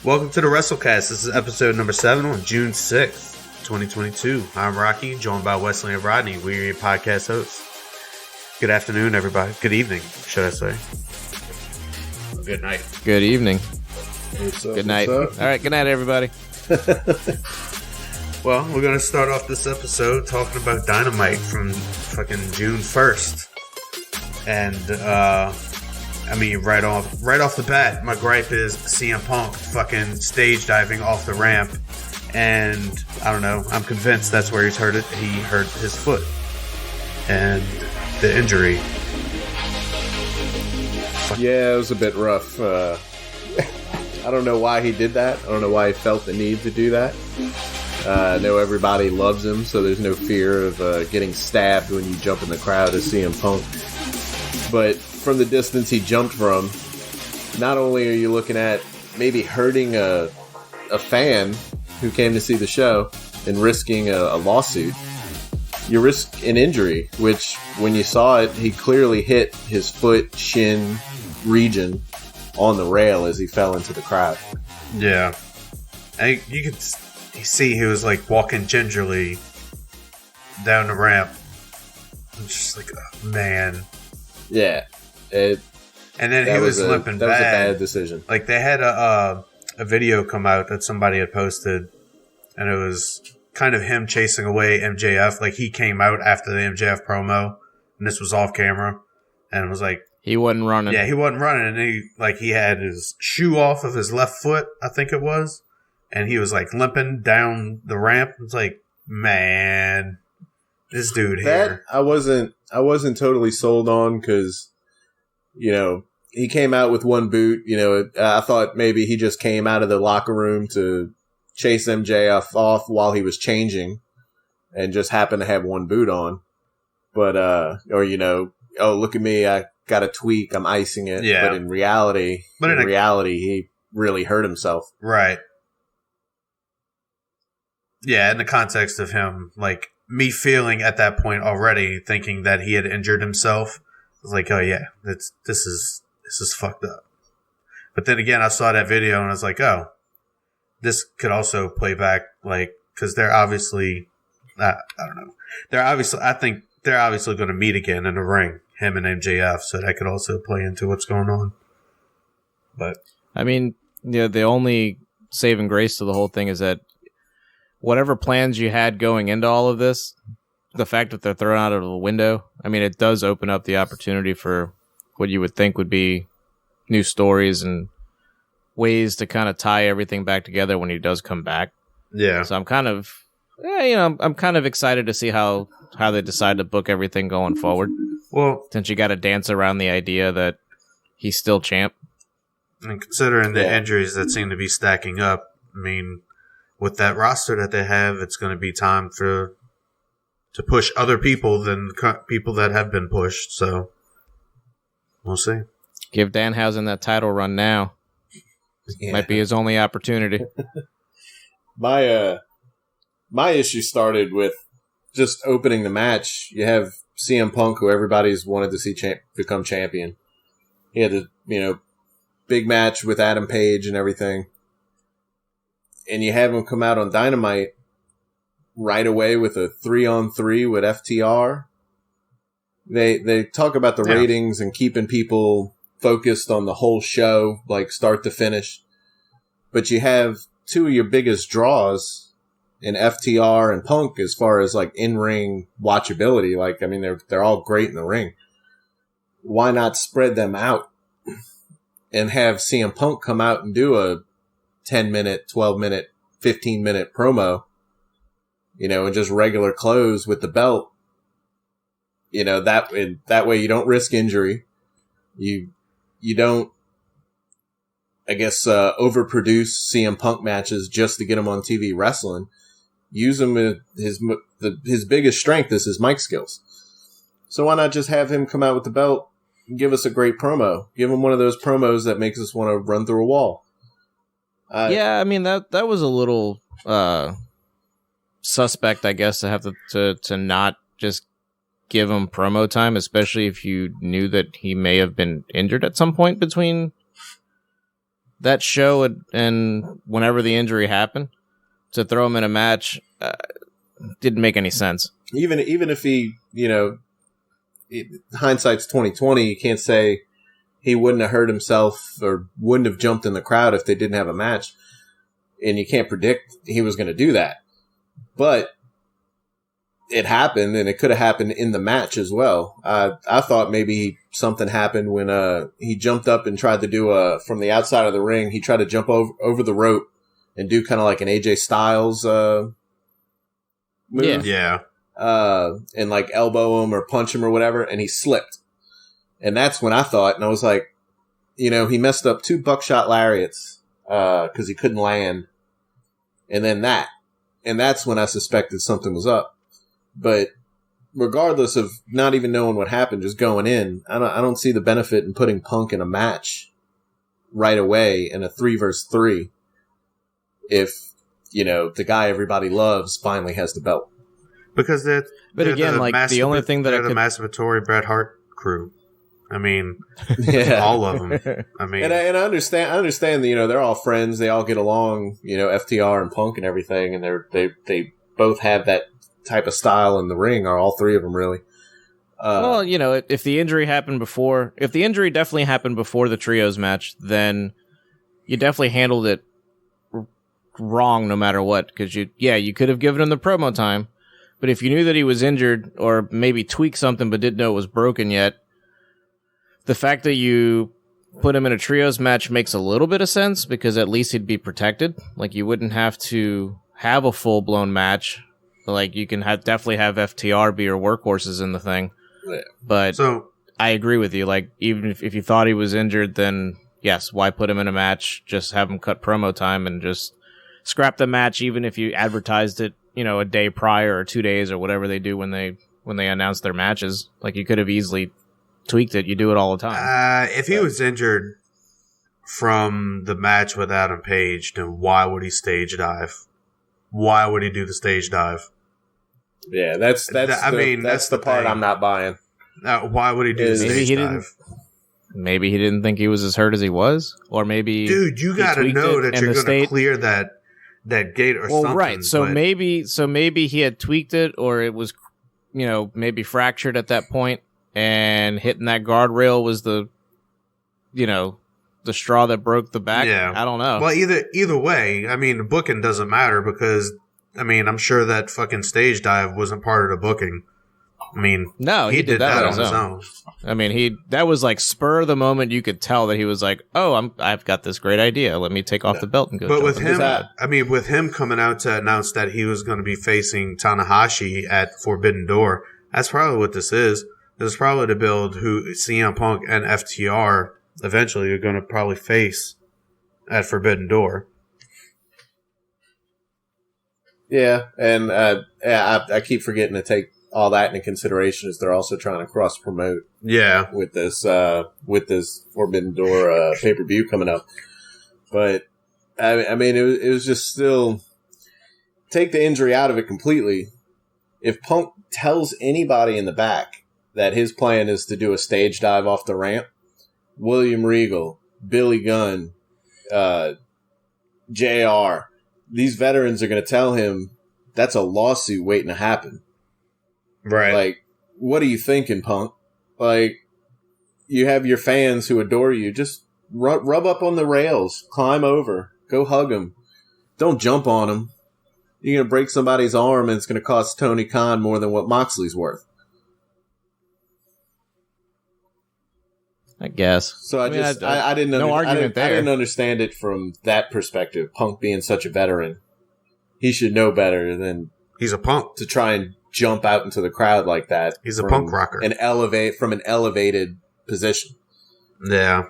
Welcome to the Wrestlecast. This is episode number 7 on June 6th, 2022. I'm Rocky, joined by Wes and Rodney. We're your podcast hosts. Good afternoon, everybody. Good evening, should I say. Good night. Good evening. What's up, good night. All right, good night, everybody. Well, we're going to start off this episode talking about Dynamite from fucking June 1st. And, right off the bat, my gripe is CM Punk fucking stage diving off the ramp. And, I don't know, I'm convinced that's where he hurt his foot. And the injury. Yeah, it was a bit rough. I don't know why he did that. I don't know why he felt the need to do that. I know everybody loves him, so there's no fear of getting stabbed when you jump in the crowd as CM Punk. But from the distance he jumped from, not only are you looking at maybe hurting a fan who came to see the show and risking a lawsuit, you risk an injury, which when you saw it, he clearly hit his foot, shin region on the rail as he fell into the crowd. Yeah. You could see he was like walking gingerly down the ramp. It's just like, oh, man. Yeah. And then he was limping bad. That was a bad decision. Like, they had a video come out that somebody had posted, and it was kind of him chasing away MJF. Like, he came out after the MJF promo, and this was off camera, and it was like, he wasn't running. Yeah, he wasn't running, and he had his shoe off of his left foot, I think it was, and he was like limping down the ramp. It's like, man, this dude here. I wasn't totally sold on because, he came out with one boot. I thought maybe he just came out of the locker room to chase MJF off while he was changing and just happened to have one boot on. But, oh, look at me, I got a tweak, I'm icing it. Yeah. But in reality, he really hurt himself. Right. Yeah, in the context of him, like, me feeling at that point already, thinking that he had injured himself, I was like, oh yeah, this is fucked up. But then again, I saw that video and I was like, oh, this could also play back, like, because they're obviously, I don't know, I think they're obviously going to meet again in the ring, him and MJF, so that could also play into what's going on. But I mean, the only saving grace to the whole thing is that whatever plans you had going into all of this, the fact that they're thrown out of the window, I mean, it does open up the opportunity for what you would think would be new stories and ways to kind of tie everything back together when he does come back. Yeah. So I'm kind of, I'm kind of excited to see how they decide to book everything going forward. Well, since you got to dance around the idea that he's still champ. And considering the injuries that seem to be stacking up, I mean, with that roster that they have, it's going to be time to push other people than people that have been pushed. So we'll see. Give Danhausen that title run now. Yeah. Might be his only opportunity. My issue started with just opening the match. You have CM Punk, who everybody's wanted to see become champion. He had a big match with Adam Page and everything. And you have him come out on Dynamite right away with a 3-on-3 with FTR. They talk about the ratings and keeping people focused on the whole show, like start to finish. But you have two of your biggest draws in FTR and Punk as far as like in-ring watchability. Like, I mean, they're all great in the ring. Why not spread them out and have CM Punk come out and do a 10-minute, 12-minute, 15-minute promo, and just regular clothes with the belt, that way you don't risk injury. You don't, I guess, overproduce CM Punk matches just to get him on TV wrestling. Use him with his biggest strength is his mic skills. So why not just have him come out with the belt and give us a great promo? Give him one of those promos that makes us want to run through a wall. Yeah, I mean, that was a little suspect, I guess, to have to not just give him promo time, especially if you knew that he may have been injured at some point between that show and whenever the injury happened, to throw him in a match didn't make any sense. Even if he, hindsight's 2020, you can't say he wouldn't have hurt himself or wouldn't have jumped in the crowd if they didn't have a match. And you can't predict he was going to do that. But it happened, and it could have happened in the match as well. I thought maybe something happened when he jumped up and tried to do from the outside of the ring, he tried to jump over the rope and do kind of like an AJ Styles move. Yeah. And like elbow him or punch him or whatever, and he slipped. And that's when I thought, and I was like, he messed up 2 buckshot lariats because he couldn't land. And then that. And that's when I suspected something was up. But regardless of not even knowing what happened, just going in, I don't see the benefit in putting Punk in a match right away in a 3 versus 3 if, the guy everybody loves finally has the belt. Because they're the only thing that they're the masturbatory Bret Hart crew. I mean, all of them. I mean, and I understand. They're all friends. They all get along. FTR and Punk and everything, and they both have that type of style in the ring. Or all 3 of them really. Well, if the injury definitely happened before the trios match, then you definitely handled it wrong no matter what. Because you could have given him the promo time, but if you knew that he was injured or maybe tweaked something but didn't know it was broken yet. The fact that you put him in a trios match makes a little bit of sense because at least he'd be protected. Like, you wouldn't have to have a full-blown match. Like, you can definitely have FTR be your workhorses in the thing. But I agree with you. Like, even if you thought he was injured, then yes, why put him in a match? Just have him cut promo time and just scrap the match, even if you advertised it, a day prior or 2 days or whatever they do when they announce their matches. Like, you could have easily tweaked it. You do it all the time. If he was injured from the match with Adam Page, then why would he stage dive? Why would he do the stage dive? Yeah, that's the part I'm not buying. Why would he do the stage dive? Maybe he didn't think he was as hurt as he was, or maybe dude, you got to know that you're going to clear that gate or something. Right. So maybe he had tweaked it, or it was, maybe fractured at that point. And hitting that guardrail was the straw that broke the back. Yeah. I don't know. Well, either way, I mean, the booking doesn't matter because, I mean, I'm sure that fucking stage dive wasn't part of the booking. I mean, no, he did that on his own. I mean, that was like spur of the moment. You could tell that he was like, "Oh, I've got this great idea. Let me take off the belt and go." But with him, with him coming out to announce that he was going to be facing Tanahashi at Forbidden Door, that's probably what this is. This is probably to build who CM Punk and FTR eventually are going to probably face at Forbidden Door. Yeah, and I keep forgetting to take all that into consideration as they're also trying to cross promote. Yeah, with this Forbidden Door pay-per-view coming up. But I mean, it was just still take the injury out of it completely. If Punk tells anybody in the back that his plan is to do a stage dive off the ramp, William Regal, Billy Gunn, JR, these veterans are going to tell him that's a lawsuit waiting to happen. Right. Like, what are you thinking, Punk? Like, you have your fans who adore you. Just rub up on the rails, climb over, go hug them. Don't jump on them. You're going to break somebody's arm and it's going to cost Tony Khan more than what Moxley's worth. I guess. So I didn't understand it from that perspective. Punk being such a veteran, he should know better than he's a punk to try and jump out into the crowd like that. He's a punk rocker from an elevated position. Yeah.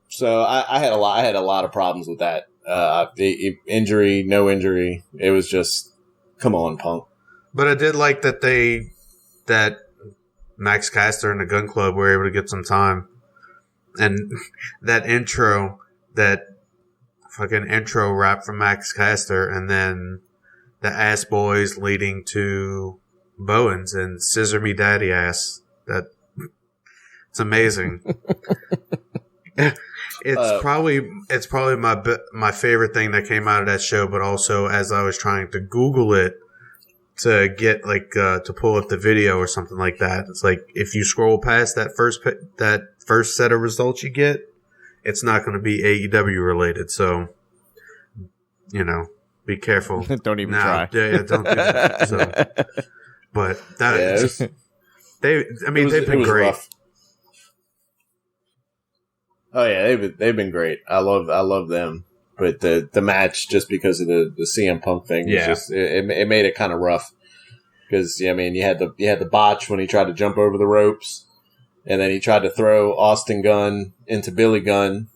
So I had a lot of problems with that. The injury, no injury. It was just, come on, Punk. But I did like that Max Caster and the Gun Club were able to get some time. And that fucking intro rap from Max Caster, and then the Ass Boys leading to Bowens and Scissor Me Daddy Ass. It's amazing. It's probably my favorite thing that came out of that show, but also as I was trying to Google it to get to pull up the video or something like that, it's like if you scroll past that first set of results you get, it's not going to be AEW related. So, be careful. Don't even try. Yeah, don't do that. So, but they've been great. Rough. Oh yeah, they've been great. I love them. But the match, just because of the CM Punk thing, was just it made it kind of rough. Because you had the botch when he tried to jump over the ropes, and then he tried to throw Austin Gunn into Billy Gunn,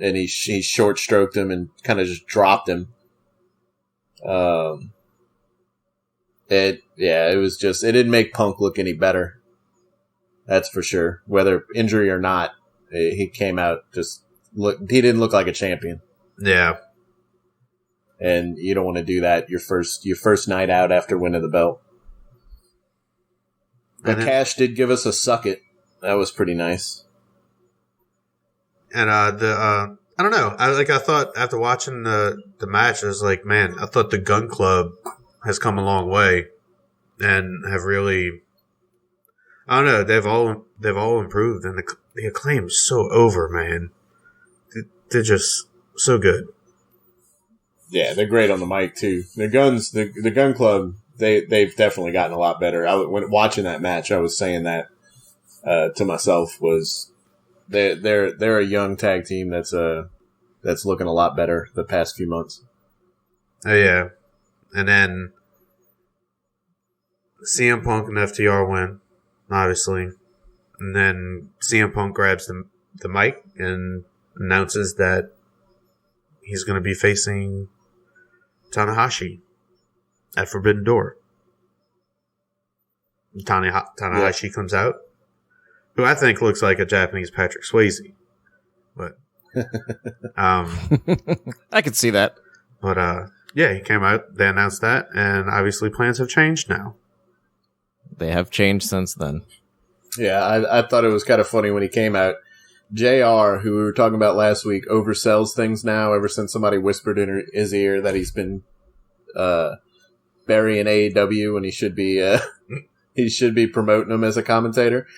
and he short stroked him and kind of just dropped him. It didn't make Punk look any better. That's for sure. Whether injury or not, he came out he didn't look like a champion. Yeah. And you don't want to do that your first night out after winning the belt. But Cash did give us a suck it. That was pretty nice. And I don't know. I thought after watching the match, I was like, man, I thought the Gun Club has come a long way and have really, I don't know, they've all improved, and the Acclaim's so over, man. They're just so good. Yeah, they're great on the mic too. The Gun Club, they've definitely gotten a lot better. When watching that match, I was saying that to myself, was they're a young tag team that's looking a lot better the past few months. Oh yeah, and then CM Punk and FTR win, obviously, and then CM Punk grabs the mic and announces that he's going to be facing Tanahashi at Forbidden Door. Tanahashi comes out, who I think looks like a Japanese Patrick Swayze, but I could see that. But he came out. They announced that, and obviously plans have changed now. They have changed since then. Yeah, I thought it was kind of funny when he came out. JR, who we were talking about last week, oversells things now ever since somebody whispered in his ear that he's been burying AEW when he should be promoting them as a commentator.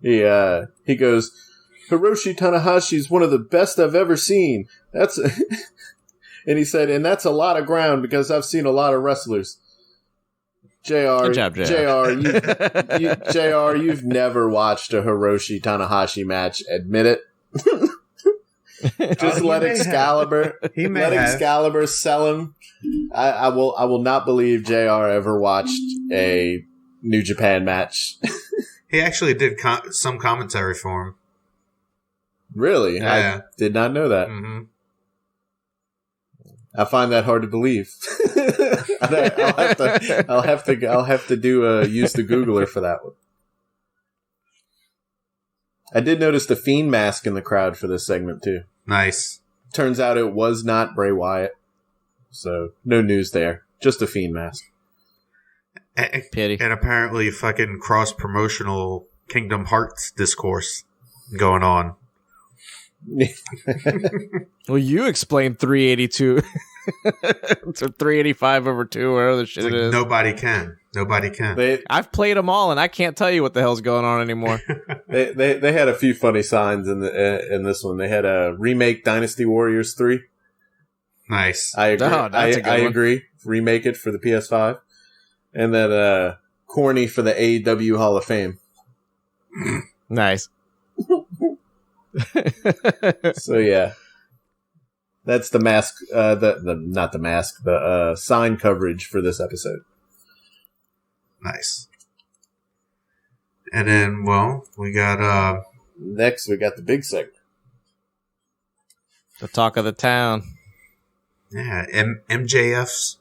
He goes, Hiroshi Tanahashi is one of the best I've ever seen. That's and he said, and that's a lot of ground because I've seen a lot of wrestlers. Good job, JR, you've never watched a Hiroshi Tanahashi match. Admit it. Just let Excalibur sell him. I will not believe JR ever watched a New Japan match. He actually did some commentary for him. Really? Yeah. I did not know that. Mm-hmm. I find that hard to believe. I'll have to use the Googler for that one. I did notice the Fiend mask in the crowd for this segment too. Nice. Turns out it was not Bray Wyatt, so no news there. Just a Fiend mask. Pity. And apparently, fucking cross promotional Kingdom Hearts discourse going on. Well, you explained 382 to 385 over 2, whatever the shit it is. Nobody can. I've played them all, and I can't tell you what the hell's going on anymore. They had a few funny signs in this one. They had a remake Dynasty Warriors 3. Nice. I agree. I agree. Remake it for the PS5, and then corny for the AEW Hall of Fame. Nice. So yeah, that's the mask. Not the mask. The sign coverage for this episode. Nice. And then, we got next. We got the big segment, the talk of the town. Yeah, MJF's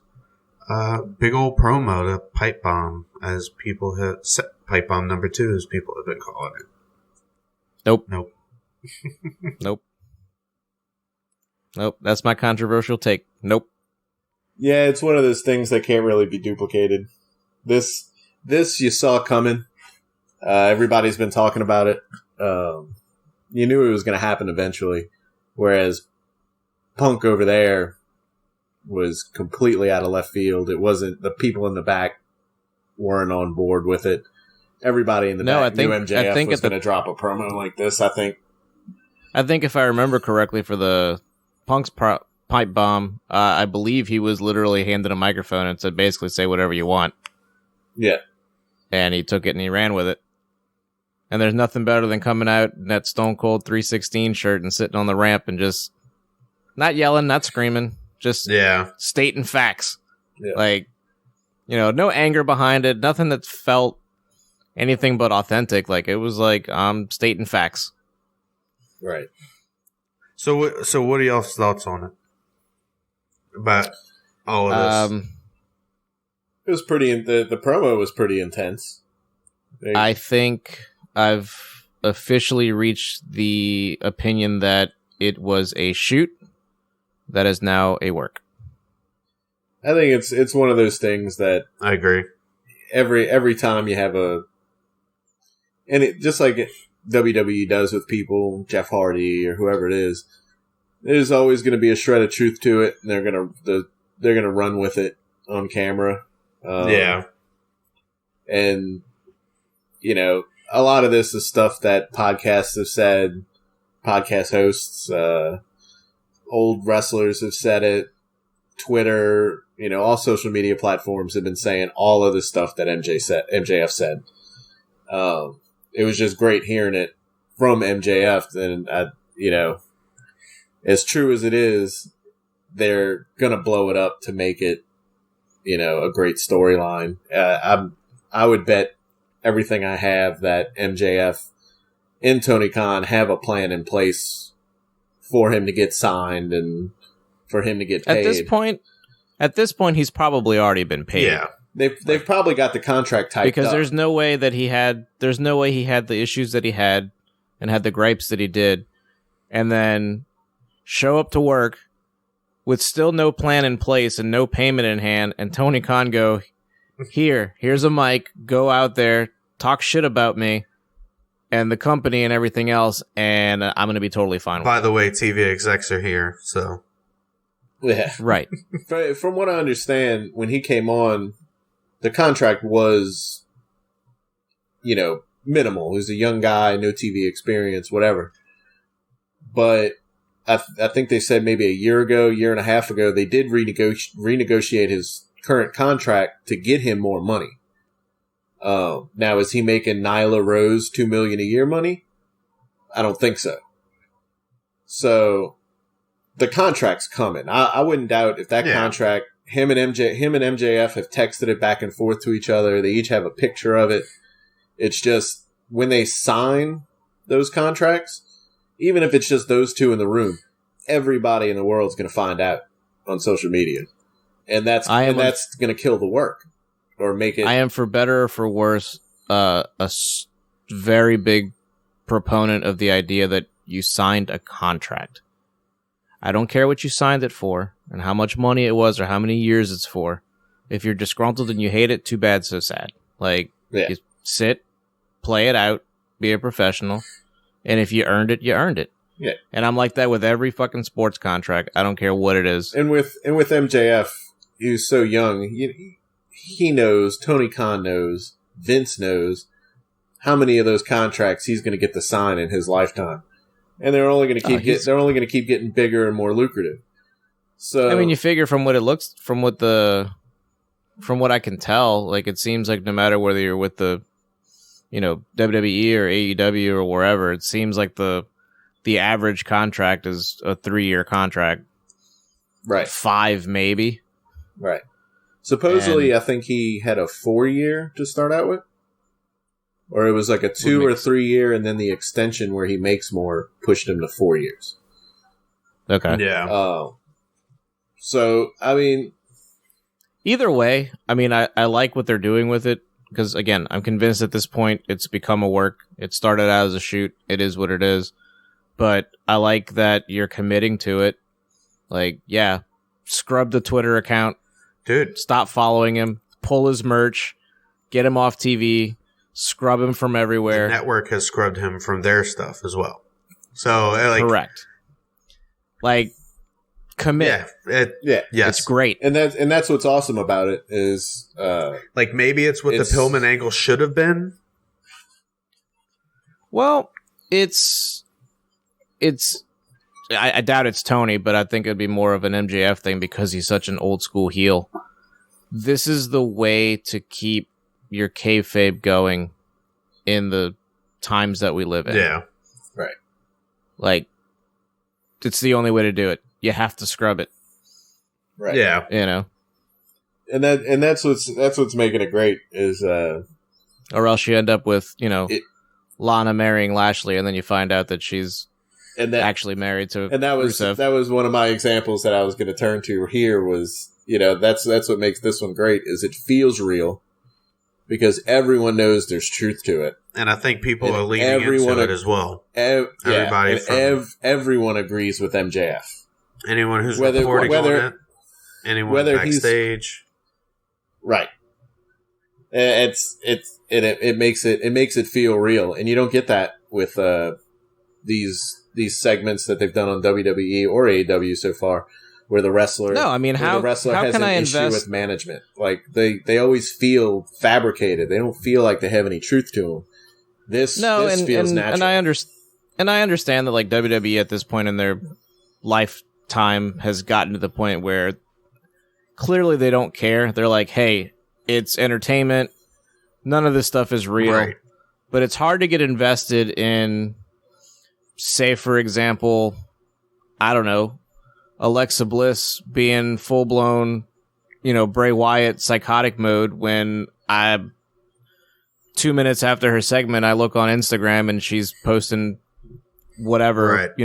big old promo, the pipe bomb, as people have pipe bomb number 2, as people have been calling it. Nope. Nope. That's my controversial take. Nope. Yeah, it's one of those things that can't really be duplicated. This you saw coming. Everybody's been talking about it. You knew it was going to happen eventually. Whereas Punk over there was completely out of left field. It wasn't, the people in the back weren't on board with it. Everybody in the back knew MJF was going to drop a promo like this, I think. I think if I remember correctly, for the Punk's pipe bomb, I believe he was literally handed a microphone and said, basically, say whatever you want. Yeah. And he took it and he ran with it. And there's nothing better than coming out in that Stone Cold 316 shirt and sitting on the ramp and just not yelling, not screaming, just stating facts. Yeah. Like, no anger behind it, nothing that felt anything but authentic. Like, it was like, I'm stating facts. Right. So what are y'all's thoughts on it? About all of this? It was pretty, the promo was pretty intense. I think I've officially reached the opinion that it was a shoot that is now a work. I think it's one of those things that I agree. Every time you have and it just like WWE does with people, Jeff Hardy or whoever it is, there's always going to be a shred of truth to it, and they're gonna run with it on camera. And a lot of this is stuff that podcasts have said, podcast hosts, old wrestlers have said it, Twitter, all social media platforms have been saying all of the stuff that MJF said. It was just great hearing it from MJF. And, as true as it is, they're going to blow it up to make it, a great storyline. I would bet everything I have that MJF and Tony Khan have a plan in place for him to get signed and for him to get paid. At this point, he's probably already been paid. Yeah. They've probably got the contract typed because up. there's no way he had the issues that he had and had the gripes that he did, and then show up to work with still no plan in place and no payment in hand, and Tony Khan go, here's a mic, go out there, talk shit about me and the company and everything else, and I'm going to be totally fine with it. By the way, TV execs are here, so. Yeah. Right. From what I understand, when he came on, the contract was, minimal. He was a young guy, no TV experience, whatever. But I think they said maybe a year and a half ago, they did renegotiate his current contract to get him more money. Now, is he making Nyla Rose $2 million a year money? I don't think so. So the contract's coming. I wouldn't doubt if that contract, him and MJF have texted it back and forth to each other. They each have a picture of it. It's just when they sign those contracts, even if it's just those two in the room, everybody in the world is going to find out on social media. And that's going to kill the work or make it. I am, for better or for worse, very big proponent of the idea that you signed a contract. I don't care what you signed it for and how much money it was or how many years it's for. If you're disgruntled and you hate it, too bad, so sad. You sit, play it out, be a professional, and if you earned it, you earned it. Yeah. And I'm like that with every fucking sports contract. I don't care what it is. And with MJF, he was so young. He knows, Tony Khan knows, Vince knows how many of those contracts he's going to get to sign in his lifetime, and they're only going to keep getting bigger and more lucrative. So I mean, you figure from what it looks, from what I can tell, like it seems like no matter whether you're with the, WWE or AEW or wherever, it seems like the average contract is a 3-year contract, right? 5 maybe, right? Supposedly, I think he had a 4-year to start out with. Or it was like a 2 or 3 year, and then the extension where he makes more pushed him to 4 years. Okay. Yeah. So, I mean... Either way, I mean, I like what they're doing with it, because, again, I'm convinced at this point it's become a work. It started out as a shoot. It is what it is. But I like that you're committing to it. Like, yeah, scrub the Twitter account. Dude. Stop following him. Pull his merch. Get him off TV. Scrub him from everywhere. The network has scrubbed him from their stuff as well. So, correct. Like, commit. Yes. It's great. And that's what's awesome about it is like maybe it's what the Pillman angle should have been. Well, I doubt it's Tony, but I think it'd be more of an MJF thing because he's such an old school heel. This is the way to keep your kayfabe going in the times that we live in. Yeah. Right. Like, it's the only way to do it. You have to scrub it. Right. Yeah. You know? And that's what's making it great is or else you end up with, Lana marrying Lashley and then you find out that she's actually married to Rusev. That was one of my examples that I was going to turn to here was, that's what makes this one great is it feels real because everyone knows there's truth to it. And I think people are leaning into it as well. Everyone agrees with MJF. Anyone who's reporting on it, anyone backstage. Right. It makes it feel real. And you don't get that with these segments that they've done on WWE or AEW so far, where the wrestler has an issue with management. Like they always feel fabricated. They don't feel like they have any truth to them. This feels natural. And I understand that like WWE at this point in their lifetime has gotten to the point where clearly they don't care. They're like, hey, it's entertainment. None of this stuff is real. Right. But it's hard to get invested in, say, for example, I don't know, Alexa Bliss being full-blown, Bray Wyatt psychotic mode when 2 minutes after her segment, I look on Instagram and she's posting whatever,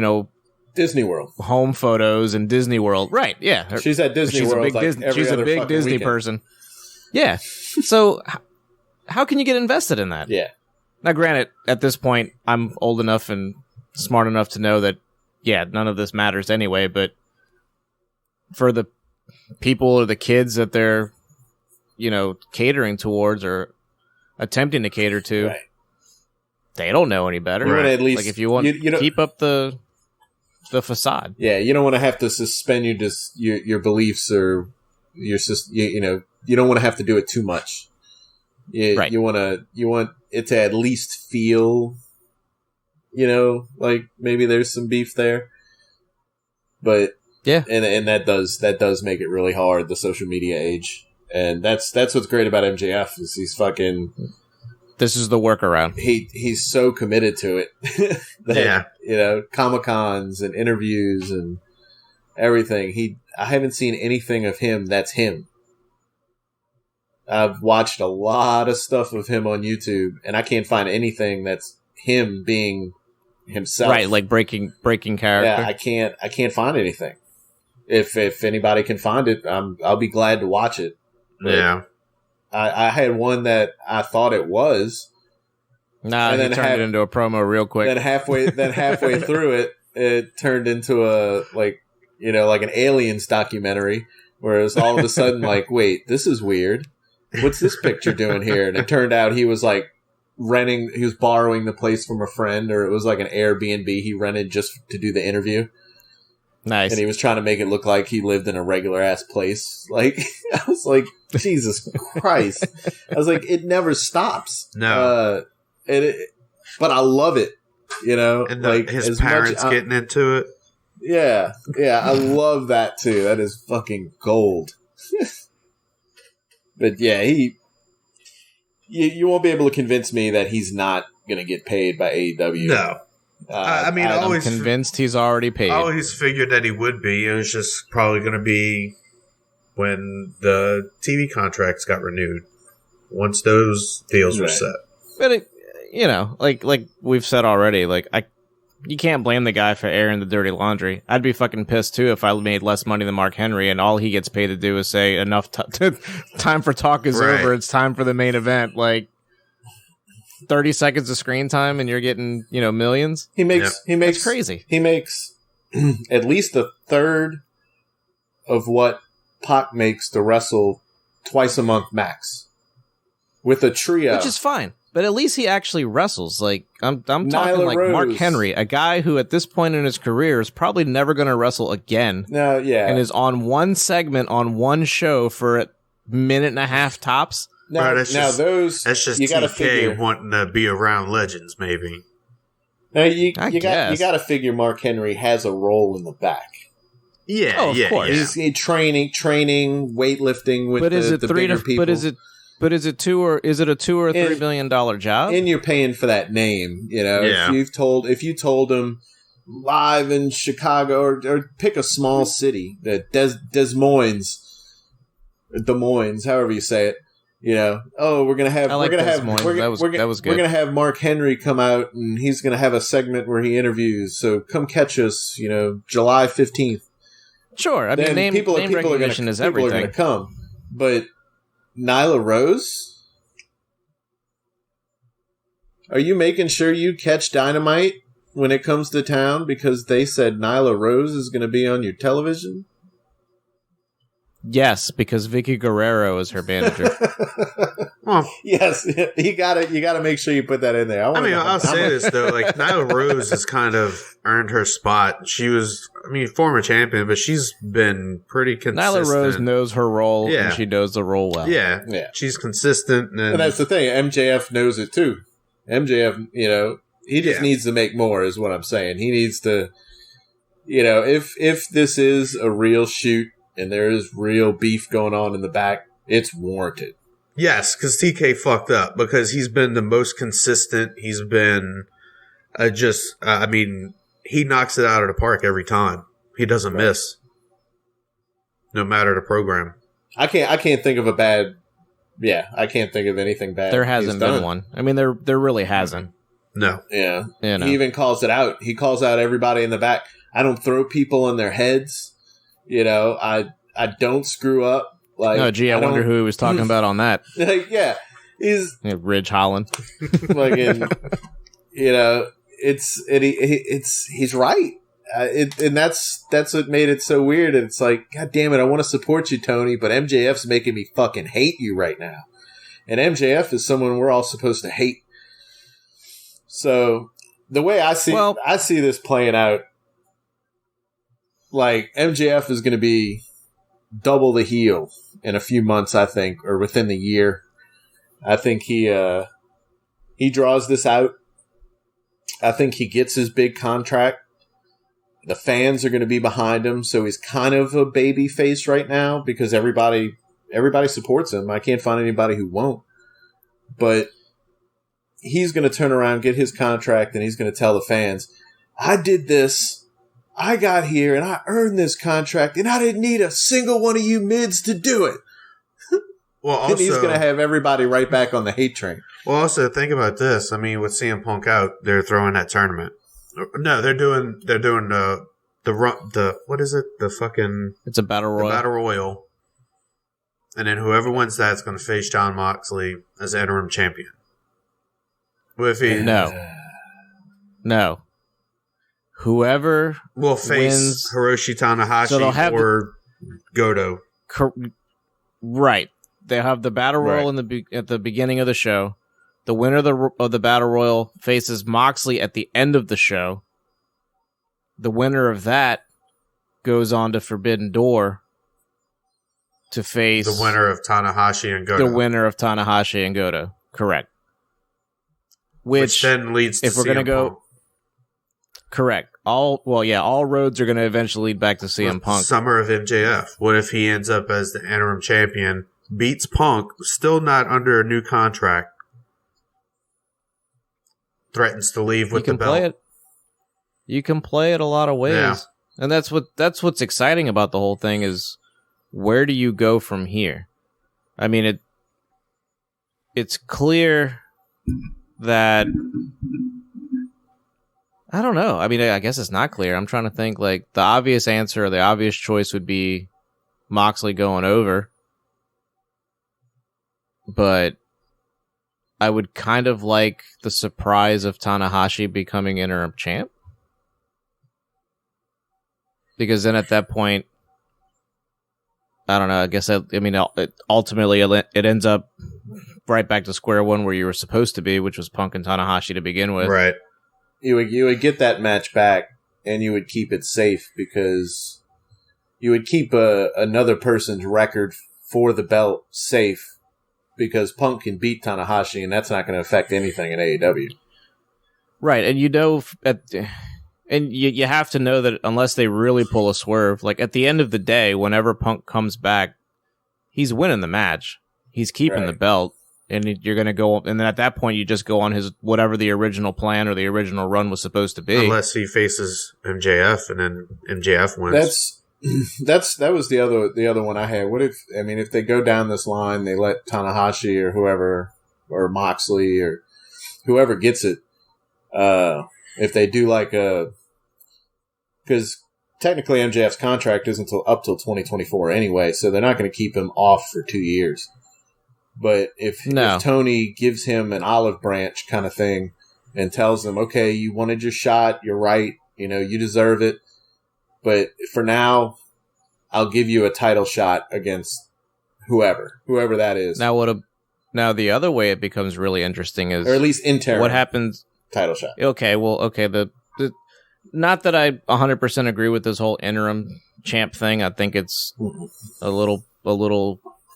Disney World. Home photos and Disney World. Right, yeah. She's at Disney World she's a big Disney person. Yeah. So how can you get invested in that? Yeah. Now, granted, at this point, I'm old enough and smart enough to know that, none of this matters anyway, but for the people or the kids that they're, catering towards or attempting to cater to, right. They don't know any better. You want to at least, like if you want to keep up the facade. Yeah, you don't want to have to suspend your beliefs or your you don't want to have to do it too much. Right. You want it to at least feel, like maybe there's some beef there. But yeah, and that does make it really hard, the social media age. And that's what's great about MJF is he's fucking. This is the workaround. He's so committed to it. that, Comic-Cons and interviews and everything. I haven't seen anything of him that's him. I've watched a lot of stuff of him on YouTube, and I can't find anything that's him being himself. Right, like breaking character. Yeah, I can't find anything. If anybody can find it, I'll be glad to watch it. But yeah. I had one that I thought it was. Nah, and he turned it into a promo real quick. Then halfway through it turned into like an aliens documentary, whereas all of a sudden like, wait, this is weird. What's this picture doing here? And it turned out he was like he was borrowing the place from a friend, or it was like an Airbnb he rented just to do the interview. Nice. And he was trying to make it look like he lived in a regular ass place. Like, I was like, Jesus Christ. I was like, it never stops. No. But I love it, And like his parents getting into it. Yeah. Yeah. I love that too. That is fucking gold. But yeah, you won't be able to convince me that he's not going to get paid by AEW. No. I'm convinced he's already paid. I always figured that he would be. It was just probably going to be when the TV contracts got renewed. Once those deals were set. But like we've said already, like you can't blame the guy for airing the dirty laundry. I'd be fucking pissed too if I made less money than Mark Henry and all he gets paid to do is say enough time for talk is over. It's time for the main event. Like 30 seconds of screen time and you're getting, millions. He makes That's crazy. He makes at least a third of what Pac makes to wrestle twice a month max. With a trio. Which is fine. But at least he actually wrestles. Like I'm talking like Rose. Mark Henry, a guy who at this point in his career is probably never going to wrestle again. No, yeah, and is on one segment on one show for a minute and a half tops. That's just you got to TK figure wanting to be around legends, maybe. Now you got to figure Mark Henry has a role in the back. Yeah, of course. He's training, weightlifting with the bigger people. But is it a $2 or $3 million job? And you're paying for that name, If you told him live in Chicago or pick a small city, that Des Moines, however you say it. We're gonna have Mark Henry come out and he's gonna have a segment where he interviews. So come catch us, July 15th. Sure, I mean, name recognition is everything. People are gonna come, but Nyla Rose, are you making sure you catch Dynamite when it comes to town because they said Nyla Rose is gonna be on your television? Yes, because Vicky Guerrero is her manager. Yes, you gotta make sure you put that in there. I'll say this though, like Nyla Rose has kind of earned her spot. She was, former champion, but she's been pretty consistent. Nyla Rose knows her role, and she knows the role well. Yeah. She's consistent, and that's the thing. MJF knows it too. MJF, he just needs to make more, is what I'm saying. He needs to, if this is a real shoot. And there is real beef going on in the back, it's warranted. Yes, because TK fucked up because he's been the most consistent. He's been he knocks it out of the park every time. He doesn't miss, no matter the program. I can't think of a bad. Yeah, I can't think of anything bad. There hasn't been one. There really hasn't. No. Yeah. He even calls it out. He calls out everybody in the back. I don't throw people on their heads. I don't screw up. Like, I wonder who he was talking about on that. Yeah, he's Ridge Holland. Like, he's right. And that's what made it so weird. And it's like, God damn it, I want to support you, Tony, but MJF's making me fucking hate you right now. And MJF is someone we're all supposed to hate. So the way I see this playing out. Like, MJF is going to be double the heel in a few months, I think, or within the year. I think he draws this out. I think he gets his big contract. The fans are going to be behind him, so he's kind of a baby face right now because everybody supports him. I can't find anybody who won't. But he's going to turn around, get his contract, and he's going to tell the fans, I did this. I got here and I earned this contract and I didn't need a single one of you mids to do it. Well, also, and he's going to have everybody right back on the hate train. Well, also think about this. With CM Punk out, they're throwing that tournament. No, they're doing the what is it? It's a battle royal. The battle royal. And then whoever wins that's going to face Jon Moxley as interim champion. No. Whoever will face wins, Hiroshi Tanahashi or Goto. Right. They have the battle royal at the beginning of the show. The winner of the battle royal faces Moxley at the end of the show. The winner of that goes on to Forbidden Door to face the winner of Tanahashi and Goto. The winner of Tanahashi and Goto. Correct. Which then leads to if we're going to go... Correct. All roads are going to eventually lead back to CM Punk. Summer of MJF. What if he ends up as the interim champion, beats Punk, still not under a new contract, threatens to leave with the belt? You can play it a lot of ways. Yeah. And that's what's exciting about the whole thing is where do you go from here? It's clear that I don't know. I guess it's not clear. I'm trying to think, like, the obvious answer or the obvious choice would be Moxley going over. But I would kind of like the surprise of Tanahashi becoming interim champ. Because then at that point, I don't know, I guess, ultimately it ends up right back to square one where you were supposed to be, which was Punk and Tanahashi to begin with. Right. You would get that match back, and you would keep it safe because you would keep another person's record for the belt safe because Punk can beat Tanahashi, and that's not going to affect anything in AEW. Right, and you have to know that unless they really pull a swerve, like at the end of the day, whenever Punk comes back, he's winning the match. He's keeping the belt, and you're going to go, and then at that point, you just go on his whatever the original plan or the original run was supposed to be. Unless he faces MJF and then MJF wins. That was the other one I had. What if they go down this line, they let Tanahashi or whoever, or Moxley or whoever gets it, if they do because technically MJF's contract isn't up till 2024 anyway, so they're not going to keep him off for 2 years. But if Tony gives him an olive branch kind of thing and tells him, okay, you wanted your shot, you're right, you deserve it, but for now, I'll give you a title shot against whoever that is. Now the other way it becomes really interesting is, or at least interim. What happens? Title shot. Okay, the not that I 100% agree with this whole interim champ thing. I think it's a little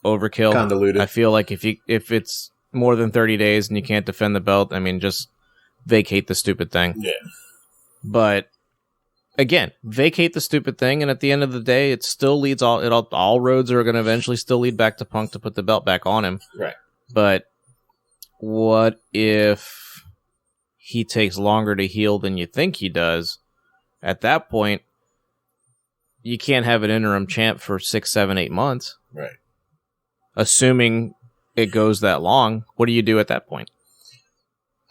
overkill. Convoluted. I feel like if it's more than 30 days and you can't defend the belt, just vacate the stupid thing. Yeah. But again, vacate the stupid thing, and at the end of the day, it still leads all roads are going to eventually still lead back to Punk to put the belt back on him. Right. But what if he takes longer to heal than you think he does? At that point, you can't have an interim champ for 6, 7, 8 months. Right. Assuming it goes that long, what do you do at that point?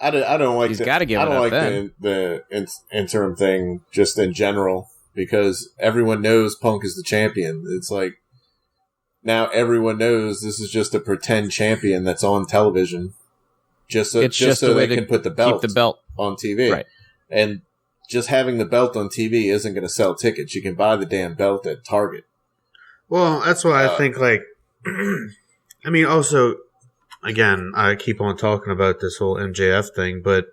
I don't like. He's got to give it up. I don't like the interim thing just in general because everyone knows Punk is the champion. It's like now everyone knows this is just a pretend champion that's on television, just so they can put the belt on TV. Right. And just having the belt on TV isn't going to sell tickets. You can buy the damn belt at Target. Well, that's why I think also. Again, I keep on talking about this whole MJF thing, but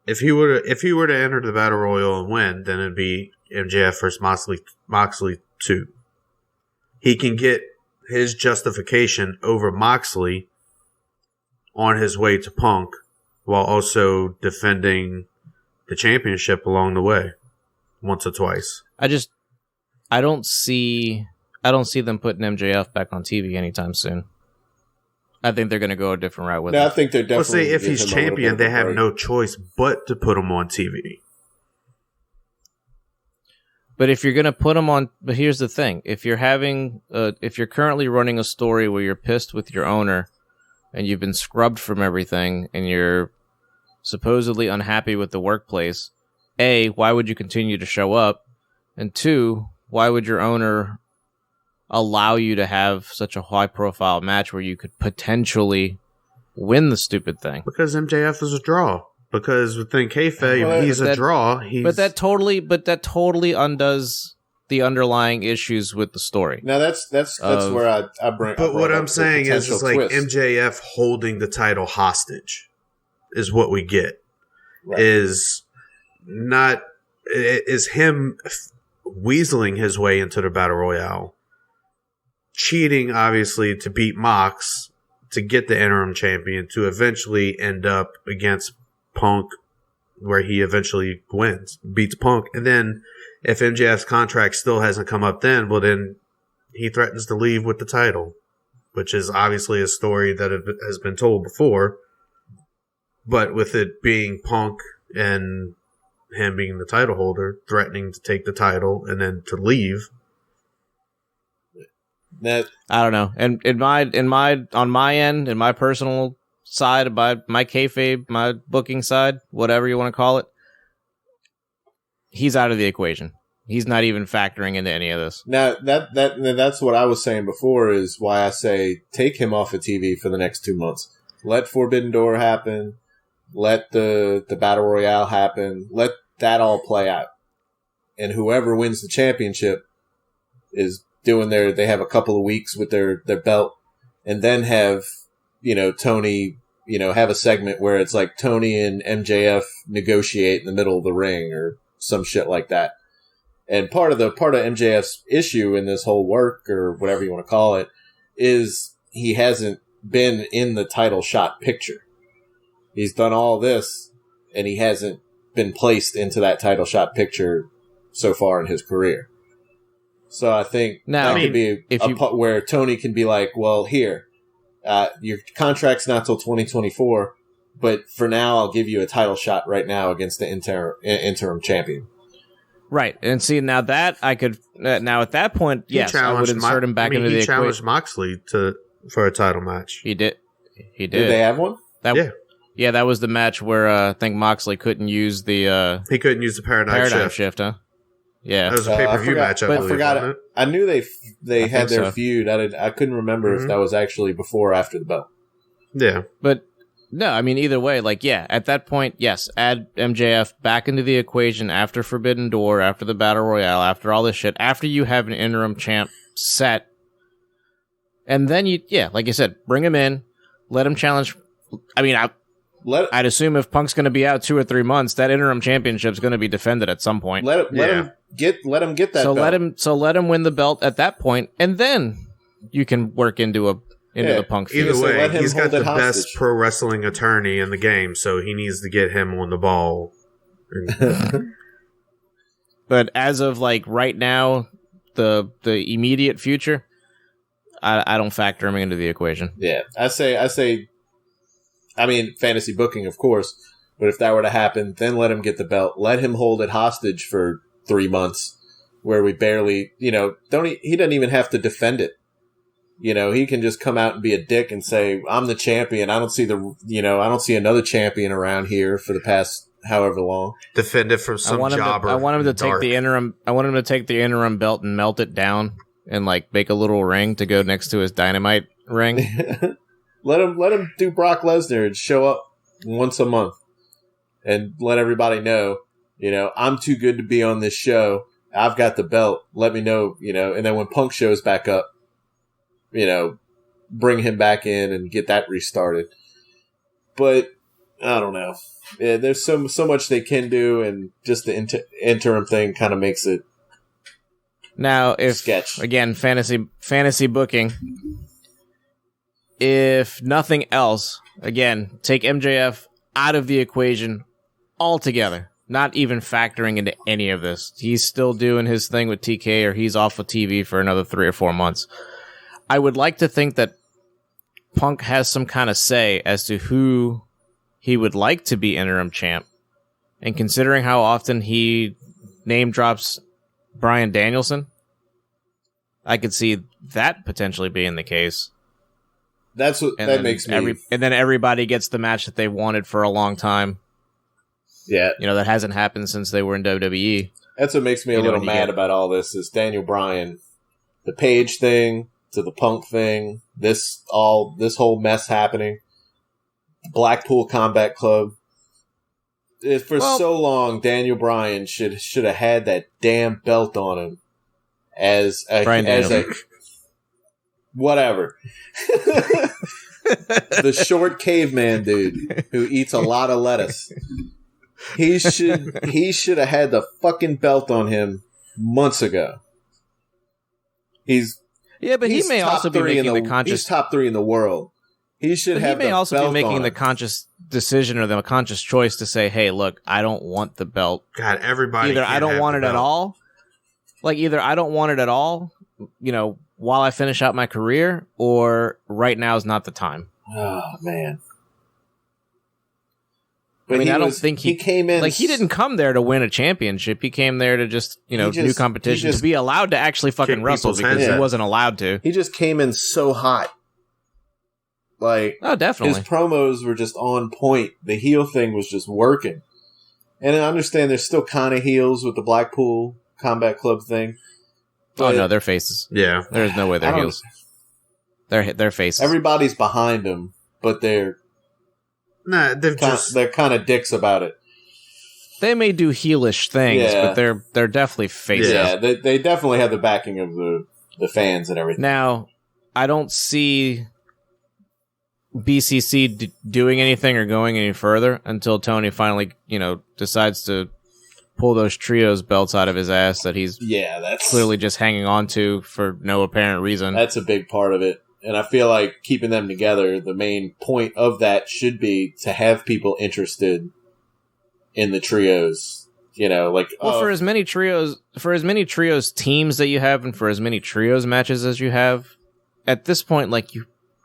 if he were to enter the Battle Royal and win, then it'd be MJF versus Moxley 2. He can get his justification over Moxley on his way to Punk while also defending the championship along the way once or twice. I don't see them putting MJF back on TV anytime soon. I think they're going to go a different route with it. I think they're definitely. Well, see, if he's champion, they have no choice but to put him on TV. But if you're going to put him on, but here's the thing: if you're currently running a story where you're pissed with your owner, and you've been scrubbed from everything, and you're supposedly unhappy with the workplace, A, why would you continue to show up? And 2, why would your owner allow you to have such a high-profile match where you could potentially win the stupid thing? Because MJF is a draw. Because within kayfabe, he's a draw. But that totally undoes the underlying issues with the story. Now that's where I bring. But what I'm saying is, it's like MJF holding the title hostage is what we get. Right. Is him weaseling his way into the Battle Royale. Cheating, obviously, to beat Mox, to get the interim champion, to eventually end up against Punk, where he eventually beats Punk. And then, if MJF's contract still hasn't come up then he threatens to leave with the title, which is obviously a story that has been told before. But with it being Punk and him being the title holder, threatening to take the title and then to leave. I don't know. And on my end, in my personal side, about my kayfabe, my booking side, whatever you want to call it, he's out of the equation. He's not even factoring into any of this. Now that's what I was saying before, is why I say take him off of TV for the next 2 months. Let Forbidden Door happen. Let the Battle Royale happen. Let that all play out. And whoever wins the championship is doing they have a couple of weeks with their belt and then have, Tony, have a segment where it's like Tony and MJF negotiate in the middle of the ring or some shit like that. And part of MJF's issue in this whole work, or whatever you want to call it, is he hasn't been in the title shot picture. He's done all this, and he hasn't been placed into that title shot picture so far in his career. So I think that could be where Tony can be like, well, here, your contract's not till 2024, but for now, I'll give you a title shot right now against the interim champion. Right, and see, now that I could, now at that point, yes, I would insert him back into the equation. He challenged Moxley for a title match. He did. Did they have one? Yeah, that was the match where I think Moxley couldn't use the... he couldn't use the paradigm shift, huh? Yeah. That was a pay-per-view match, I believe. I forgot it. I knew they had their feud. I couldn't remember if that was actually before or after the belt. Yeah. But, no, I mean, either way, at that point, yes, add MJF back into the equation after Forbidden Door, after the Battle Royale, after all this shit, after you have an interim champ set, and then like you said, bring him in, let him challenge. I mean, I'd assume if Punk's going to be out 2 or 3 months, that interim championship's going to be defended at some point. Let him get that belt. Let him win the belt at that point, and then you can work into the Punk feud. Either way, he's got the best pro wrestling attorney in the game, so he needs to get him on the ball. But as of right now, the immediate future, I don't factor him into the equation. Yeah, I say. I mean, fantasy booking, of course, but if that were to happen, then let him get the belt. Let him hold it hostage for 3 months, where we barely, he doesn't even have to defend it. He can just come out and be a dick and say, "I'm the champion. I don't see I don't see another champion around here for the past however long." Defend it from some jobber. I want him to take the interim. I want him to take the interim belt and melt it down and make a little ring to go next to his Dynamite ring. Let him do Brock Lesnar and show up once a month and let everybody know, I'm too good to be on this show. I've got the belt. Let me know, and then when Punk shows back up, bring him back in and get that restarted. But I don't know. Yeah, there's so much they can do, and just the interim thing kind of makes it now sketch. Again, fantasy booking. If nothing else, again, take MJF out of the equation altogether. Not even factoring into any of this. He's still doing his thing with TK, or he's off of TV for another 3 or 4 months. I would like to think that Punk has some kind of say as to who he would like to be interim champ. And considering how often he name drops Bryan Danielson, I could see that potentially being the case. That's what that makes me. And then everybody gets the match that they wanted for a long time. Yeah. That hasn't happened since they were in WWE. That's what makes me a little mad about all this is Daniel Bryan. The Page thing to the Punk thing, this whole mess happening. Blackpool Combat Club. So long, Daniel Bryan should have had that damn belt on him as a whatever. The short caveman dude who eats a lot of lettuce. He should have had the fucking belt on him months ago. He's he may also be making the conscious. He's top 3 in the world. He should have. He may also be making the conscious decision or the conscious choice to say, "Hey, look, I don't want the belt." God, everybody. Either I don't want it at all. Either I don't want it at all. While I finish out my career, or right now is not the time. Oh man. But I don't think he came in he didn't come there to win a championship. He came there to just new competition, to be allowed to actually fucking wrestle because he wasn't allowed to. He just came in so hot. Oh, definitely. His promos were just on point. The heel thing was just working. And I understand there's still kind of heels with the Blackpool Combat Club thing. Oh no, they're faces. Yeah, there's no way they're heels. They're faces. Everybody's behind them, but they're kind of dicks about it. They may do heelish things, but they're definitely faces. Yeah, they definitely have the backing of the fans and everything. Now, I don't see BCC doing anything or going any further until Tony finally, decides to pull those trios belts out of his ass that he's that's clearly just hanging on to for no apparent reason. That's a big part of it. And I feel like keeping them together, the main point of that should be to have people interested in the trios. For as many trios teams that you have, and for as many trios matches as you have, at this point,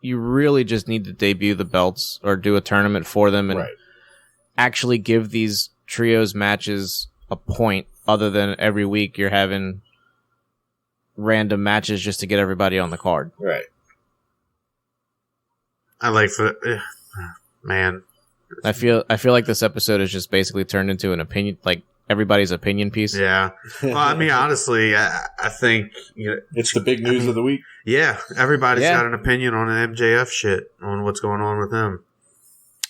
you really just need to debut the belts or do a tournament for them and actually give these trios matches a point, other than every week you're having random matches just to get everybody on the card. Right. Man. I feel like this episode has just basically turned into an opinion, everybody's opinion piece. Yeah. Well, I mean, honestly, I think it's the big news of the week. Yeah, everybody's got an opinion on the MJF shit, on what's going on with him.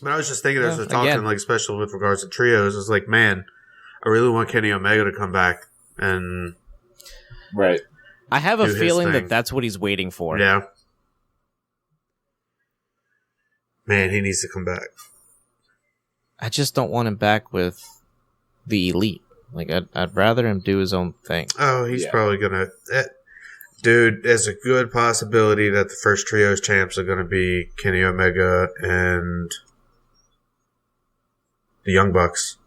But I was just thinking, as we're talking, especially with regards to trios, it's like, man, I really want Kenny Omega to come back and I have a feeling that that's what he's waiting for. Yeah. Man, he needs to come back. I just don't want him back with the Elite. I'd rather him do his own thing. Oh, he's probably gonna. Dude, there's a good possibility that the first trios champs are gonna be Kenny Omega and the Young Bucks.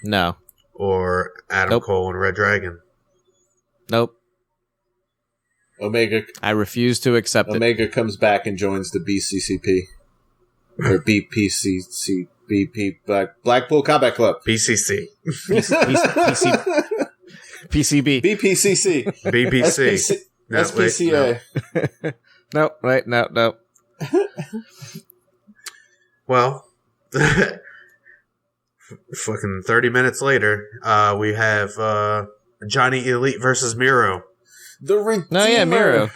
No. Or Adam Cole and Red Dragon. Nope. Omega. I refuse to accept Omega comes back and joins the BCCP. Or BPCC. BP Blackpool Combat Club. BCC. PCB. BPCC. BBC. SPCA. No. Well, fucking 30 minutes later, we have Johnny Elite versus Miro. The Redeemer. No, yeah, Miro.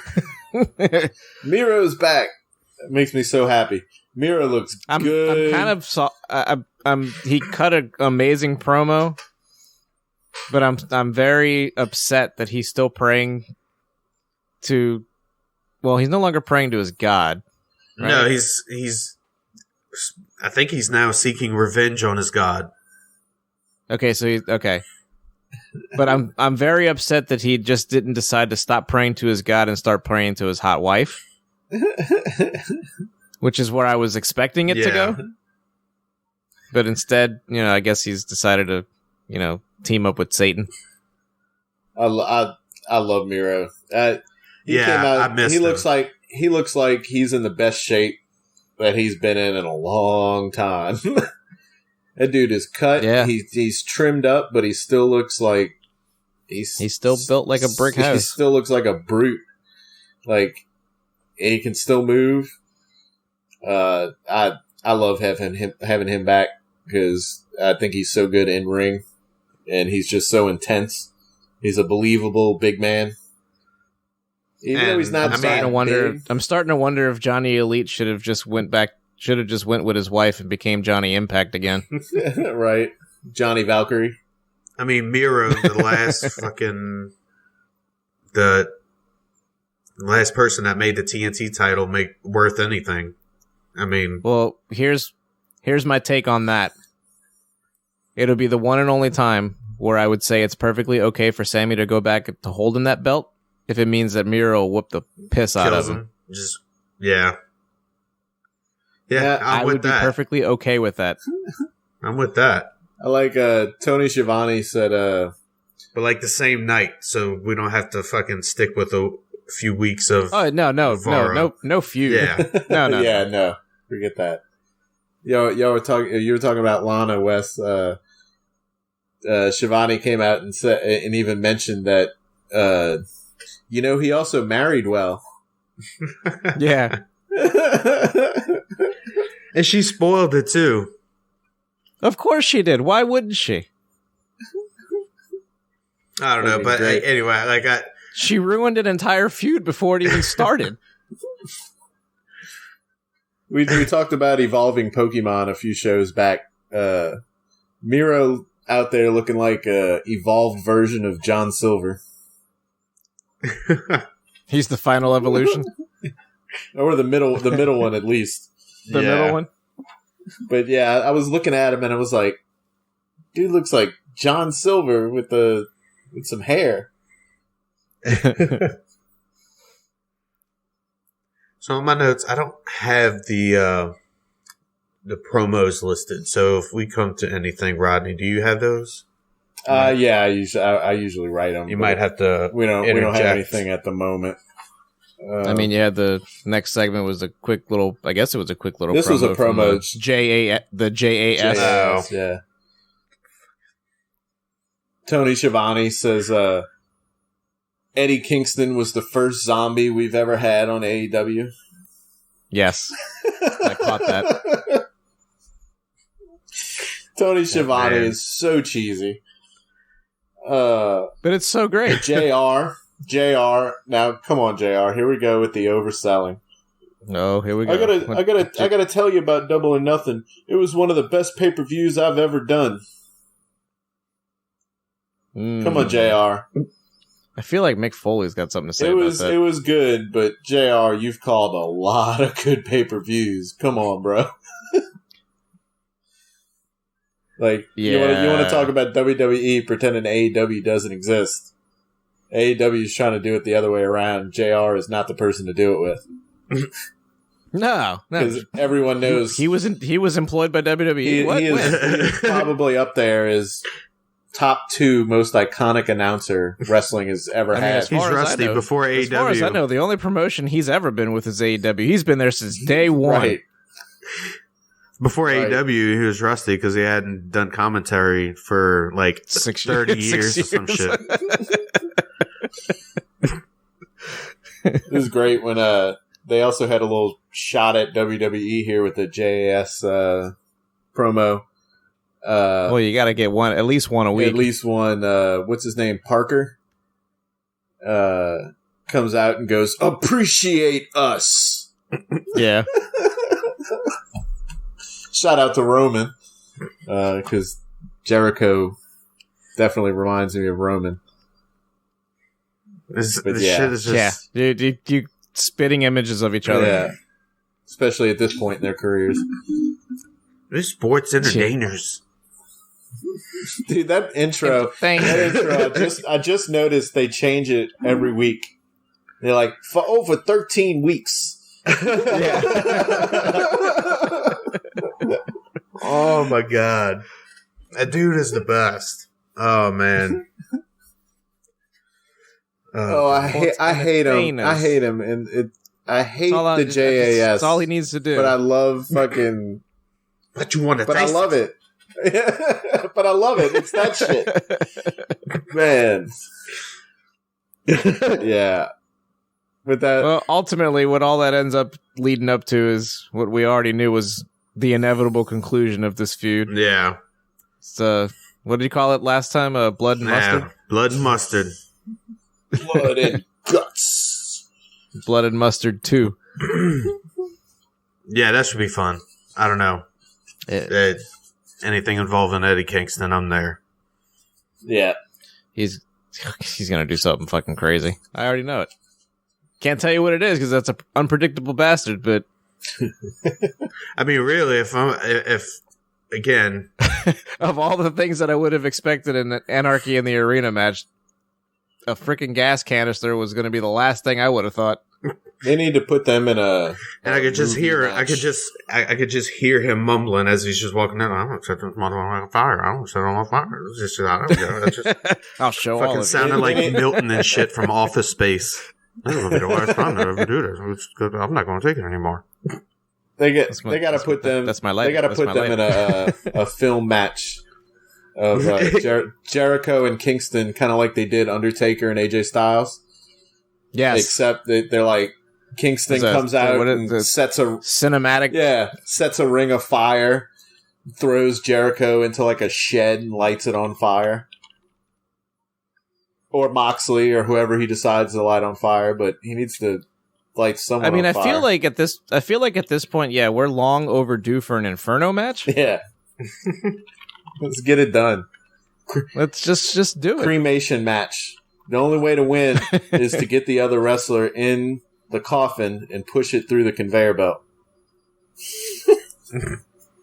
Miro's back. It makes me so happy. Miro looks good. I'm kind of he cut an amazing promo, but I'm very upset that he's still praying to. Well, he's no longer praying to his god. Right? No, he's. I think he's now seeking revenge on his god. Okay, so he's okay. But I'm very upset that he just didn't decide to stop praying to his god and start praying to his hot wife. Which is where I was expecting it to go. But instead, I guess he's decided to, team up with Satan. I love Miro. I missed him. He looks like he's in the best shape that he's been in a long time. That dude is cut. Yeah. He's trimmed up, but he still looks like he's still built like a brick house. He still looks like a brute. He can still move. I love having him back because I think he's so good in ring, and he's just so intense. He's a believable big man. Even though he's not, I'm starting to wonder if Johnny Elite should have just went with his wife and became Johnny Impact again. Right, Johnny Valkyrie. I mean, Miro, the last person that made the TNT title make worth anything. I mean, well, here's my take on that. It'll be the one and only time where I would say it's perfectly okay for Sammy to go back to holding that belt if it means that Miro will whoop the piss out of him. Yeah, I would be perfectly okay with that. I'm with that. I like Tony Schiavone said, but the same night, so we don't have to fucking stick with a few weeks of. Oh no feud. Yeah, no, forget that. You were talking about Lana, Wes. Schiavone came out and said, and even mentioned that, he also married well. Yeah. And she spoiled it too. Of course she did. Why wouldn't she? I don't know, but anyway, she ruined an entire feud before it even started. We talked about evolving Pokemon a few shows back. Miro out there looking like a evolved version of John Silver. He's the final evolution, or the middle one at least. The middle one. But yeah, I was looking at him and I was like, dude looks like John Silver with some hair. So in my notes, I don't have the promos listed. So if we come to anything, Rodney, do you have those? Yeah, I usually write them. You might have to. We don't have anything at the moment. I mean, yeah, the next segment was a quick little. I guess it was a quick little. This was a promo. The JAS. Yeah. Tony Schiavone says Eddie Kingston was the first zombie we've ever had on AEW. Yes, I caught that. Tony Schiavone is so cheesy. But it's so great. JR. Now, come on, JR. Here we go with the overselling. No, here we go. I gotta tell you about Double or Nothing. It was one of the best pay-per-views I've ever done. Come on, JR. I feel like Mick Foley's got something to say about that. It was good, but JR, you've called a lot of good pay-per-views. Come on, bro. Like, you want to talk about WWE pretending AEW doesn't exist. AEW is trying to do it the other way around. JR is not the person to do it with. No. Because everyone knows he was employed by WWE. He is probably up there as top 2 most iconic announcer wrestling has ever had. He's Rusty before AEW. As far as I know, the only promotion he's ever been with is AEW. He's been there since day one. Right. Before AEW, he was Rusty because he hadn't done commentary for like 30 years or some shit. It was great when they also had a little shot at WWE here with the JAS promo. Well, you got to get at least one a week. At least one. What's his name? Parker comes out and goes, "Appreciate us." Yeah. Shout out to Roman because Jericho definitely reminds me of Roman. This shit is just you spitting images of each other. Yeah, especially at this point in their careers. They're sports entertainers. Dude, that intro, I just noticed they change it every week. They're like, for over 13 weeks. Yeah. Oh my god. That dude is the best. Oh man. I hate him. I hate him. And I hate the JAS. That's all he needs to do. But I love fucking... But you want to But I love it. But I love it. It's that shit. Man. Yeah. With that... Well, ultimately, what all that ends up leading up to is what we already knew was the inevitable conclusion of this feud. Yeah. It's, what did you call it last time? Blood and mustard? Blood and mustard. Blood and guts. Blood and mustard 2. Yeah, that should be fun. I don't know. Anything involving Eddie Kingston, I'm there. Yeah. He's going to do something fucking crazy. I already know it. Can't tell you what it is because that's an unpredictable bastard, but... I mean, really, if again... of all the things that I would have expected in an Anarchy in the Arena match, a freaking gas canister was going to be the last thing I would have thought. They need to put them in a... And I could just hear... I could just hear him mumbling as he's just walking down. I don't set this motherfucker on fire. I don't set it on fire. It's just... I don't know. That's just... I'll show all of fucking sounded like Milton and shit from Office Space. This is going to be the last time I ever do this. I'm not going to take it anymore. They got to put them. That's my life. They got to put them in a film match of Jericho and Kingston, kind of like they did Undertaker and AJ Styles. Yes, except that they're like Kingston comes out and sets a cinematic. Yeah, sets a ring of fire, throws Jericho into like a shed and lights it on fire. Or Moxley, or whoever he decides to light on fire, but he needs to light someone. I mean, on fire. I feel like at this point, yeah, we're long overdue for an Inferno match. Yeah, let's get it done. Let's just do it. Cremation match. The only way to win is to get the other wrestler in the coffin and push it through the conveyor belt.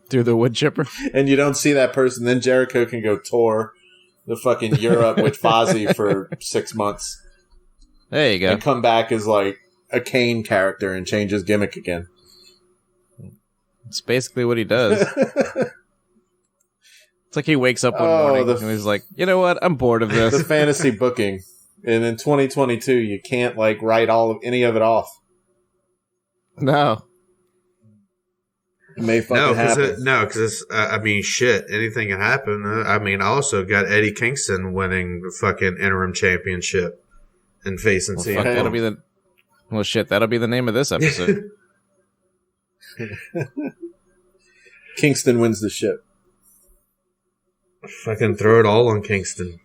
Through the wood chipper. And you don't see that person. Then Jericho can go tour the fucking Europe with Fozzy for 6 months. There you go. And come back as like a Kane character and change his gimmick again. It's basically what he does. It's like he wakes up one morning and he's like, you know what? I'm bored of this. The fantasy booking. And in 2022, you can't like write any of it off. No. It may fucking happen. Because I mean, shit, anything can happen. I mean, I also got Eddie Kingston winning the fucking interim championship and facing CM Punk. That'll be that'll be the name of this episode. Kingston wins the ship. Fucking throw it all on Kingston.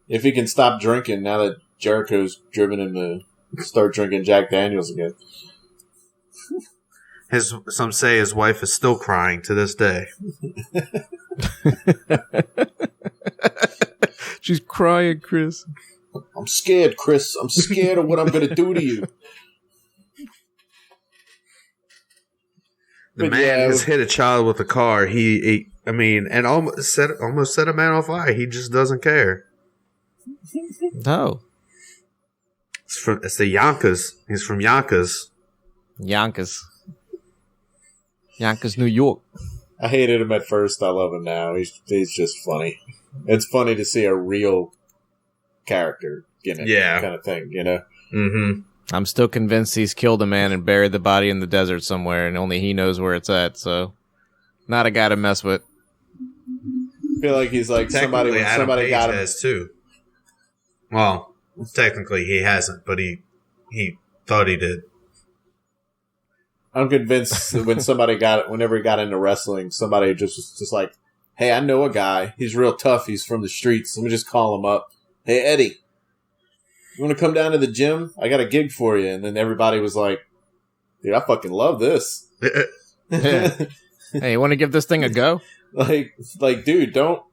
If he can stop drinking now that Jericho's driven him to start drinking Jack Daniels again. Some say his wife is still crying to this day. She's crying, Chris. I'm scared, Chris. I'm scared of what I'm going to do to you. The man has hit a child with a car. And almost set a man on fire. He just doesn't care. No. It's the Yonkers. He's from Yonkers. Yonkers, New York. I hated him at first. I love him now. He's just funny. It's funny to see a real character gimmick kind of thing, you know? Mm-hmm. I'm still convinced he's killed a man and buried the body in the desert somewhere, and only he knows where it's at, so not a guy to mess with. I feel like he's like somebody got him. Has too. Well, technically he hasn't, but he thought he did. I'm convinced that whenever he got into wrestling, somebody just was just like, hey, I know a guy. He's real tough. He's from the streets. Let me just call him up. Hey, Eddie, you want to come down to the gym? I got a gig for you. And then everybody was like, dude, I fucking love this. Hey, you want to give this thing a go? like, dude, don't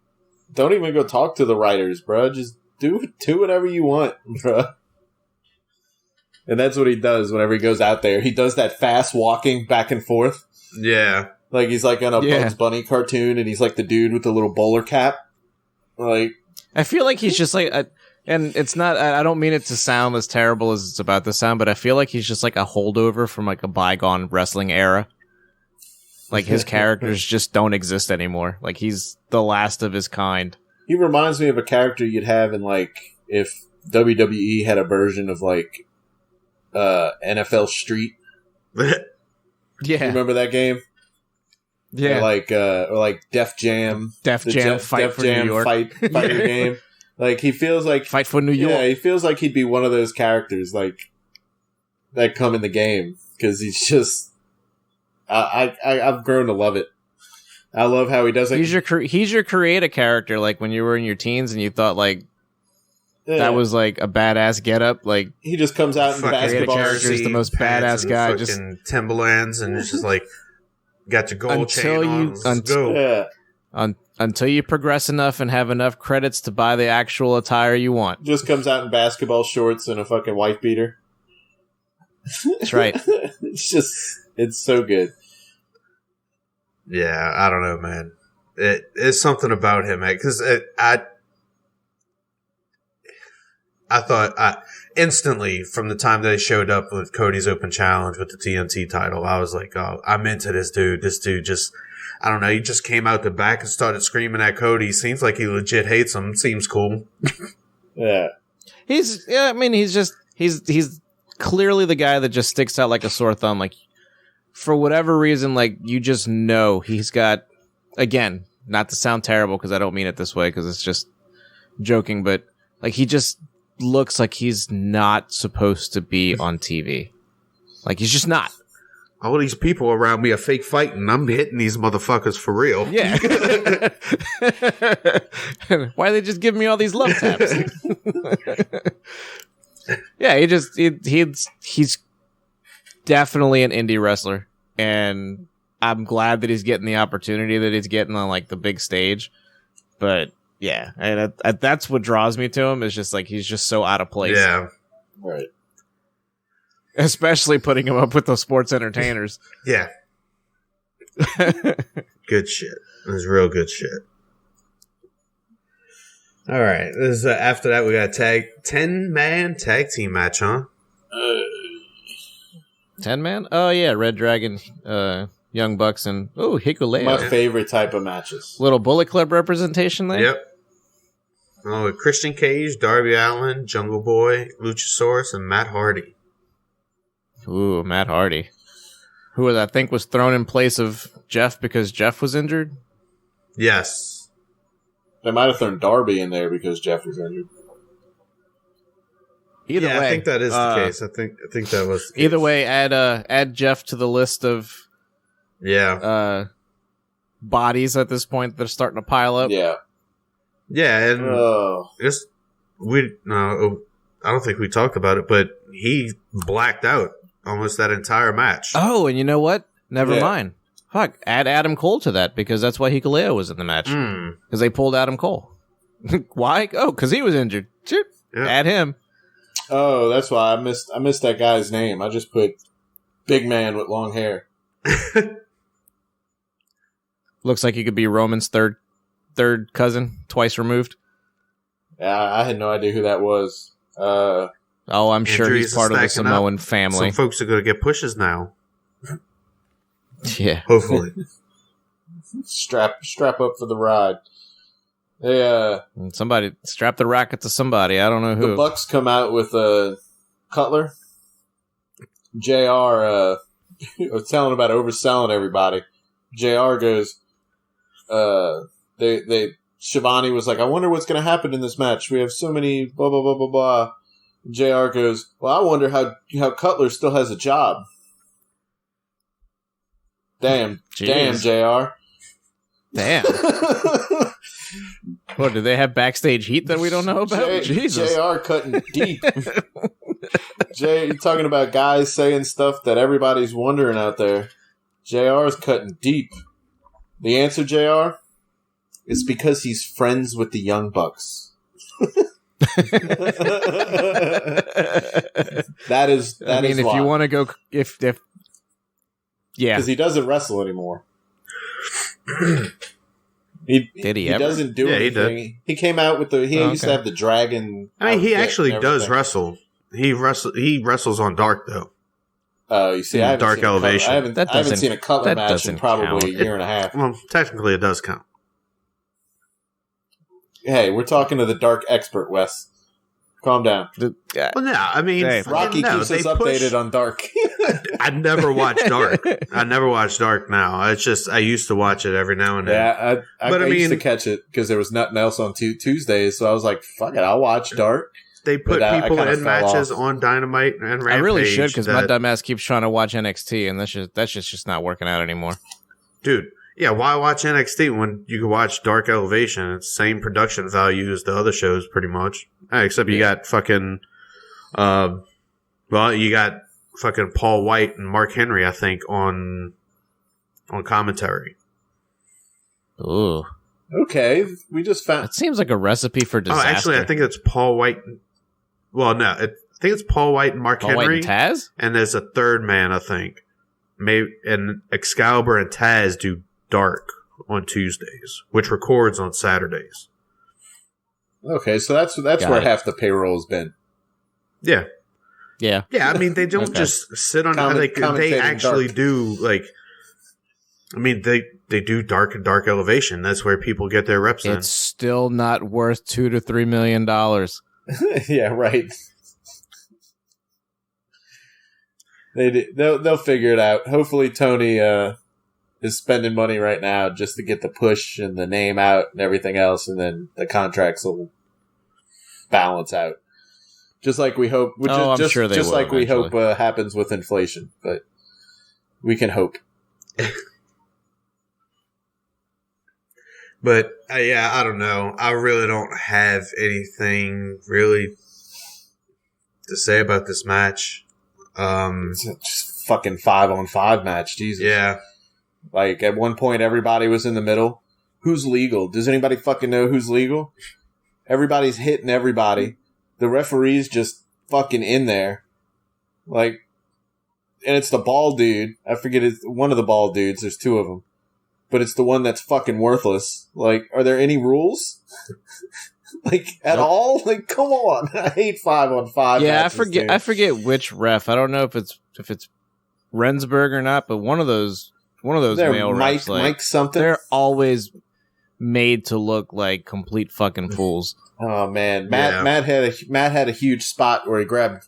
even go talk to the writers, bro. Just do whatever you want, bro. And that's what he does whenever he goes out there. He does that fast walking back and forth. Yeah. Like he's like on a Bugs Bunny cartoon and he's like the dude with the little bowler cap. Like, I feel like he's just like, and it's not, I don't mean it to sound as terrible as it's about to sound, but I feel like he's just like a holdover from like a bygone wrestling era. Like his characters just don't exist anymore. Like he's the last of his kind. He reminds me of a character you'd have in like, if WWE had a version of like, NFL Street. Yeah. You remember that game? Yeah. Or like Def Jam. Fight for New York. Fighter game. Like he feels like Fight for New York. Yeah, he feels like he'd be one of those characters like that come in the game because he's just. I've grown to love it. I love how he does it. He's your creative character. Like when you were in your teens and you thought like. Yeah. That was like a badass getup. Like he just comes out in basketball character is the most badass guy. Just Timberlands and it's just like got your gold chain on. Let's go. Until you progress enough and have enough credits to buy the actual attire you want. Just comes out in basketball shorts and a fucking wife beater. That's right. It's so good. Yeah, I don't know, man. It's something about him, man. Because I thought instantly from the time that he showed up with Cody's Open Challenge with the TNT title, I was like, oh, I'm into this dude. This dude just, I don't know, he just came out the back and started screaming at Cody. Seems like he legit hates him. Seems cool. Yeah. He's clearly the guy that just sticks out like a sore thumb. Like, for whatever reason, like, you just know he's got, again, not to sound terrible because I don't mean it this way because it's just joking, but like, he just looks like he's not supposed to be on TV. Like he's just not. All these people around me are fake fighting. I'm hitting these motherfuckers for real. Yeah. Why they just give me all these love taps? Yeah, he's definitely an indie wrestler, and I'm glad that he's getting the opportunity that he's getting on like the big stage. But yeah, and that's what draws me to him. Is just like he's just so out of place. Yeah, right. Especially putting him up with those sports entertainers. Yeah. Good shit. It was real good shit. All right. This is, after that, we got a 10-man tag team match, huh? 10-man? Oh, yeah. Red Dragon, Young Bucks, and Hikuleo. My favorite type of matches. Little Bullet Club representation there? Yep. Oh, Christian Cage, Darby Allin, Jungle Boy, Luchasaurus, and Matt Hardy. Ooh, Matt Hardy. Who I think was thrown in place of Jeff because Jeff was injured? Yes. They might have thrown Darby in there because Jeff was injured. Either way, I think that is the case. I think that was the case. Either way, add Jeff to the list of bodies at this point that are starting to pile up. Yeah. Yeah, and I don't think we talked about it, but he blacked out almost that entire match. Oh, and you know what? Never mind. Fuck, add Adam Cole to that because that's why Hikuleo was in the match. Because they pulled Adam Cole. Why? Oh, because he was injured. Yep. Add him. Oh, that's why I missed that guy's name. I just put big man with long hair. Looks like he could be Roman's third cousin, twice removed. Yeah, I had no idea who that was. I'm sure he's part of the Samoan family. Some folks are going to get pushes now. Yeah. Hopefully. Strap up for the ride. They, somebody strap the racket to somebody. I don't know who. The Bucks come out with Cutler. JR was telling about overselling everybody. JR goes, Shivani was like, I wonder what's going to happen in this match. We have so many blah, blah, blah, blah, blah. JR goes, well, I wonder how Cutler still has a job. Damn. Jeez. Damn, JR. Damn. What, do they have backstage heat that we don't know about? Jesus. JR cutting deep. You're talking about guys saying stuff that everybody's wondering out there. JR is cutting deep. The answer, JR, is because he's friends with the Young Bucks. That is I mean, if why. you want to go, if yeah, because he doesn't wrestle anymore. Did he ever? Doesn't do anything. He came out with he used to have the dragon. I mean, he actually does wrestle. He wrestles on Dark though. You see, I haven't Dark seen Elevation. I haven't seen a Cutler match in probably a year and a half. Well, technically, it does count. Hey, we're talking to the Dark expert, Wes. Calm down. Well, no, I mean, Rocky keeps us updated on Dark. I never watched Dark. Now. It's just I used to watch it every now and then. Yeah, I used to catch it because there was nothing else on Tuesdays, so I was like, "Fuck it, I'll watch Dark." They put people in matches on Dynamite and Rampage. I really should because my dumbass keeps trying to watch NXT, and that's just not working out anymore. Dude, yeah, why watch NXT when you can watch Dark Elevation? It's the same production value as the other shows, pretty much. Except you got fucking, you got fucking Paul White and Mark Henry, I think, on commentary. Ooh. Okay, we just found. It seems like a recipe for disaster. Oh, actually, I think it's Paul White. Well, no, I think it's Paul White and Mark Henry. White and Taz? And there's a third man, I think. Maybe, and Excalibur and Taz do Dark on Tuesdays, which records on Saturdays. Okay, so that's where half the payroll has been. Yeah. Yeah. Yeah, I mean, they don't just sit on they actually Dark. do, like, I mean, they do Dark and Dark Elevation. That's where people get their reps in. It's still not worth $2 to $3 million. Yeah, right. They'll figure it out. Hopefully, Tony is spending money right now just to get the push and the name out and everything else, and then the contracts will balance out. Just like we hope. I'm sure they will like we eventually. hope happens with inflation, but we can hope. But, yeah, I don't know. I really don't have anything really to say about this match. It's just fucking 5-on-5 match, Jesus. Yeah. Like, at one point, everybody was in the middle. Who's legal? Does anybody fucking know who's legal? Everybody's hitting everybody. The referee's just fucking in there. Like, it's the bald dude. I forget one of the bald dudes. There's two of them, but it's the one that's fucking worthless. Like, are there any rules? Like at all? Like, come on! I hate 5-on-5. Yeah, I forget which ref. I don't know if it's Rensburg or not, but one of those male refs, like, Mike something. They're always made to look like complete fucking fools. Oh man, Matt had a huge spot where he grabbed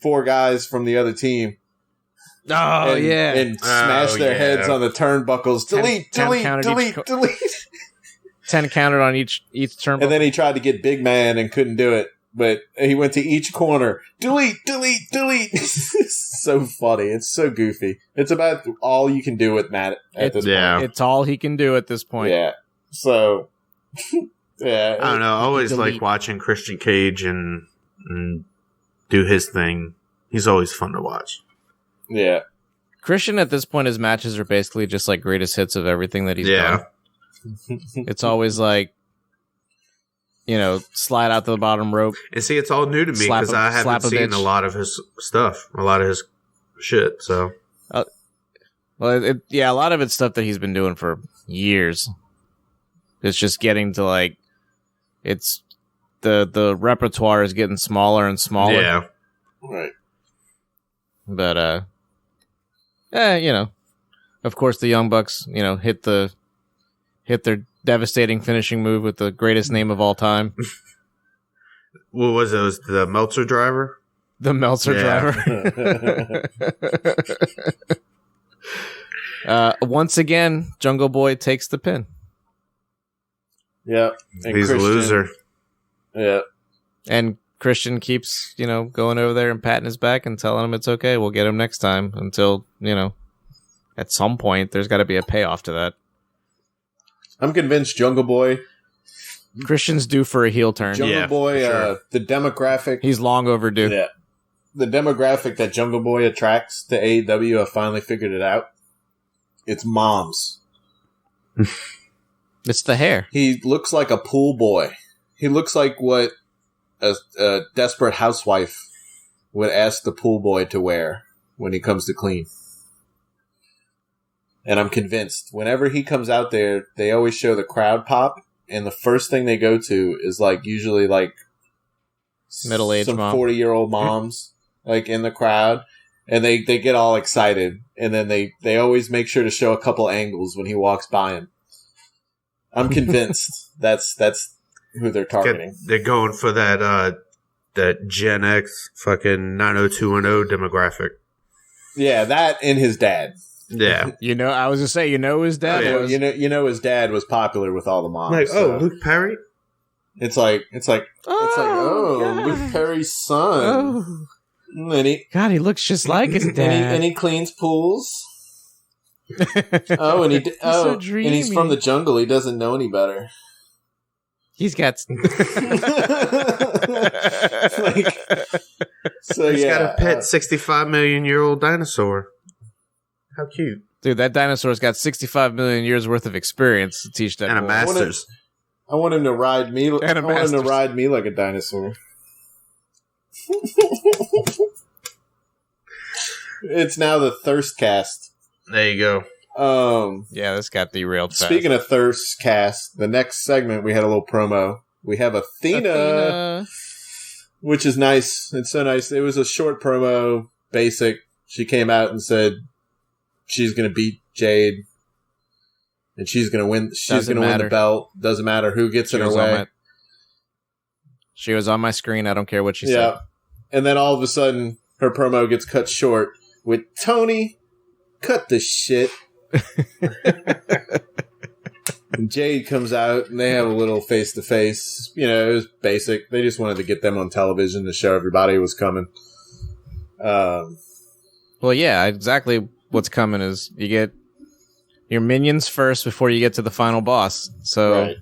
4 guys from the other team. Oh, and smashed their heads on the turnbuckles. Delete. 10 counted on each turnbuckle. And then he tried to get big man and couldn't do it. But he went to each corner. Delete. It's so funny. It's so goofy. It's about all you can do with Matt at this point. It's all he can do at this point. Yeah. So, yeah. I don't know. I always like watching Christian Cage and do his thing. He's always fun to watch. Yeah. Christian, at this point, his matches are basically just like greatest hits of everything that he's done. It's always like, slide out to the bottom rope. And see, it's all new to me because I haven't seen a lot of his stuff, a lot of his shit. So, a lot of it's stuff that he's been doing for years. It's just getting to like, it's the repertoire is getting smaller and smaller. Yeah, right. But of course the Young Bucks, hit their devastating finishing move with the greatest name of all time. What was it? It was the Meltzer driver? The Meltzer driver. Once again, Jungle Boy takes the pin. Yeah. He's a loser. Yeah. And Christian keeps, going over there and patting his back and telling him it's okay. We'll get him next time until, at some point there's got to be a payoff to that. I'm convinced Jungle Boy. Christian's due for a heel turn. Jungle Boy, sure. The demographic. He's long overdue. Yeah. The demographic that Jungle Boy attracts to AEW, I finally figured it out. It's moms. It's the hair. He looks like a pool boy. He looks like what a desperate housewife would ask the pool boy to wear when he comes to clean. And I'm convinced whenever he comes out there, they always show the crowd pop, and the first thing they go to is like usually like middle-aged some mom. 40-year-old moms like in the crowd, and they get all excited, and then they always make sure to show a couple angles when he walks by him. I'm convinced that's who they're targeting. They're going for that Gen X fucking 90210 demographic. Yeah, that and his dad. Yeah. I was going to say, his dad was. His dad was popular with all the moms. Like, Luke Perry? It's like, Luke Perry's son. Oh. And he looks just like his dad. And he cleans pools. And he's from the jungle. He doesn't know any better. He's got he's got a pet 65 million year old dinosaur. How cute. Dude, that dinosaur's got 65 million years worth of experience to teach that. And a master's. I want him to ride me. I want him to ride me like a dinosaur. It's now the Thirst Cast. There you go. Yeah, this got derailed fast. Speaking of Thirst Cast, the next segment we had a little promo. We have Athena, which is nice. It's so nice. It was a short promo, basic. She came out and said she's going to beat Jade, and she's going to win. She's going to win the belt. Doesn't matter who gets in her way. She was on my screen. I don't care what she said. And then all of a sudden, her promo gets cut short with Tony, cut the shit. And Jade comes out, and they have a little face-to-face. It was basic. They just wanted to get them on television to show everybody it was coming. Well, yeah, exactly what's coming is you get your minions first before you get to the final boss. So, right.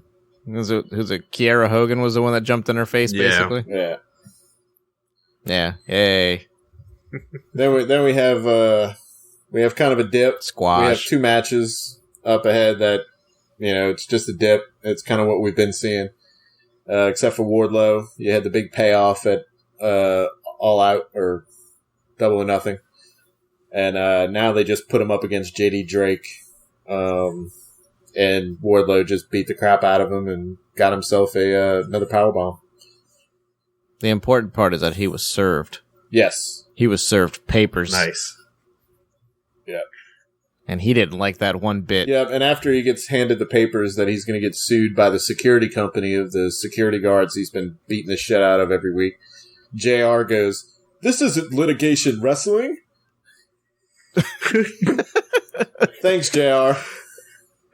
who's it? Kiera Hogan was the one that jumped in her face, basically? Yeah. Yeah. Yay. Then we have kind of a dip. Squash. We have 2 matches up ahead that, it's just a dip. It's kind of what we've been seeing. Except for Wardlow. You had the big payoff at All Out or Double or Nothing. And now they just put him up against JD Drake. And Wardlow just beat the crap out of him and got himself another powerbomb. The important part is that he was served. Yes. He was served papers. Nice. Yeah. And he didn't like that one bit. Yeah, and after he gets handed the papers that he's going to get sued by the security company of the security guards he's been beating the shit out of every week, JR goes, "This isn't litigation wrestling." Thanks, JR.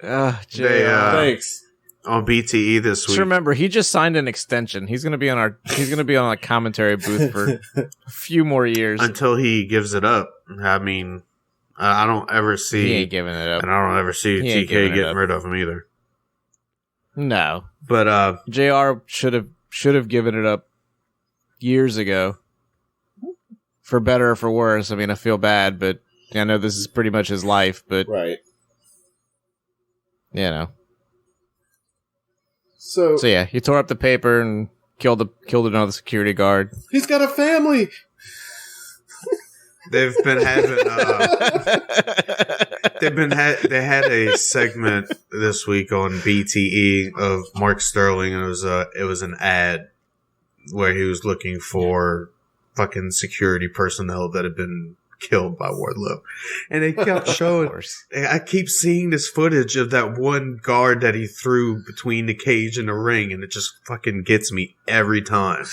JR. Thanks. On BTE this week. Just remember, he just signed an extension. He's gonna be on a commentary booth for a few more years until he gives it up. I mean, I don't ever see he ain't giving it up, and I don't ever see TK getting rid of him either. No, but JR should have given it up years ago. For better or for worse. I mean, I feel bad, but I know this is pretty much his life. But right, you know. So yeah, he tore up the paper and killed another security guard. He's got a family. They've been having they had a segment this week on BTE of Mark Sterling, and it was an ad where he was looking for fucking security personnel that had been killed by Wardlow, and they kept showing. I keep seeing this footage of that one guard that he threw between the cage and the ring, and it just fucking gets me every time.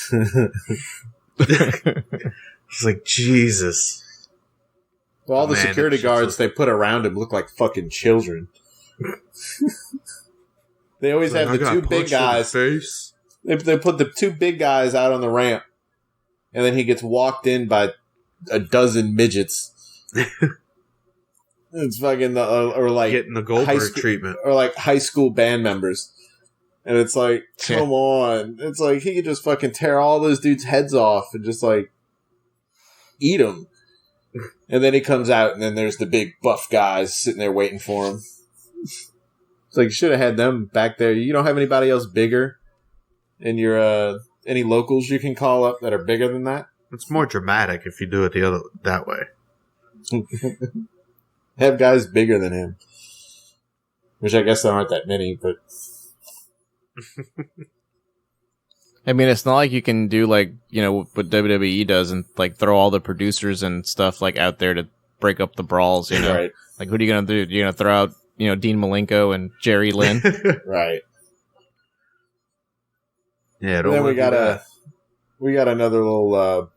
It's like, Jesus. Well, all the security guards they put around him look like fucking children. They always have the two big guys. They put the two big guys out on the ramp, and then he gets walked in by a dozen midgets. It's fucking or like getting the Goldberg treatment, or like high school band members, and it's like, come on! It's like he could just fucking tear all those dudes' heads off and just like eat them. And then he comes out, and then there's the big buff guys sitting there waiting for him. It's like you should have had them back there. You don't have anybody else bigger in your any locals you can call up that are bigger than that. It's more dramatic if you do it that way. Have guys bigger than him, which I guess there aren't that many, but I mean, it's not like you can do like, you know, what WWE does and like throw all the producers and stuff like out there to break up the brawls, you know. Right. Like, what are you gonna do? You're gonna throw out, you know, Dean Malenko and Jerry Lynn? Right. Yeah. Then we got another little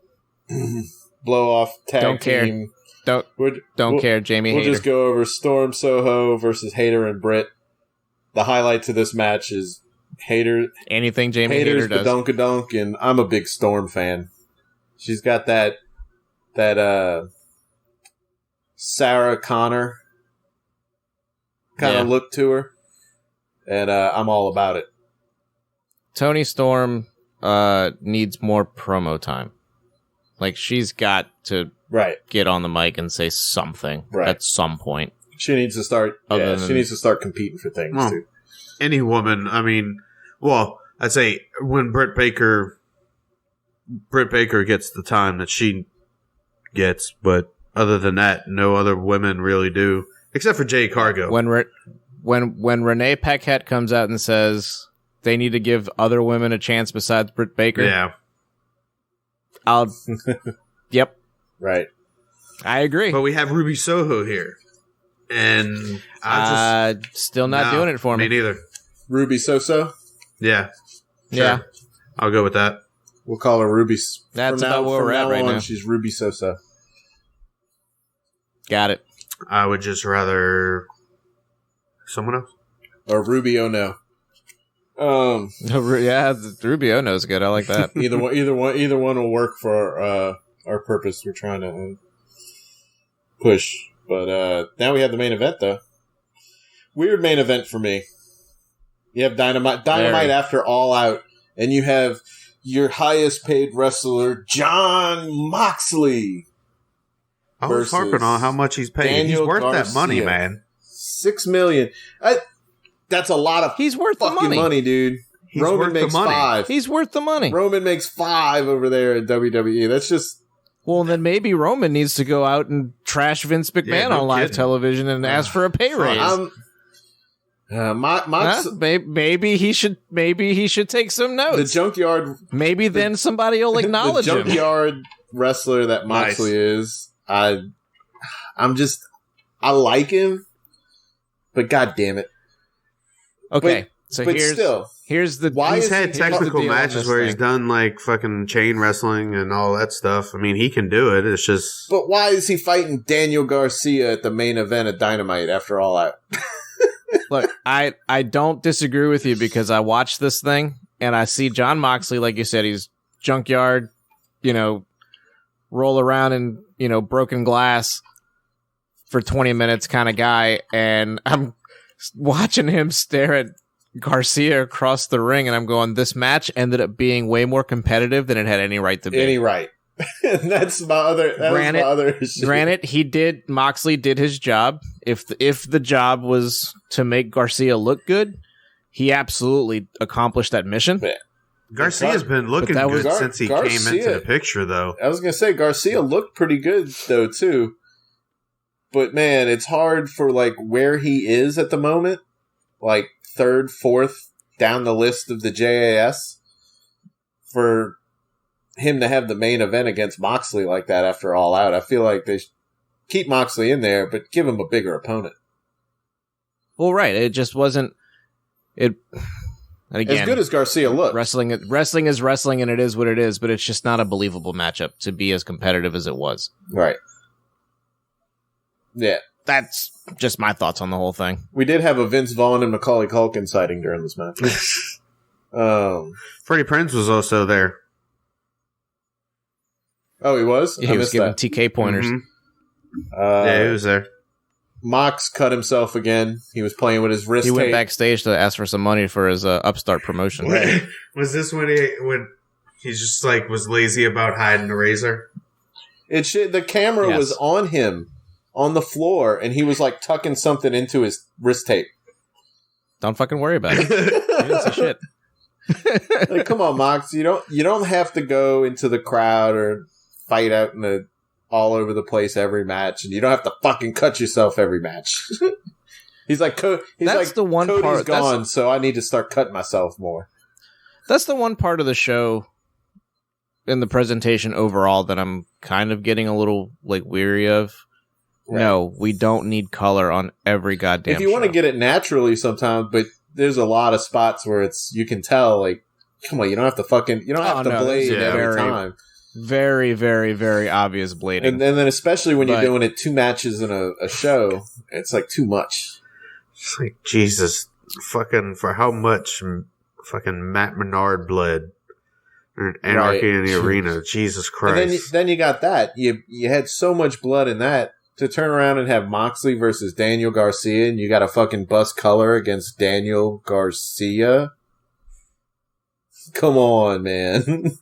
blow off tag don't team. Don't care, Jamie We'll Hayter. just go over Storm Soho versus Hayter and Britt. The highlight to this match is Hayter. Anything Jamie Hayter does. Badunk-a-dunk, and I'm a big Storm fan. She's got that Sarah Connor kind of look to her, and I'm all about it. Toni Storm needs more promo time. Like, she's got to get on the mic and say something at some point. She needs to start. She needs to start competing for things too. Any woman, I mean, well, I'd say when Britt Baker gets the time that she gets, but other than that, no other women really do, except for Jade Cargill. When Renee Paquette comes out and says they need to give other women a chance besides Britt Baker, Yep. Right. I agree. But we have Ruby Soho here. And still not doing it for me. Me neither. Ruby Soso? Yeah. Sure. Yeah. I'll go with that. We'll call her Ruby. That's about where we're at right now. She's Ruby Soso. Got it. I would just rather someone else. Or Ruby Ono. Yeah, Ruby Ono's good. I like that. Either one will work for our purpose we're trying to push. But now we have the main event, though. Weird main event for me. You have Dynamite after All Out, and you have your highest paid wrestler, Jon Moxley. I was harping on how much he's paid. Daniel he's worth Garcia. that money, man. $6 million. That's a lot of he's worth fucking the money, dude. He's Roman worth makes the money. $5. He's worth the money. Roman makes $5 over there at WWE. That's just Well, then maybe Roman needs to go out and trash Vince McMahon on live television and ask for a pay raise. Maybe he should take some notes. The junkyard. Maybe then somebody will acknowledge him. The junkyard wrestler that Moxley is. I like him, but god damn it. Okay, here's the why he's had technical matches where he's done like fucking chain wrestling and all that stuff. I mean, he can do it. It's just, but why is he fighting Daniel Garcia at the main event of Dynamite after all that? Look, I don't disagree with you because I watched this thing and I see Jon Moxley, like you said, he's junkyard, roll around in, broken glass for 20 minutes kind of guy. And I'm watching him stare at Garcia across the ring and I'm going, this match ended up being way more competitive than it had any right to be. Any right. And that's my other issue. Granted, Moxley did his job. If the job was to make Garcia look good, he absolutely accomplished that mission. Yeah. Garcia's been looking good since he came into the picture, though. I was going to say, Garcia looked pretty good, though, too. But, man, it's hard for, where he is at the moment. Third, fourth down the list of the JAS. For him to have the main event against Moxley like that after All Out. I feel like they should keep Moxley in there, but give him a bigger opponent. Well, right. It just wasn't... And again, as good as Garcia looks. Wrestling is wrestling, and it is what it is, but it's just not a believable matchup to be as competitive as it was. Right. Yeah. That's just my thoughts on the whole thing. We did have a Vince Vaughn and Macaulay Culkin sighting during this match. Freddie Prinze was also there. Oh, he was? Yeah, he was giving TK pointers. Mm-hmm. Yeah, he was there. Mox cut himself again. He was playing with his wrist He went tape. backstage to ask for some money for his upstart promotion. Was this when he just was lazy about hiding the razor? The camera was on him on the floor, and he was tucking something into his wrist tape. Don't fucking worry about it. He didn't say shit. Come on, Mox. You don't have to go into the crowd or fight out in all over the place every match, and you don't have to fucking cut yourself every match. He's like, that's the one Cody's part gone, so I need to start cutting myself more. That's the one part of the show in the presentation overall that I'm kind of getting a little weary of. Right. No, we don't need color on every goddamn show. If you want to get it naturally sometimes, but there's a lot of spots where you can tell, come on, you don't have to blade every time. Very, very, very obvious blading. And then especially when you're doing it 2 matches in a show, it's too much. It's Jesus, fucking for how much fucking Matt Menard bled. Anarchy in the Arena. Jesus Christ. And then you got that. You had so much blood in that to turn around and have Moxley versus Daniel Garcia, and you got to fucking bust color against Daniel Garcia. Come on, man.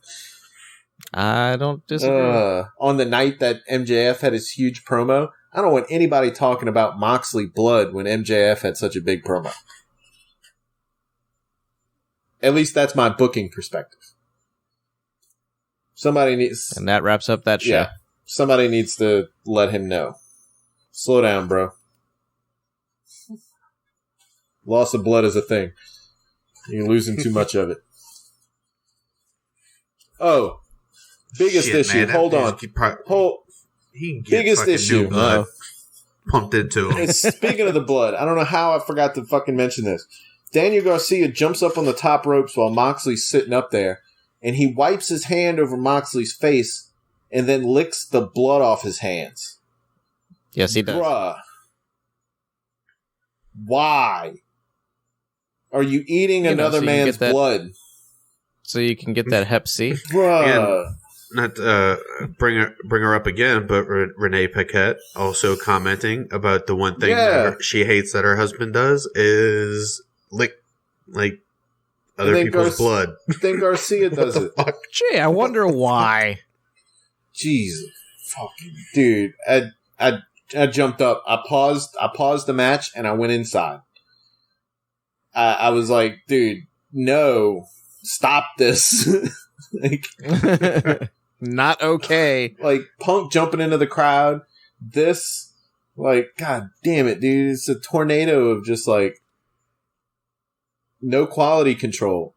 I don't disagree. On the night that MJF had his huge promo, I don't want anybody talking about Moxley blood when MJF had such a big promo. At least that's my booking perspective. Somebody needs... And that wraps up that show. Yeah. Somebody needs to let him know. Slow down, bro. Loss of blood is a thing. You're losing too much of it. Oh. Biggest issue. Man, hold on. Biggest issue. Blood pumped into him. Speaking of the blood, I don't know how I forgot to fucking mention this. Daniel Garcia jumps up on the top ropes while Moxley's sitting up there, and he wipes his hand over Moxley's face and then licks the blood off his hands. Yes, he does. Bruh. Why? Are you eating another man's blood? So you can get that Hep C? Bruh. And not bring her up again, but Renee Paquette also commenting about the one thing that she hates that her husband does is lick other people's blood. Then Garcia does it. Fuck? Gee, I wonder why. Jesus, fucking dude! I jumped up. I paused the match and I went inside. I was like, dude, no, stop this. Not okay. Like, Punk jumping into the crowd. This, like, god damn it, dude. It's a tornado of just, like, no quality control.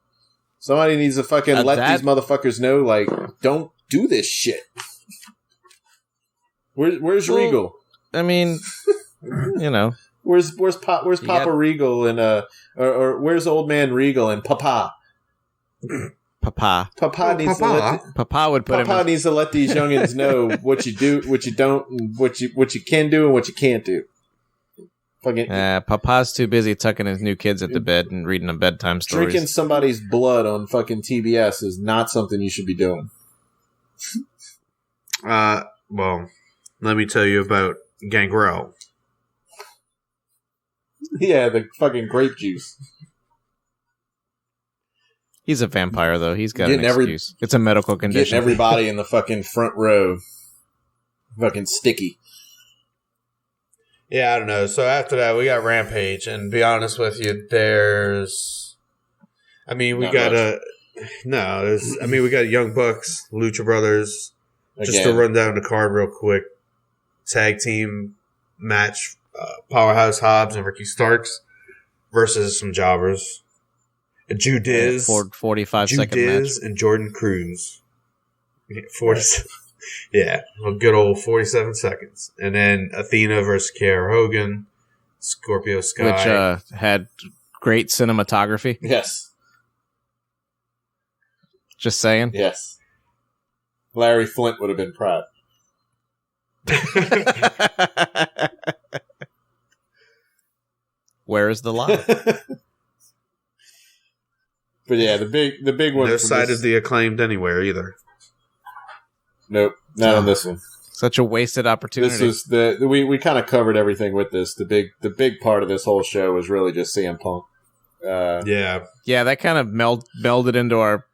Somebody needs to fucking let these motherfuckers know, like, don't do this shit. Where's Regal? I mean, you know. Where's Papa Regal and or where's Old Man Regal and Papa? Papa needs to let these youngins know what you do, what you don't, and what you can do and what you can't do. Fucking Papa's too busy tucking his new kids at the bed and reading them bedtime stories. Drinking somebody's blood on fucking TBS is not something you should be doing. Well, let me tell you about Gangrel. Yeah, the fucking grape juice. He's a vampire, though. He's got an excuse. It's a medical condition. Getting everybody in the fucking front row. Fucking sticky. Yeah, I don't know. So after that, we got Rampage. And to be honest with you, we got Young Bucks, Lucha Brothers. Again. Just to run down the card real quick. Tag team match. Powerhouse Hobbs and Ricky Starks versus some jobbers. Drew Diz. 45-second match. And Jordan Cruz. 47. Yeah, a good old 47 seconds. And then Athena versus Kiera Hogan. Scorpio Sky. Which had great cinematography. Yes. Just saying. Yes. Larry Flint would have been proud. Where is the lie? But yeah, the big one. No side of the Acclaimed anywhere either. Nope, not on this one. Such a wasted opportunity. This was we kind of covered everything with this. The big part of this whole show was really just CM Punk. Yeah, that kind of melded into our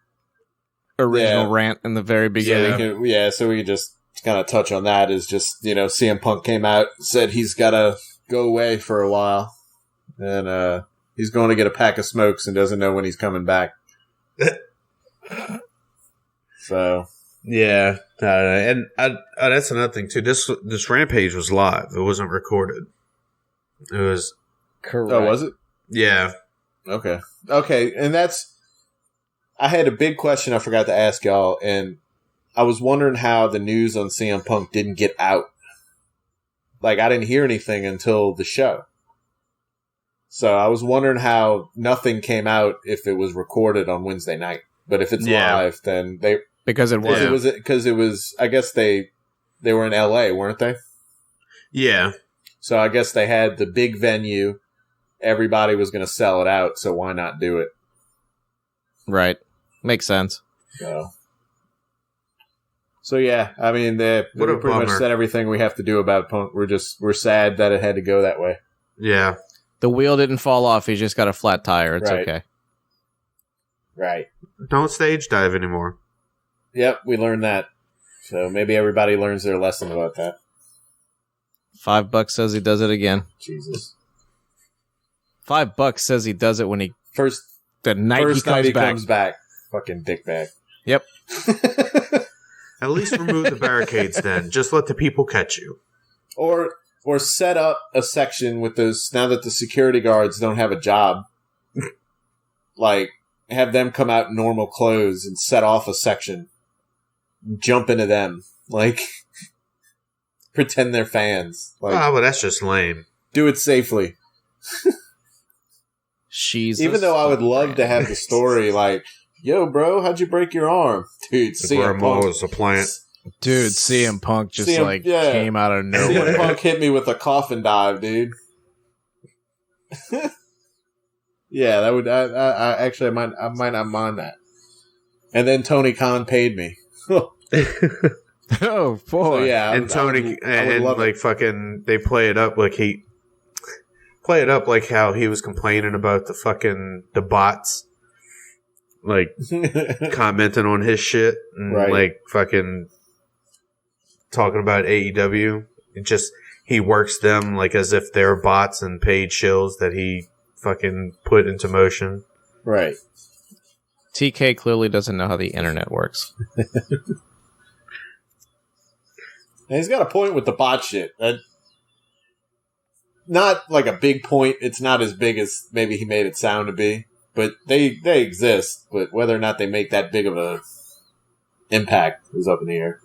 original rant in the very beginning. So we could just kind of touch on that. Is just CM Punk came out, said he's got to go away for a while. And he's going to get a pack of smokes and doesn't know when he's coming back. So yeah, and that's another thing too. This Rampage was live; it wasn't recorded. It was correct. Oh, was it? Yeah. Okay, and that's. I had a big question I forgot to ask y'all, and I was wondering how the news on CM Punk didn't get out. Like, I didn't hear anything until the show. So I was wondering how nothing came out if it was recorded on Wednesday night. But if it's live, then they... Because it was. Because it was... I guess they were in LA, weren't they? Yeah. So I guess they had the big venue. Everybody was going to sell it out, so why not do it? Right. Makes sense. So yeah, I mean, they pretty much said everything we have to do about Punk. We're sad that it had to go that way. Yeah. The wheel didn't fall off. He just got a flat tire. It's okay. Right. Don't stage dive anymore. Yep, we learned that. So maybe everybody learns their lesson about that. $5 says he does it again. Jesus. $5 says he does it when he... The night he comes back. Fucking dickbag. Yep. At least remove the barricades then. Just let the people catch you. Or set up a section with those, now that the security guards don't have a job, like, have them come out in normal clothes and set off a section. Jump into them. Like, pretend they're fans. Like, but that's just lame. Do it safely. Even though I would love to have the story like, yo, bro, how'd you break your arm? Dude, CM Punk was a plant. Dude, CM Punk came out of nowhere. CM Punk hit me with a coffin dive, dude. Yeah, that would. I actually, I might not mind that. And then Tony Khan paid me. Oh boy! So, yeah, and Tony and like fucking, they play it up like how he was complaining about the bots, like commenting on his shit and like fucking talking about AEW. He works them like as if they're bots and paid shills that he fucking put into motion. Right. TK clearly doesn't know how the internet works. And he's got a point with the bot shit. Not like a big point. It's not as big as maybe he made it sound to be. But they exist. But whether or not they make that big of a impact is up in the air.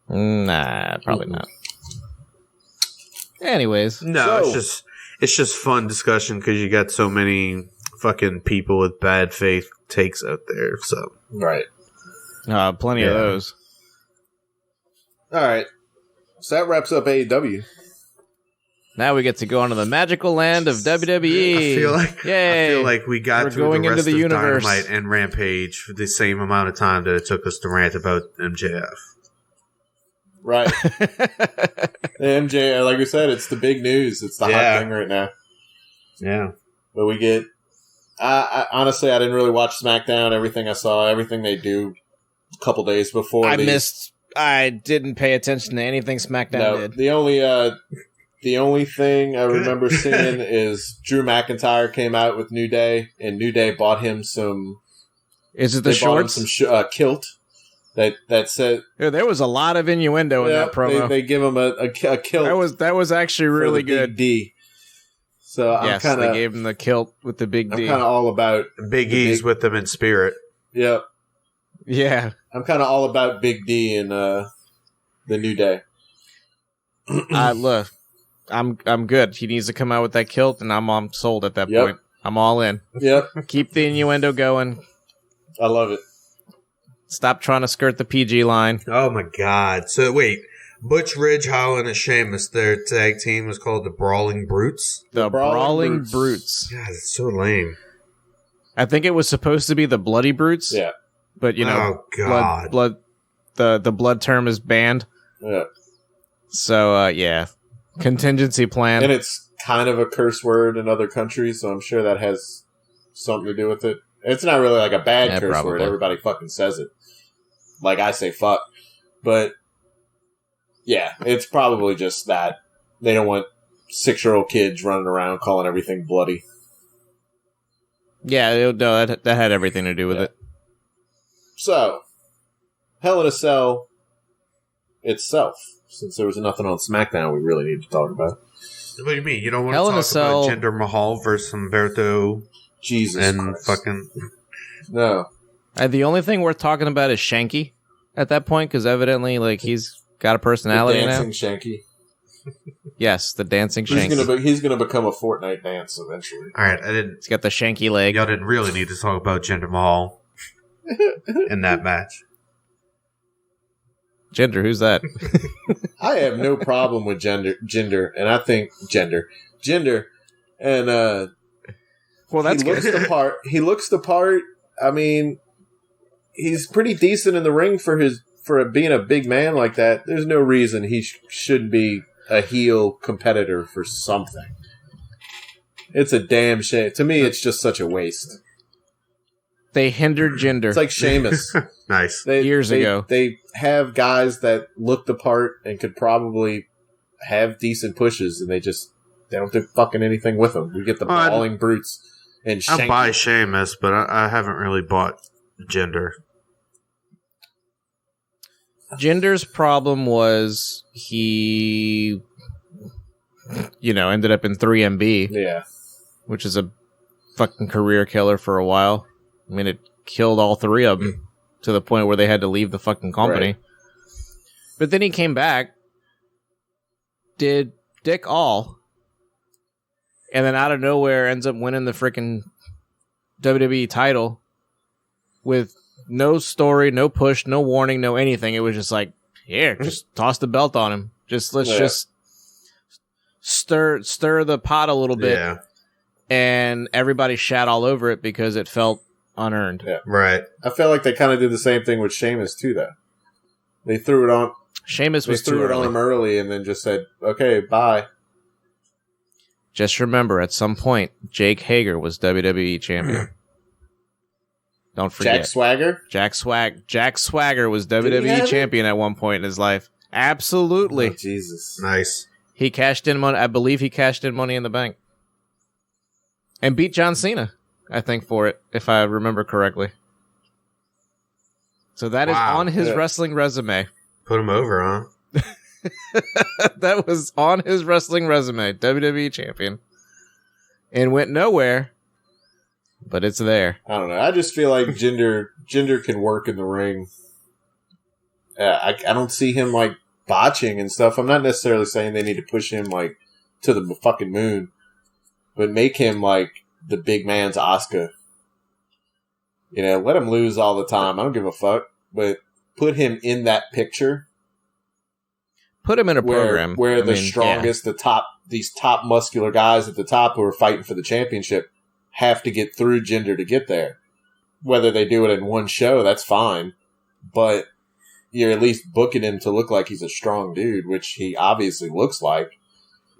Nah, probably not. Anyways. No, it's just fun discussion because you got so many fucking people with bad faith takes out there. So right. Plenty of those. All right. So that wraps up AEW. Now we get to go on to the magical land of WWE. I feel like we got through going the rest into the of universe. Dynamite and Rampage for the same amount of time that it took us to rant about MJF. Right. MJ, like we said, it's the big news. It's the hot thing right now. Yeah. But we get... I honestly, I didn't really watch SmackDown. Everything I saw, everything they do a couple days before. I didn't pay attention to anything SmackDown did. The only thing I remember seeing is Drew McIntyre came out with New Day, and New Day bought him some... Is it the shorts? Some kilt that said... Yeah, there was a lot of innuendo in that promo. They give him a kilt. That was actually really good. Big D. So they gave him the kilt with the big D. I'm kind of all about... Big E's with them in spirit. Yep. Yeah. I'm kind of all about Big D and the New Day. Look, I'm good. He needs to come out with that kilt, and I'm sold at that point. I'm all in. Yep. Keep the innuendo going. I love it. Stop trying to skirt the PG line. Oh my God! So wait, Butch, Ridge, Holland, and Sheamus, their tag team was called the Brawling Brutes. The Brawling Brutes. God, it's so lame. I think it was supposed to be the Bloody Brutes. Yeah. But oh God, blood. The blood term is banned. Yeah. So contingency plan. And it's kind of a curse word in other countries, so I'm sure that has something to do with it. It's not really like a bad curse word. Everybody fucking says it. Like I say fuck. But yeah, it's probably just that. They don't want 6-year-old kids running around calling everything bloody. Yeah, no, that had everything to do with it. So, Hell in a Cell itself, since there was nothing on SmackDown we really need to talk about. What do you mean? You don't want Hell to in a talk Cell... about Jinder Mahal versus Humberto? Jesus and Christ. Fucking... No. The only thing worth talking about is Shanky at that point, because evidently, like, he's got a personality now. The dancing Shanky. Yes, the dancing Shanky. He's gonna become a Fortnite dance eventually. All right, He's got the Shanky leg. Y'all didn't really need to talk about Jinder Mahal in that match. Jinder, who's that? I have no problem with Jinder, and I think Jinder, and well, that's he looks the part. He looks the part. I mean, he's pretty decent in the ring for being a big man like that. There's no reason he shouldn't be a heel competitor for something. It's a damn shame. To me, it's just such a waste. They hindered Jinder. It's like Sheamus. Nice. Years ago. They have guys that look the part and could probably have decent pushes, and they don't do fucking anything with them. We get the Brawling Brutes and Shanky. I'll buy Sheamus, but I haven't really bought Jinder. Jinder's problem was he, ended up in 3MB. Yeah. Which is a fucking career killer for a while. I mean, it killed all three of them to the point where they had to leave the fucking company. Right. But then he came back, did Dick All, and then out of nowhere ends up winning the freaking WWE title with no story, no push, no warning, no anything. It was just like, here, just toss the belt on him. Let's just stir the pot a little bit. Yeah. And everybody shat all over it because it felt unearned. Yeah. Right. I felt like they kind of did the same thing with Sheamus too, though. They threw it on. Sheamus was threw it on him early and then just said, "Okay, bye." Just remember, at some point, Jake Hager was WWE champion. Don't forget. Jack Swagger? Jack Swagger was WWE champion at one point in his life. Absolutely. Oh, Jesus. Nice. He cashed in money. I believe he cashed in Money in the Bank. And beat John Cena, I think, for it, if I remember correctly. So that is on his wrestling resume. Put him over, huh? That was on his wrestling resume, WWE champion. And went nowhere, but it's there. I don't know. I just feel like Jinder can work in the ring. I don't see him like botching and stuff. I'm not necessarily saying they need to push him like to the fucking moon, but make him like the big man's Asuka. You know, let him lose all the time. I don't give a fuck, but put him in that picture. Put him in a program where the strongest, these top muscular guys at the top who are fighting for the championship have to get through Jinder to get there. Whether they do it in one show, that's fine, but you're at least booking him to look like he's a strong dude, which he obviously looks like.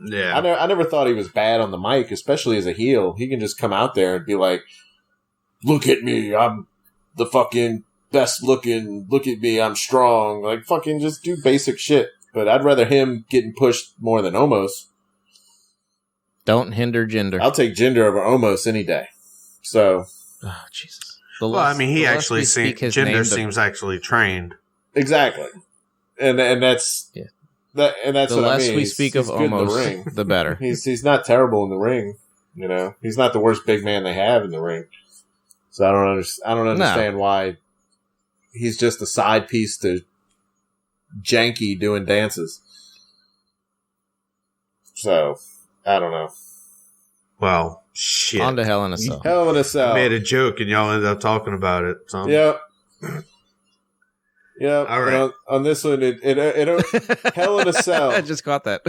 Yeah, I never thought he was bad on the mic, especially as a heel. He can just come out there and be like, "Look at me, I'm the fucking best looking. Look at me, I'm strong." Like fucking just do basic shit. But I'd rather him getting pushed more than Omos. Don't hinder Jinder. I'll take Jinder over Omos any day. So, oh Jesus. He actually seems Jinder seems actually trained. Exactly, and that's that, and that's the what I mean. The less we speak of Omos, the better. He's not terrible in the ring. You know, he's not the worst big man they have in the ring. So I don't understand why he's just a side piece to Janky doing dances. So, I don't know. Well, shit. On to Hell in a Cell. Hell in a Cell. I made a joke and y'all ended up talking about it. So. Yep. All right. On this one, it Hell in a Cell. I just caught that.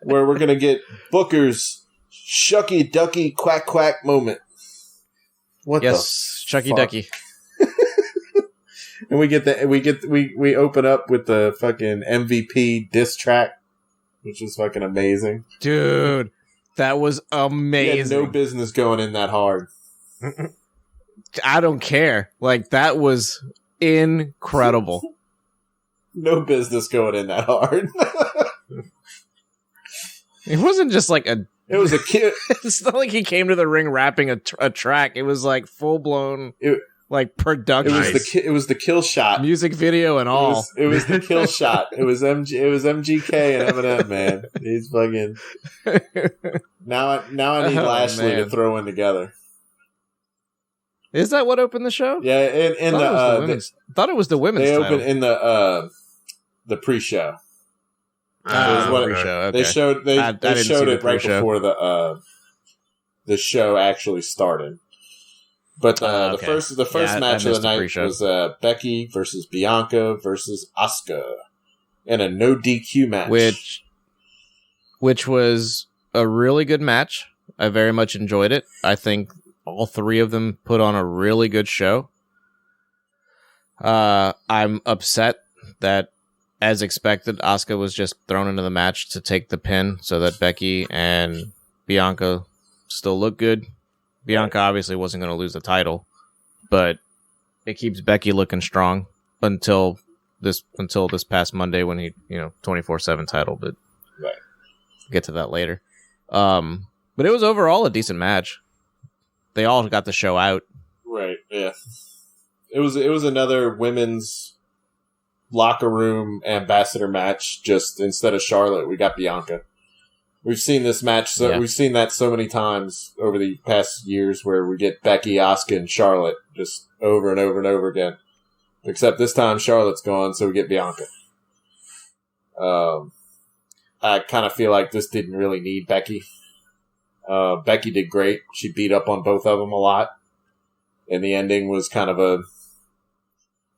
Where we're going to get Booker's shucky ducky quack quack moment. What yes, the Shucky fuck? Ducky. And we open up with the fucking MVP diss track, which is fucking amazing. Dude, that was amazing. He had no business going in that hard. I don't care. Like, that was incredible. No business going in that hard. It wasn't just like a... It was a kid. It's not like he came to the ring rapping a track. It was like full-blown... Like production, it was the kill shot, music video, and all. It was the kill shot. It was MGK and Eminem, man. He's fucking. Now I need Lashley to throw in together. Is that what opened the show? Yeah, in thought it was the women's. They title. opened in the pre-show. Pre-show. Okay. They showed it right before the show actually started. But the first match of the night was Becky versus Bianca versus Asuka in a no DQ match, which was a really good match. I very much enjoyed it. I think all three of them put on a really good show. I'm upset that, as expected, Asuka was just thrown into the match to take the pin so that Becky and Bianca still look good. Bianca obviously wasn't going to lose the title, but it keeps Becky looking strong until this past Monday when he 24/7 title. But right, we'll get to that later. But it was overall a decent match. They all got the show out. Right. Yeah. It was another women's locker room ambassador match. Just instead of Charlotte, we got Bianca. We've seen this match, We've seen that so many times over the past years where we get Becky, Asuka, and Charlotte just over and over and over again. Except this time Charlotte's gone, so we get Bianca. I kind of feel like this didn't really need Becky. Becky did great. She beat up on both of them a lot. And the ending was kind of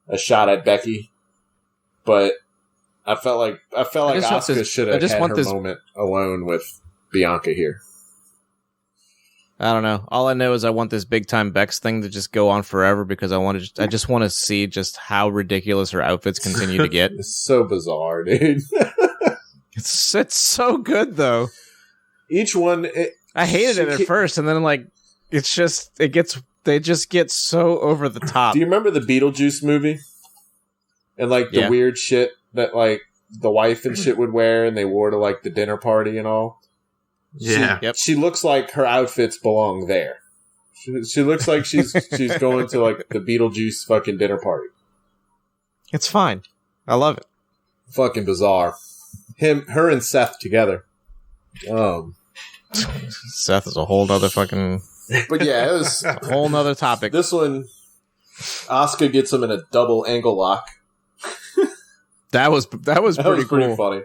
a shot at Becky. But I felt like Asuka should have had her moment alone with Bianca here. I don't know. All I know is I want this big time Bex thing to just go on forever because I just want to see just how ridiculous her outfits continue to get. It's so bizarre, dude. It's so good though. Each one, I hated it at first, and then they just get so over the top. Do you remember the Beetlejuice movie? And the weird shit that the wife and shit would wear, and they wore to the dinner party and all. Yeah, she looks like her outfits belong there. She looks like she's going to the Beetlejuice fucking dinner party. It's fine. I love it. Fucking bizarre. her and Seth together. Seth is a whole nother fucking. But yeah, it was a whole nother topic. This one, Asuka gets him in a double angle lock. That was pretty funny.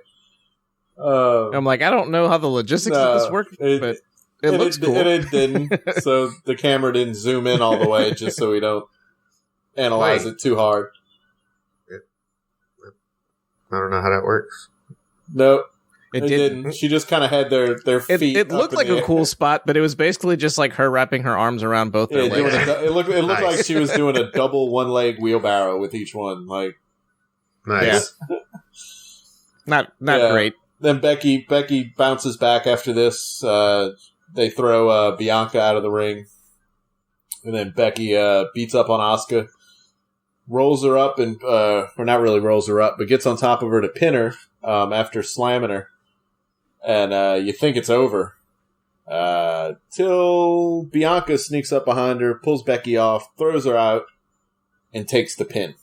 I'm like, I don't know how the logistics of this work, but it looks cool. And it didn't. So the camera didn't zoom in all the way, just so we don't analyze it too hard. I don't know how that works. Nope. It didn't. She just kind of had their feet. It looked like a cool spot, but it was basically just like her wrapping her arms around both their legs. It looked nice. Like she was doing a double one-leg wheelbarrow with each one. Like, nice. Yeah. Not great. Then Becky bounces back after this. They throw Bianca out of the ring, and then Becky beats up on Asuka, rolls her up, and or not really rolls her up, but gets on top of her to pin her after slamming her. And you think it's over. Till Bianca sneaks up behind her, pulls Becky off, throws her out, and takes the pin.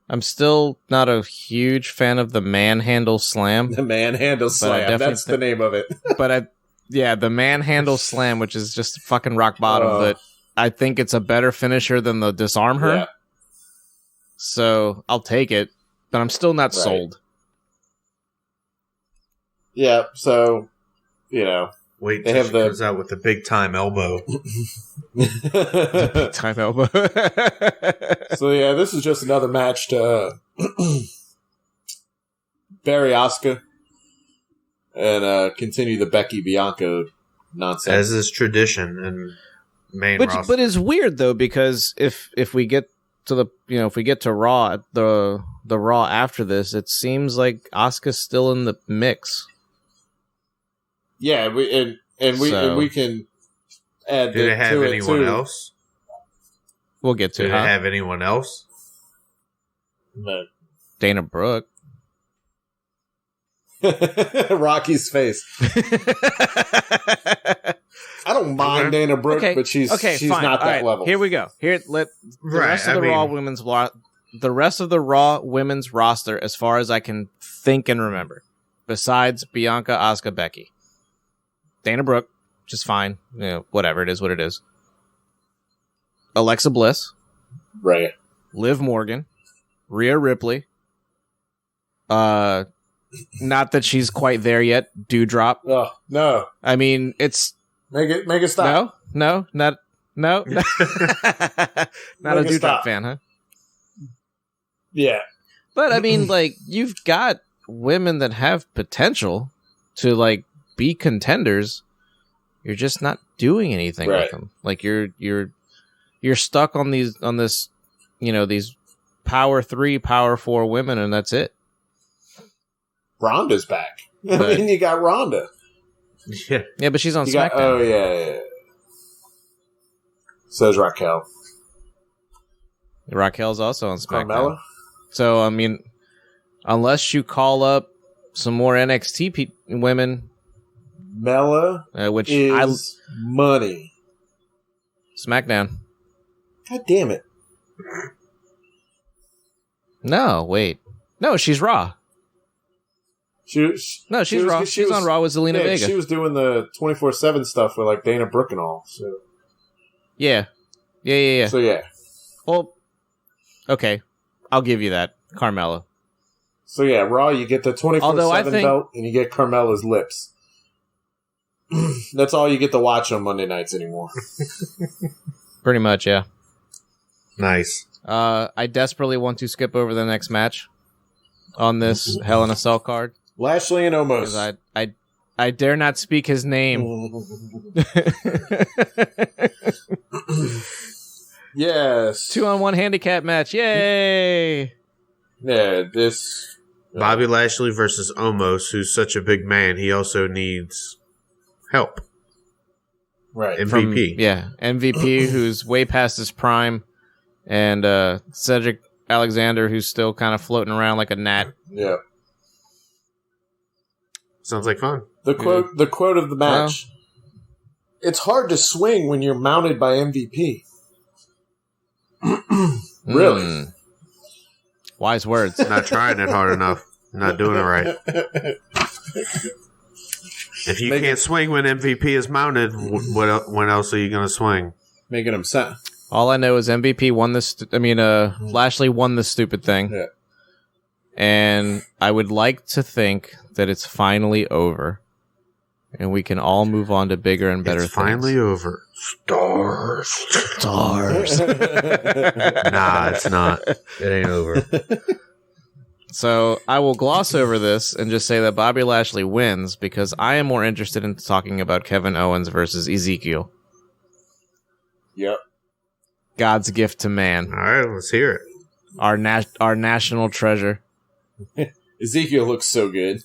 I'm still not a huge fan of the manhandle slam. The manhandle slam. That's the name of it. But the manhandle slam, which is just fucking rock bottom. But I think it's a better finisher than the disarm her. Yeah. So I'll take it, but I'm still not sold. Yeah, so, wait till she comes out with the big time elbow. Big time elbow. So, yeah, this is just another match to bury Asuka and continue the Becky-Bianca nonsense. As is tradition and main roster. But it's weird, though, because if we get to if we get to Raw, the Raw after this, it seems like Asuka's still in the mix. Yeah, we can add. Do they have anyone else? We'll get to. Do they have anyone else? No. Dana Brooke. Rocky's face. I don't mind Dana Brooke, but she's not that level. Here we go. The rest of the Raw women's roster, as far as I can think and remember, besides Bianca, Asuka, Becky. Dana Brooke, just fine. Whatever. It is what it is. Alexa Bliss. Right. Liv Morgan. Rhea Ripley. Not that she's quite there yet. Doudrop. Oh, no. I mean, it's... Make it stop. No. Not a Doudrop fan, huh? Yeah. But, I mean, like, you've got women that have potential to, like, be contenders. You're just not doing anything with them. Like you're stuck on these power 3, power 4 women, and that's it. Ronda's back. I mean, you got Ronda. Yeah, but she's on SmackDown. Yeah. Says Raquel. Raquel's also on SmackDown. Carmella? So I mean, unless you call up some more NXT women. Mella, which is money. SmackDown. God damn it! No, wait. No, she's Raw. She's Raw. She's on Raw with Zelina Vega. She was doing the 24/7 stuff with like Dana Brooke and all. So yeah. So yeah. Well, okay, I'll give you that, Carmella. So yeah, Raw, you get the 24/7 belt, and you get Carmella's lips. That's all you get to watch on Monday nights anymore. Pretty much, yeah. Nice. I desperately want to skip over the next match on this Hell in a Cell card. Lashley and Omos. I dare not speak his name. Yes. 2-on-1 handicap match. Yay! Yeah, this... Bobby Lashley versus Omos, who's such a big man, he also needs... help. Right. MVP. MVP who's way past his prime, and Cedric Alexander who's still kind of floating around like a gnat. Yeah. Sounds like fun. The quote of the match. It's hard to swing when you're mounted by MVP. Really? Wise words. Not trying it hard enough. Not doing it right. If you can't swing when MVP is mounted, when else are you going to swing? Making him sound. All I know is MVP won this. Lashley won this stupid thing. Yeah. And I would like to think that it's finally over. And we can all move on to bigger and better things. It's finally over. Stars. Nah, it's not. It ain't over. So I will gloss over this and just say that Bobby Lashley wins because I am more interested in talking about Kevin Owens versus Ezekiel. Yep. God's gift to man. All right, let's hear it. Our national treasure. Ezekiel looks so good.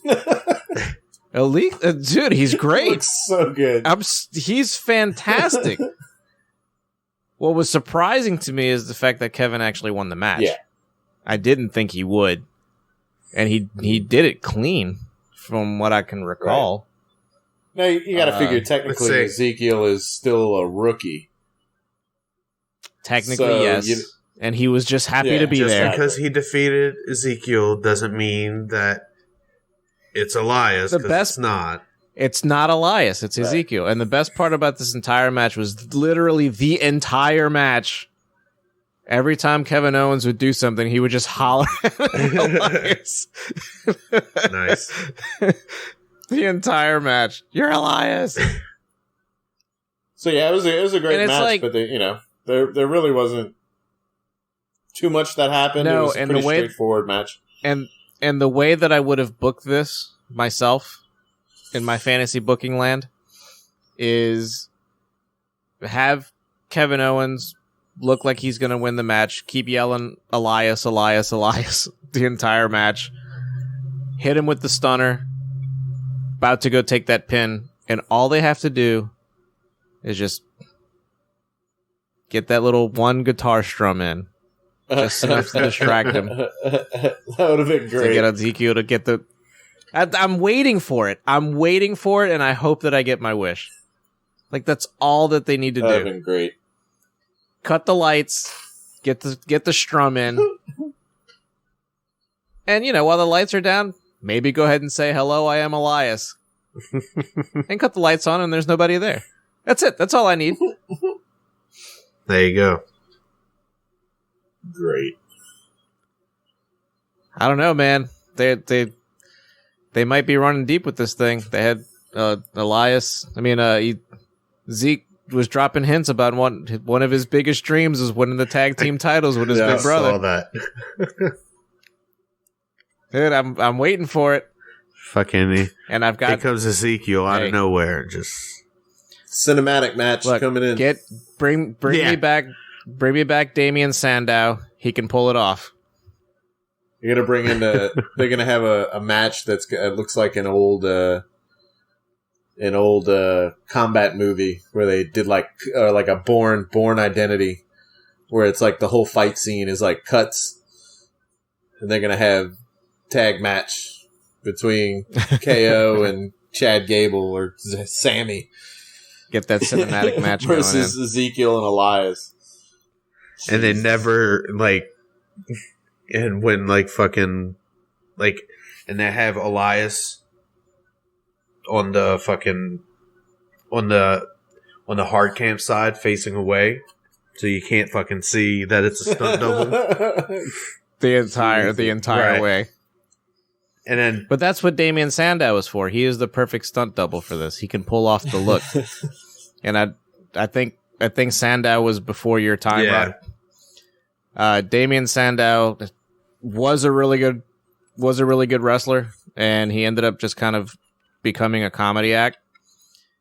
Elite, dude, he's great. He looks so good. He's fantastic. What was surprising to me is the fact that Kevin actually won the match. Yeah. I didn't think he would. And he did it clean, from what I can recall. Right. Now, you got to figure technically Ezekiel is still a rookie. Technically, So, yes. And he was just happy to be Just there. because he defeated Ezekiel doesn't mean that it's Elias, because it's not. It's not Elias, it's Ezekiel. And the best part about this entire match was literally the entire match. Every time Kevin Owens would do something, he would just holler at Elias. Nice. The entire match. You're Elias. So yeah, it was a great match, like, but there really wasn't too much that happened. No, it was a and pretty the way, straightforward match. And the way that I would have booked this myself in my fantasy booking land is have Kevin Owens look like he's going to win the match, keep yelling Elias, Elias, Elias the entire match, hit him with the stunner, about to go take that pin, and all they have to do is just get that little one guitar strum in. Just enough to distract him. That would have been great. To get Ezekiel to get the... I'm waiting for it. And I hope that I get my wish. Like, that's all that they need to do. That would have been great. Cut the lights, get the strum in. And, while the lights are down, maybe go ahead and say, hello, I am Elias. And cut the lights on and there's nobody there. That's it. That's all I need. There you go. Great. I don't know, man. They might be running deep with this thing. They had Zeke was dropping hints about one of his biggest dreams is winning the tag team titles with his big brother. I saw that. Dude, I'm waiting for it. Fucking, and I've got. Here comes Ezekiel out of nowhere, just cinematic match coming in. Bring me back, Damian Sandow. He can pull it off. You're gonna bring in they're gonna have a match that's looks like an old combat movie where they did like a Born Identity, where it's like the whole fight scene is like cuts, and they're gonna have tag match between KO and Chad Gable or Sammy. Get that cinematic match versus going in. Ezekiel and Elias. And they never and when fucking and they have Elias on the fucking on the hard camp side facing away, so you can't fucking see that it's a stunt double the entire way. And then, but that's what Damian Sandow is for. He is the perfect stunt double for this. He can pull off the look. And I think Sandow was before your time. Yeah. Damian Sandow was a really good wrestler, and he ended up just kind of becoming a comedy act.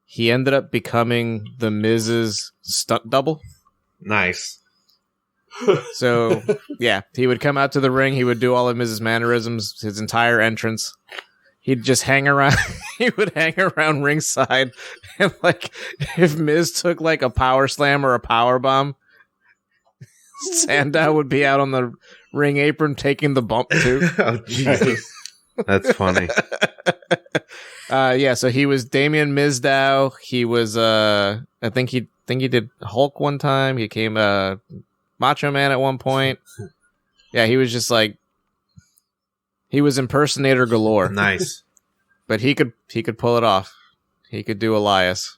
He ended up becoming the Miz's stunt double. Nice. So, yeah, he would come out to the ring. He would do all of Miz's mannerisms, his entire entrance. He'd just hang around. He would hang around ringside. And, if Miz took, a power slam or a power bomb, Sandow would be out on the ring apron taking the bump, too. Oh, Jesus. That's funny. So he was Damian Mizdow. He was, I think he did Hulk one time. He came, Macho Man at one point. Yeah, he was just He was impersonator galore. Nice. But he could pull it off. He could do Elias.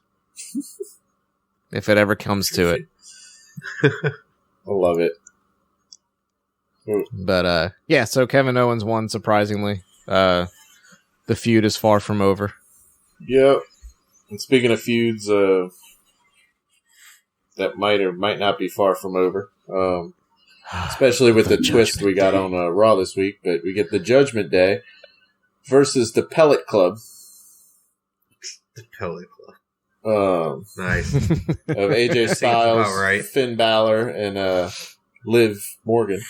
If it ever comes to it. I love it. But yeah, so Kevin Owens won, surprisingly. The feud is far from over. Yep. And speaking of feuds, that might or might not be far from over. Especially with the twist we got on Raw this week. But we get the Judgment Day versus the Pellet Club. The Pellet Club. Nice. Of AJ Styles, right. Finn Balor, and Liv Morgan.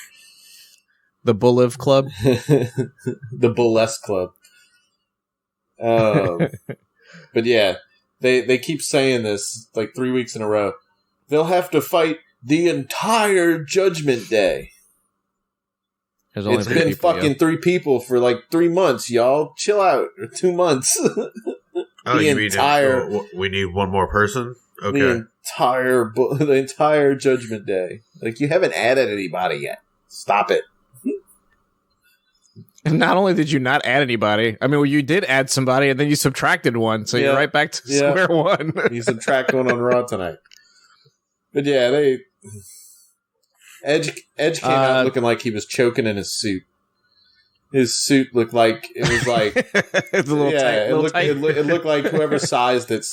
The Bulliv Club? The Burlesque Club. But yeah, they keep saying this like 3 weeks in a row. They'll have to fight the entire Judgment Day. It's been fucking 3 people for like 3 months, y'all. Chill out. Or 2 months. You mean we need one more person? Okay. The entire Judgment Day. Like, you haven't added anybody yet. Stop it. And not only did you not add anybody, I mean, well, you did add somebody, and then you subtracted one, so you're right back to square one. You subtract one on Raw tonight. But yeah, Edge came out looking like he was choking in his suit. His suit looked like it was like it's a little tight. It looked like whoever sized it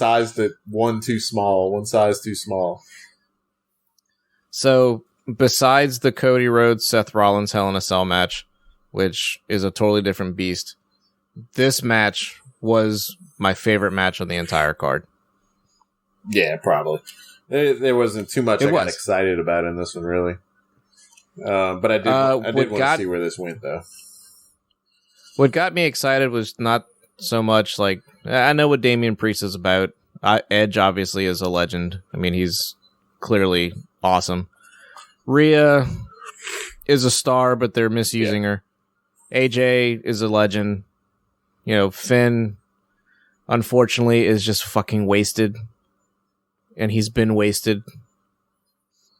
one size too small. So besides the Cody Rhodes Seth Rollins Hell in a Cell match, which is a totally different beast, this match was my favorite match on the entire card. Yeah, probably. There wasn't too much I got excited about in this one, really. But I did want to see where this went, though. What got me excited was not so much like, I know what Damian Priest is about. Edge obviously is a legend. I mean, he's clearly awesome. Rhea is a star, but they're misusing her. AJ is a legend. You know, Finn, unfortunately, is just fucking wasted. And he's been wasted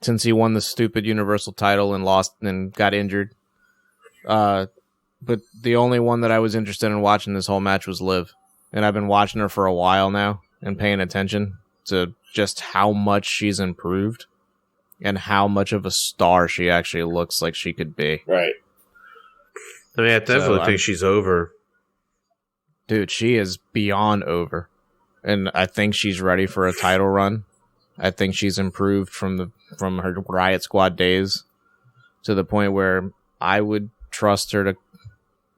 since he won the stupid Universal title and lost and got injured. But the only one that I was interested in watching this whole match was Liv. And I've been watching her for a while now and paying attention to just how much she's improved and how much of a star she actually looks like she could be. Right. I mean, I definitely think she's over. Dude, she is beyond over. And I think she's ready for a title run. I think she's improved from her Riot Squad days to the point where I would trust her to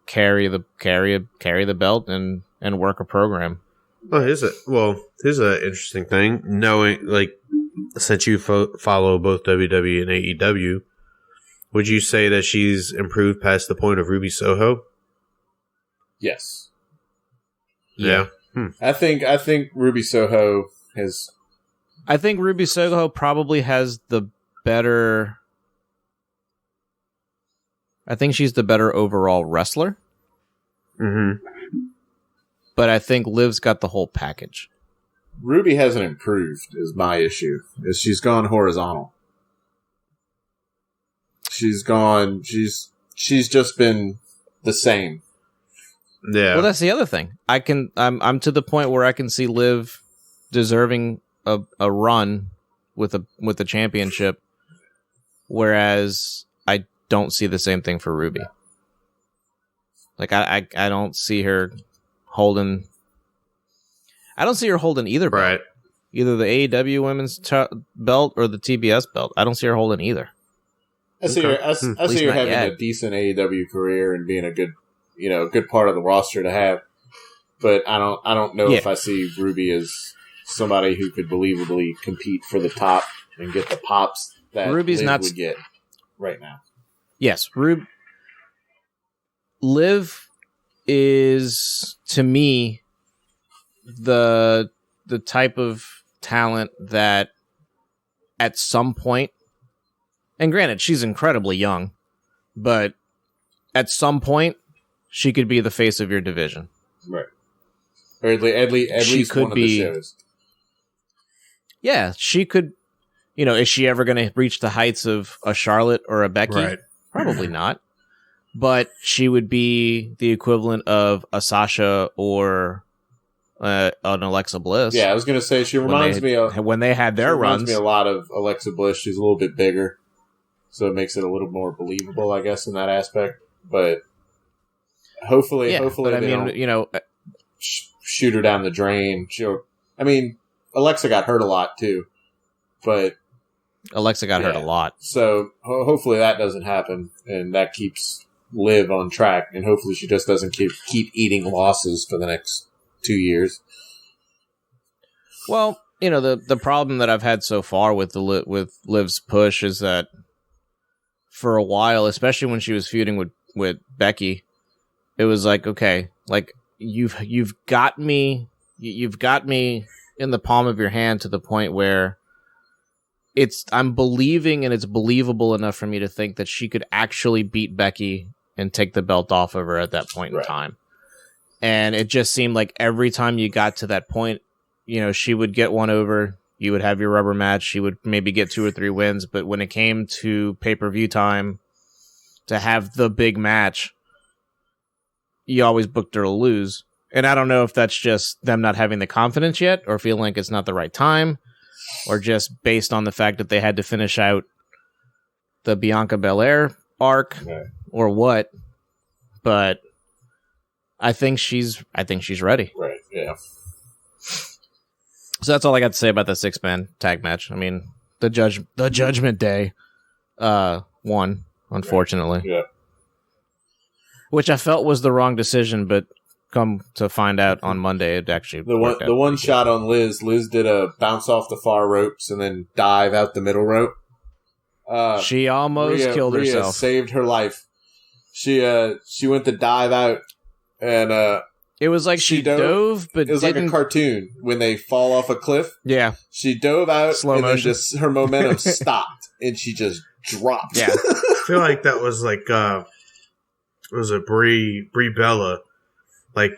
carry the belt and work a program. Oh, here's an interesting thing. Knowing, like, since you follow both WWE and AEW, would you say that she's improved past the point of Ruby Soho? Yes. Yeah. I think Ruby Soho has. I think Ruby Soho probably has the better. I think she's the better overall wrestler. Mm-hmm. But I think Liv's got the whole package. Ruby hasn't improved is my issue. Is she's gone horizontal. She's just been the same. Yeah. Well, that's the other thing. I'm to the point where I can see Liv deserving a run with a championship, whereas I don't see the same thing for Ruby. Like I don't see her holding. I don't see her holding either belt. Right. Either the AEW women's belt or the TBS belt. I don't see her holding either. I see her having a decent AEW career and being a good part of the roster to have. But I don't know if I see Ruby as somebody who could believably compete for the top and get the pops that Ruby's Liv would get right now. Yes, Liv is, to me, the type of talent that at some point, and granted, she's incredibly young, but at some point, she could be the face of your division. Right. Or at least one of the shows. Yeah, she could. Is she ever going to reach the heights of a Charlotte or a Becky? Right. Probably not. but she would be the equivalent of a Sasha or an Alexa Bliss. Yeah, I was going to say she reminds me of when they had their runs. Reminds me a lot of Alexa Bliss. She's a little bit bigger, so it makes it a little more believable, I guess, in that aspect. But hopefully, but they don't shoot her down the drain. Alexa got hurt a lot too, but Alexa got hurt a lot. So hopefully that doesn't happen, and that keeps Liv on track, and hopefully she just doesn't keep eating losses for the next 2 years. Well, the problem that I've had so far with Liv's push is that for a while, especially when she was feuding with Becky, it was like, okay, like you've got me in the palm of your hand to the point where I'm believing, and it's believable enough for me to think that she could actually beat Becky and take the belt off of her at that point in time. And it just seemed like every time you got to that point, she would get one over, you would have your rubber match, she would maybe get 2 or 3 wins, but when it came to pay-per-view time to have the big match, you always booked her to lose. And I don't know if that's just them not having the confidence yet, or feeling like it's not the right time, or just based on the fact that they had to finish out the Bianca Belair arc, or what. But I think she's ready. Right, yeah. So that's all I got to say about the 6-man tag match. I mean, the Judgment Day won, unfortunately. Yeah. Which I felt was the wrong decision, but come to find out on Monday, it actually the one shot on Liz. Liz did a bounce off the far ropes and then dive out the middle rope. She almost killed herself. Rhea saved her life. She went to dive out, and it was like she dove, but it was like a cartoon when they fall off a cliff. Yeah, she dove out, slow and motion. then just her momentum stopped, and she just dropped. Yeah, I feel like that was like was it Brie Bella? Like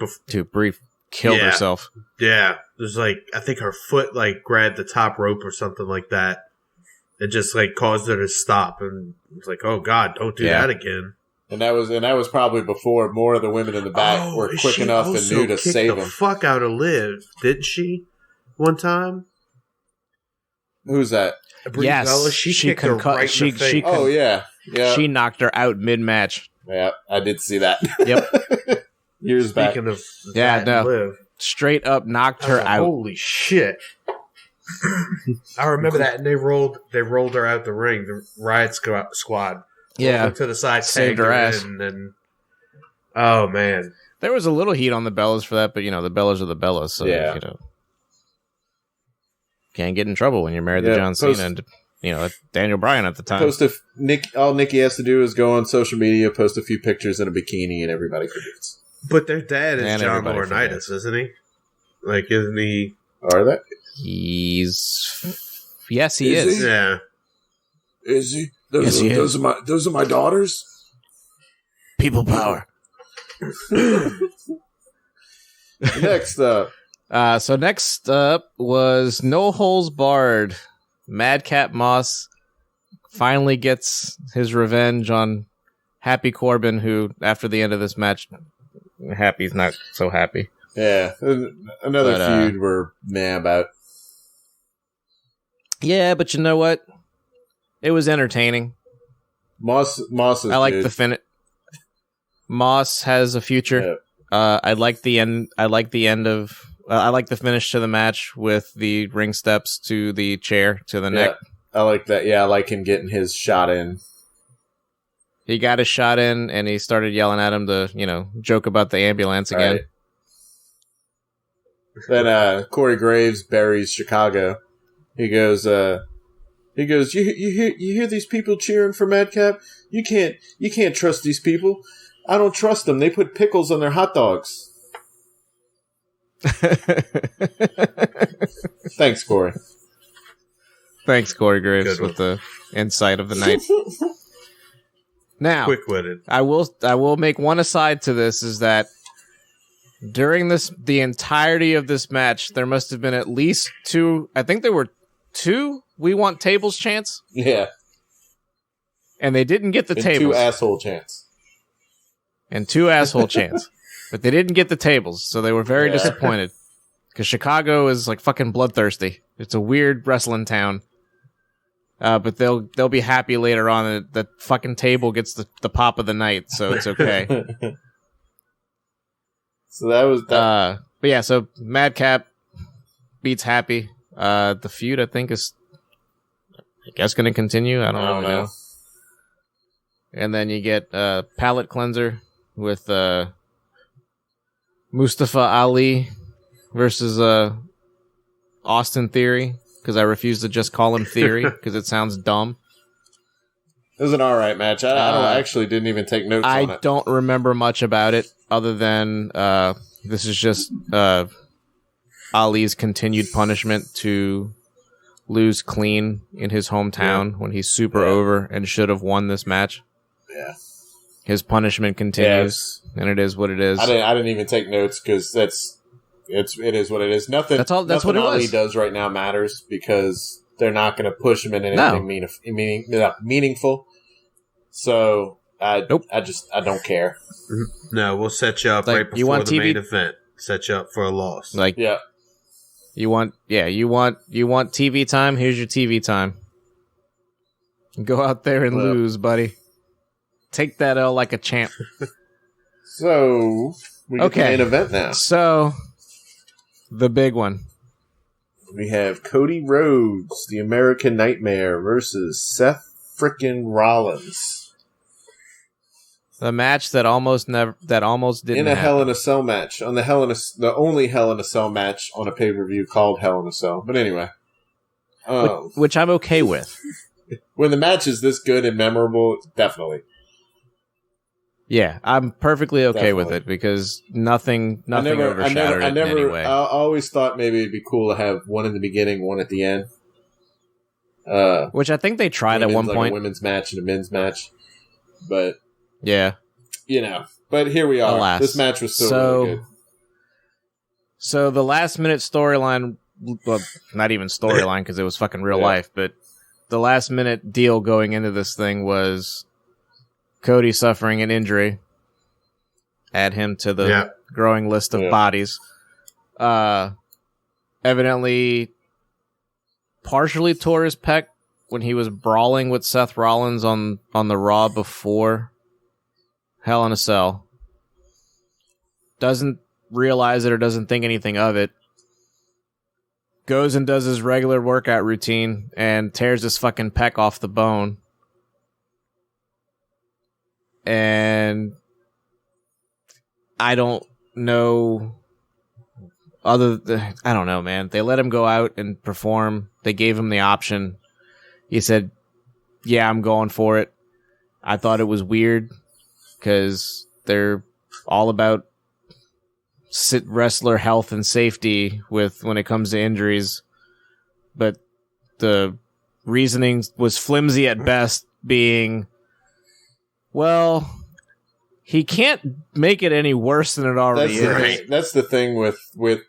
Brie killed herself. Yeah, there's like I think her foot like grabbed the top rope or something like that. It just like caused her to stop, and it's like, oh God, don't do that again. And that was probably before more of the women in the back were quick enough and knew to save him. Fuck out of Liv, didn't she? One time. Who's that? Yes, Bella, she kicked her right in the face. Oh yeah. She knocked her out mid-match. Yeah, I did see that. Yep. Years back. Speaking of Liv, straight up knocked her out. Holy shit! I remember that, and they rolled her out the ring. The Riot Squad. Yeah, to the side, saved her ass. And oh man, there was a little heat on the Bellas for that, but the Bellas are the Bellas, so can't get in trouble when you're married to John Cena and Daniel Bryan at the time. All Nikki has to do is go on social media, post a few pictures in a bikini, and everybody forgets. But their dad is John Laurinaitis, isn't he? Like, isn't he? Are that? Yes, he is. He? Yeah. Is he? Those are my daughters. People power. Next up. So next up was No Holes Barred. Madcap Moss finally gets his revenge on Happy Corbin, who, after the end of this match, Happy's not so happy. Yeah, another feud we're mad about. Yeah, but you know what? It was entertaining. Moss is I like good. the finish. Moss has a future. Yeah. I like the end. I like the finish to the match with the ring steps to the chair to the neck. I like that. Yeah, I like him getting his shot in. He got his shot in, and he started yelling at him to, joke about the ambulance again. Right. Then Corey Graves buries Chicago. He goes, you hear these people cheering for Madcap? You can't trust these people. I don't trust them. They put pickles on their hot dogs. Thanks, Corey. Thanks, Corey Graves, with the insight of the night. Now, quick-witted. I will make one aside to this, is that during the entirety of this match, there must have been at least 2, I think there were 2 We Want Tables chants. Yeah. And they didn't get the tables. 2 asshole chants. and 2 asshole chants. But they didn't get the tables, so they were very disappointed. Because Chicago is like fucking bloodthirsty. It's a weird wrestling town. But they'll be happy later on that the fucking table gets the pop of the night, so it's okay. So that was that. But yeah, so Madcap beats Happy. The feud, I think, is I guess going to continue. I don't know. And then you get Palate Cleanser with Mustafa Ali versus Austin Theory, because I refuse to just call him Theory because it sounds dumb. It was an alright match. I actually didn't even take notes on it. I don't remember much about it other than this is just Ali's continued punishment to lose clean in his hometown when he's super over and should have won this match. Yeah. His punishment continues, and it is what it is. I didn't even take notes because it is what it is. Nothing. That's what it Ali was. does right now matters because they're not going to push him in anything meaningful. So I don't care. No, we'll set you up like, right before the main event. Set you up for a loss. Like you want TV time. Here's your TV time. Go out there and lose, buddy. Take that L like a champ. So we get the main event now. So the big one. We have Cody Rhodes, the American Nightmare, versus Seth frickin' Rollins. The match that almost didn't in a happen. Hell in a Cell match on the only Hell in a Cell match on a pay-per-view called Hell in a Cell. But anyway, which I'm okay with. When the match is this good and memorable, definitely. Yeah, I'm perfectly okay with it because nothing overshadowed it in any way. I always thought maybe it'd be cool to have one in the beginning, one at the end. Which I think they tried at one point. A women's match and a men's match. But yeah, But here we are. Alas. This match was still really good. So the last minute storyline, well, not even storyline because it was fucking real life, but the last minute deal going into this thing was Cody suffering an injury. Add him to the growing list of bodies. Evidently partially tore his pec when he was brawling with Seth Rollins on the Raw before Hell in a Cell. Doesn't realize it or doesn't think anything of it. Goes and does his regular workout routine and tears his fucking pec off the bone. And I don't know. I don't know, man. They let him go out and perform. They gave him the option. He said, yeah, I'm going for it. I thought it was weird because they're all about wrestler health and safety when it comes to injuries. But the reasoning was flimsy at best, being, well, he can't make it any worse than it already is. That's the thing with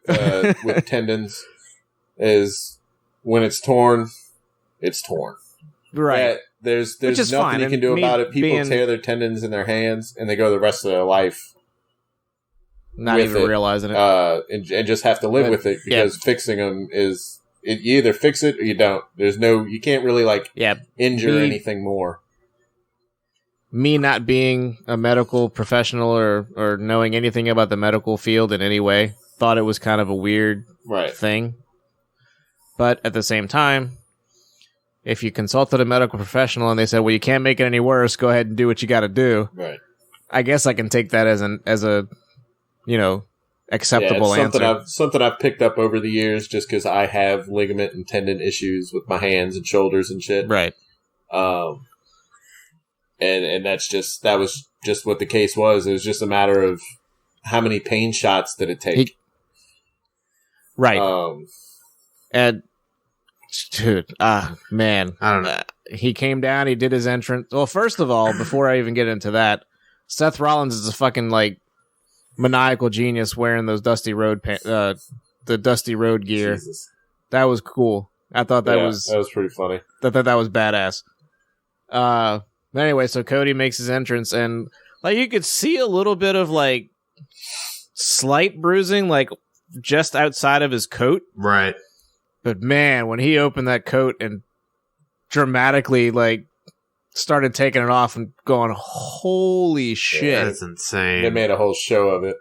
tendons is when it's torn, it's torn. Right. There's nothing fine. you can do about it. People tear their tendons in their hands and they go the rest of their life not even realizing it. And just have to live with it because fixing them is you either fix it or you don't. You can't really injure anything more. Me not being a medical professional or knowing anything about the medical field in any way, thought it was kind of a weird thing. But at the same time, if you consulted a medical professional and they said, well, you can't make it any worse, go ahead and do what you got to do. Right. I guess I can take that as a acceptable answer. Something I've picked up over the years just because I have ligament and tendon issues with my hands and shoulders and shit. Right. And that was just what the case was. It was just a matter of how many pain shots did it take. Right. And dude, man, I don't know. He came down, he did his entrance. Well, first of all, before I even get into that, Seth Rollins is a fucking maniacal genius wearing those Dusty Road the Dusty Road gear. Jesus. That was cool. I thought that was pretty funny. I thought that was badass. Anyway, so Cody makes his entrance, and Like, you could see a little bit of, like, slight bruising, like, just outside of his coat. Right. But, man, when he opened that coat and dramatically, like, started taking it off and going, holy shit. Yeah, that's insane. They made a whole show of it.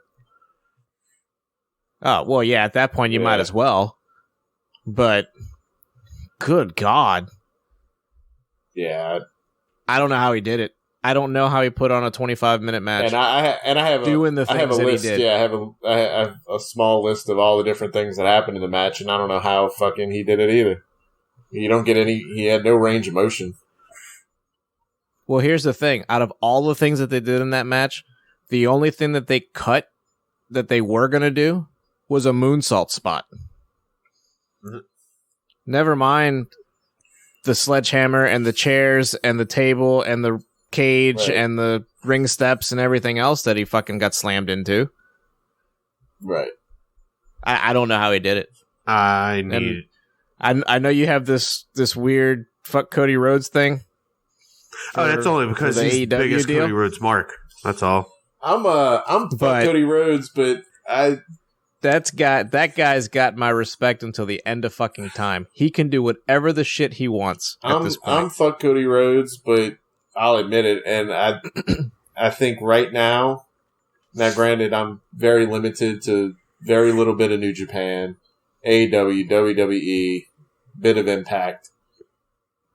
Oh, well, yeah, at that point you might as well. But, good God. Yeah. I don't know how he did it. I don't know how he put on a 25-minute match. And I have doing the things that list, he did. Yeah, I have a small list of all the different things that happened in the match, and I don't know how fucking he did it either. You don't get any. He had no range of motion. Well, here's the thing. Out of all the things that they did in that match, the only thing that they cut that they were going to do was a moonsault spot. Never mind the sledgehammer and the chairs and the table and the cage and the ring steps and everything else that he fucking got slammed into. Right. I don't know how he did it. I know you have this weird fuck Cody Rhodes thing. That's only because he's the biggest deal. Cody Rhodes mark. That's all. I'm fuck Cody Rhodes, but that guy's got my respect until the end of fucking time. He can do whatever the shit he wants at this point. I'm fuck Cody Rhodes, but I'll admit it, and I think right now granted, I'm very limited to very little bit of New Japan, AEW, WWE, bit of Impact,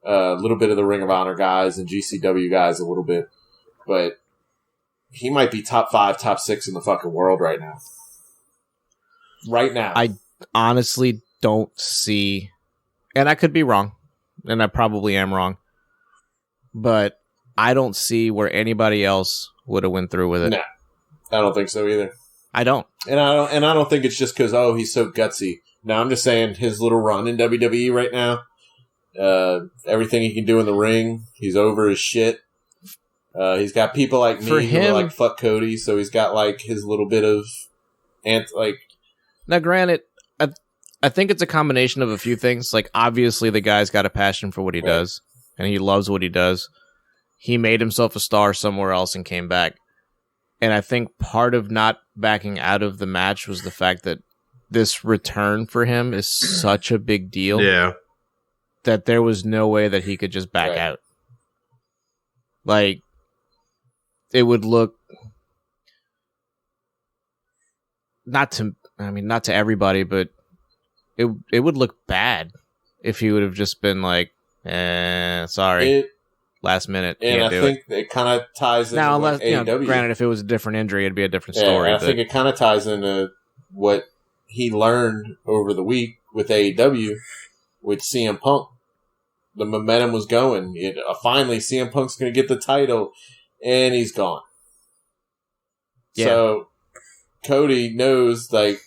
a little bit of the Ring of Honor guys and GCW guys a little bit, but he might be top 5, top 6 in the fucking world right now. Right now. I honestly don't see, and I could be wrong, and I probably am wrong, but I don't see where anybody else would have went through with it. Nah, I don't think so either. I don't. And I don't think it's just because, he's so gutsy. No, I'm just saying his little run in WWE right now, everything he can do in the ring, he's over his shit. He's got people like me who are like, fuck Cody, so he's got like his little bit of, Now, granted, I think it's a combination of a few things. Like, obviously, the guy's got a passion for what he does, and he loves what he does. He made himself a star somewhere else and came back. And I think part of not backing out of the match was the fact that this return for him is such a big deal. Yeah. That there was no way that he could just back out. Like, it would look not to everybody, but it would look bad if he would have just been like, sorry. Last minute. And I think it kind of ties into now, AEW. Granted, if it was a different injury, it'd be a different story. I think it kind of ties into what he learned over the week with AEW with CM Punk. The momentum was going. Finally, CM Punk's going to get the title, and he's gone. Yeah. So Cody knows, like,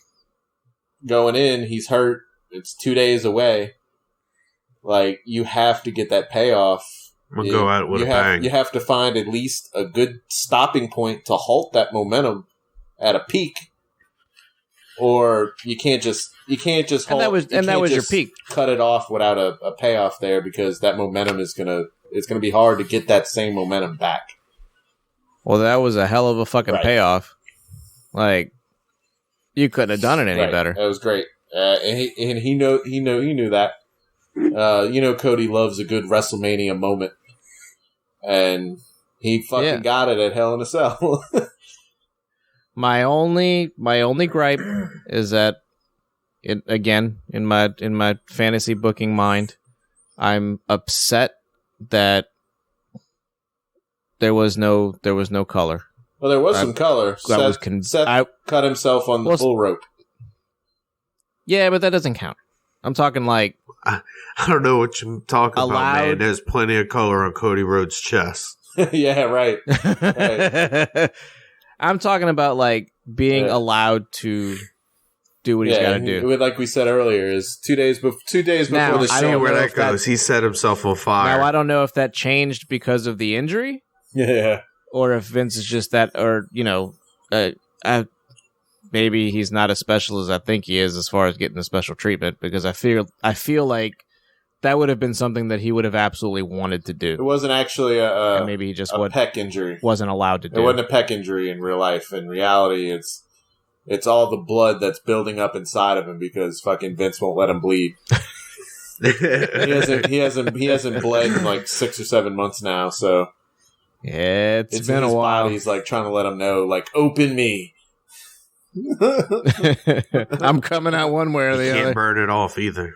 going in, he's hurt. It's 2 days away. Like, you have to get that payoff. We'll go out with a bang. You have to find at least a good stopping point to halt that momentum at a peak, or you can't just halt. And that was your peak. Cut it off without a payoff there, because that momentum it's gonna be hard to get that same momentum back. Well, that was a hell of a fucking payoff. Like, you couldn't have done it any better. That was great, and he knew that. Cody loves a good WrestleMania moment, and he fucking got it at Hell in a Cell. My only gripe is that, in my fantasy booking mind, I'm upset that there was no color. Well, there was some color. Seth cut himself on the bull rope. Yeah, but that doesn't count. I'm talking like, I don't know what you're talking about, man. There's plenty of color on Cody Rhodes' chest. Yeah, right. I'm talking about like being allowed to do what he's got to do. Like we said earlier, is 2 days before now, the show. I don't know where that goes. He set himself on fire. Now, I don't know if that changed because of the injury. Yeah. Or if Vince is just that, or, maybe he's not as special as I think he is as far as getting the special treatment, because I feel like that would have been something that he would have absolutely wanted to do. It wasn't actually and maybe he just a pec injury. Wasn't allowed to do. It wasn't a pec injury in real life. In reality, it's all the blood that's building up inside of him because fucking Vince won't let him bleed. he hasn't bled in like 6 or 7 months now, so yeah, it's been a while. He's like trying to let him know, like, open me. I'm coming out one way or the other. Can't burn it off either.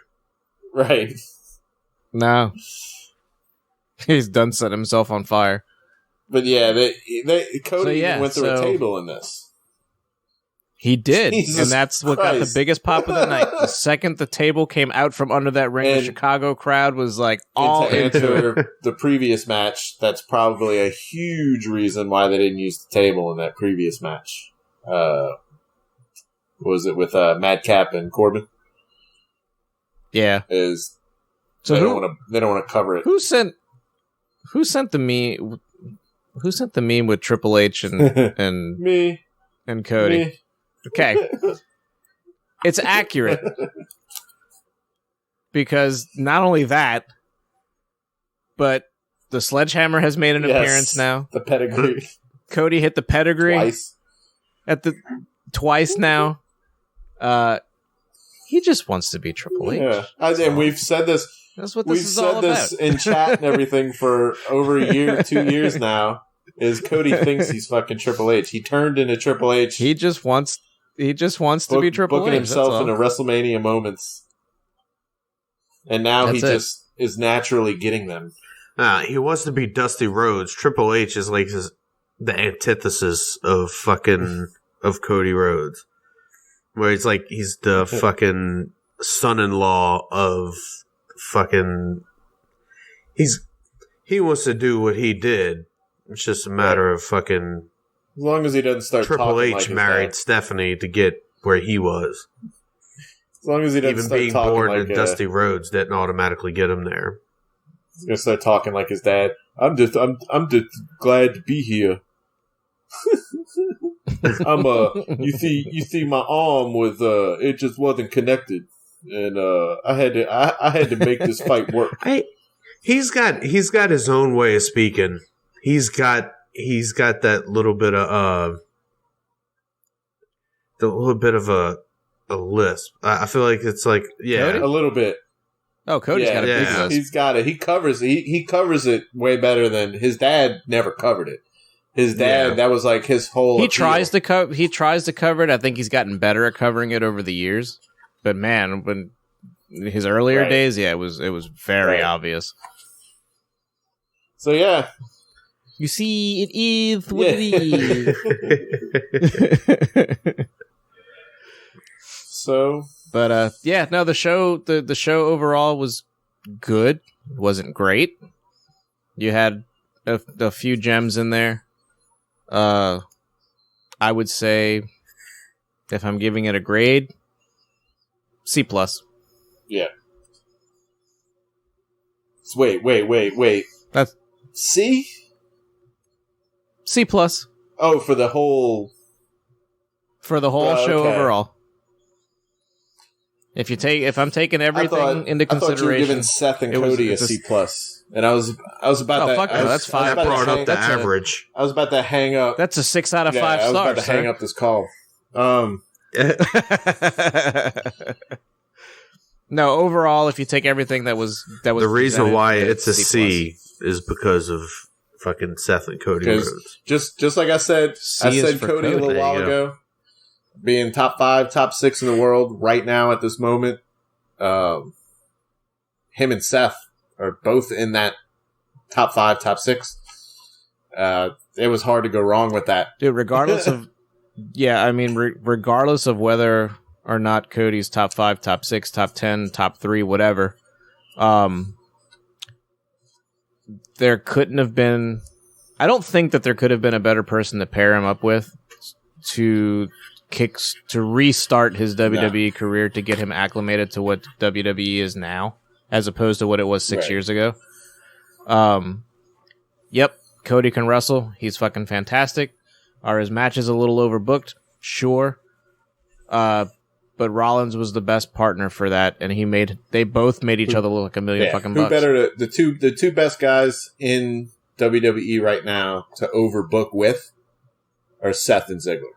Right. No. He's done set himself on fire. But yeah, Cody even went through a table in this. He did, Jesus and that's what Christ. got the biggest pop of the night. The second the table came out from under that ring, the Chicago crowd was like all into it. The previous match, that's probably a huge reason why they didn't use the table in that previous match. Was it with Madcap and Corbin? Yeah. They don't want to cover it. Who sent the meme? Who sent the meme with Triple H and me and Cody? Me. Okay, it's accurate because not only that, but the sledgehammer has made an appearance now. The pedigree. Cody hit the pedigree twice now. He just wants to be Triple H. Yeah, and we've said this. That's what this is all about. We've said this in chat and everything for over a year, 2 years now. Is Cody thinks he's fucking Triple H. He turned into Triple H. He just wants to be Triple H. Booking himself into WrestleMania moments. And now he just is naturally getting them. He wants to be Dusty Rhodes. Triple H is like the antithesis of Cody Rhodes. Where he's like, he's the fucking son-in-law of fucking... He wants to do what he did. It's just a matter of fucking... As long as he doesn't start Triple H like married Stephanie to get where he was. As long as he doesn't even start being talking born like to Dusty Rhodes didn't automatically get him there. He's gonna start talking like his dad. I'm just glad to be here. You see my arm was it just wasn't connected, and I had to make this fight work. He's got his own way of speaking. He's got that little bit of a lisp. I feel like it's like Cody? A little bit. Oh, Cody's got a big lisp. He's got it. He covers it way better than his dad. Never covered it. His dad, that was like his whole. He tries to cover it. I think he's gotten better at covering it over the years. But man, when his earlier days, it was very obvious. So yeah. You see, it is what it is. So, but the show overall was good. It wasn't great. You had a few gems in there. I would say, if I'm giving it a grade, C+. Yeah. Wait. That's C? C+. Oh, for the whole show overall. If I'm taking everything into consideration, I thought you were giving Seth and Cody a C+. And I was about to. Fuck no, that's 5. That brought up the average. I was about to hang up. That's a 6 out of 5 stars. I was about to hang up this call. No, overall, if you take everything that was the reason why it's a C is because of fucking Seth and Cody Rhodes. Just like I said Cody a little while ago, being top 5, top 6 in the world right now at this moment. Him and Seth are both in that top 5, top 6. It was hard to go wrong with that. Dude, regardless of regardless of whether or not Cody's top 5, top 6, top 10, top 3, whatever, there couldn't have been... I don't think that there could have been a better person to pair him up with to restart his WWE career, to get him acclimated to what WWE is now, as opposed to what it was 6 years ago. Yep, Cody can wrestle. He's fucking fantastic. Are his matches a little overbooked? Sure. But but Rollins was the best partner for that, and they both made each other look like a million fucking bucks. Who better the two best guys in WWE right now to overbook with are Seth and Ziggler.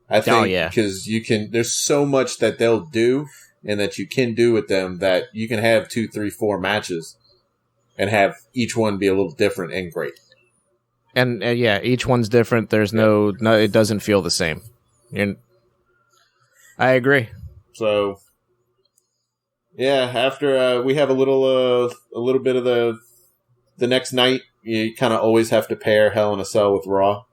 I think because there's so much that they'll do and that you can do with them that you can have 2, 3, 4 matches and have each one be a little different and great. And each one's different. There's no, it doesn't feel the same. I agree. So, yeah, after we have a little bit of the next night, you kind of always have to pair Hell in a Cell with Raw.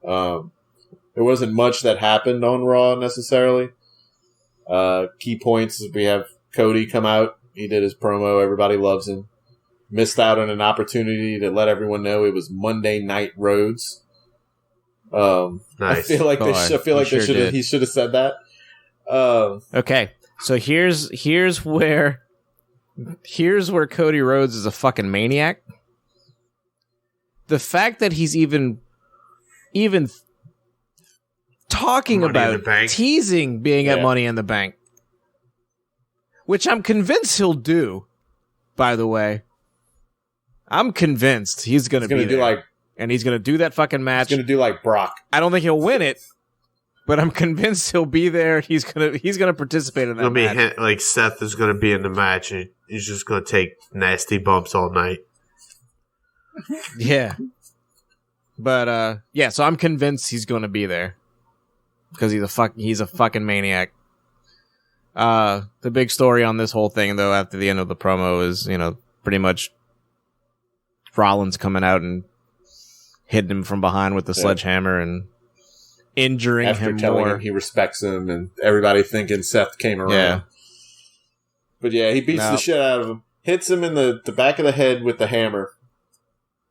There wasn't much that happened on Raw necessarily. Key points, we have Cody come out. He did his promo. Everybody loves him. Missed out on an opportunity to let everyone know it was Monday Night Rhodes. Nice. I feel like he should have said that. Okay, so here's where Cody Rhodes is a fucking maniac. The fact that he's even talking Money about teasing being at Money in the Bank, which I'm convinced he'll do. By the way, I'm convinced he's going to be there, and he's going to do that fucking match. He's going to do like Brock. I don't think he'll win it, but I'm convinced he'll be there. He's gonna participate in that match. Like Seth is going to be in the match, and he's just going to take nasty bumps all night. Yeah, but so I'm convinced he's going to be there because he's a fucking maniac. The big story on this whole thing, though, after the end of the promo is, pretty much Rollins coming out and hitting him from behind with the sledgehammer and injuring after him telling more. him he respects him, and everybody thinking Seth came around. Yeah. But yeah, he beats the shit out of him, hits him in the back of the head with the hammer,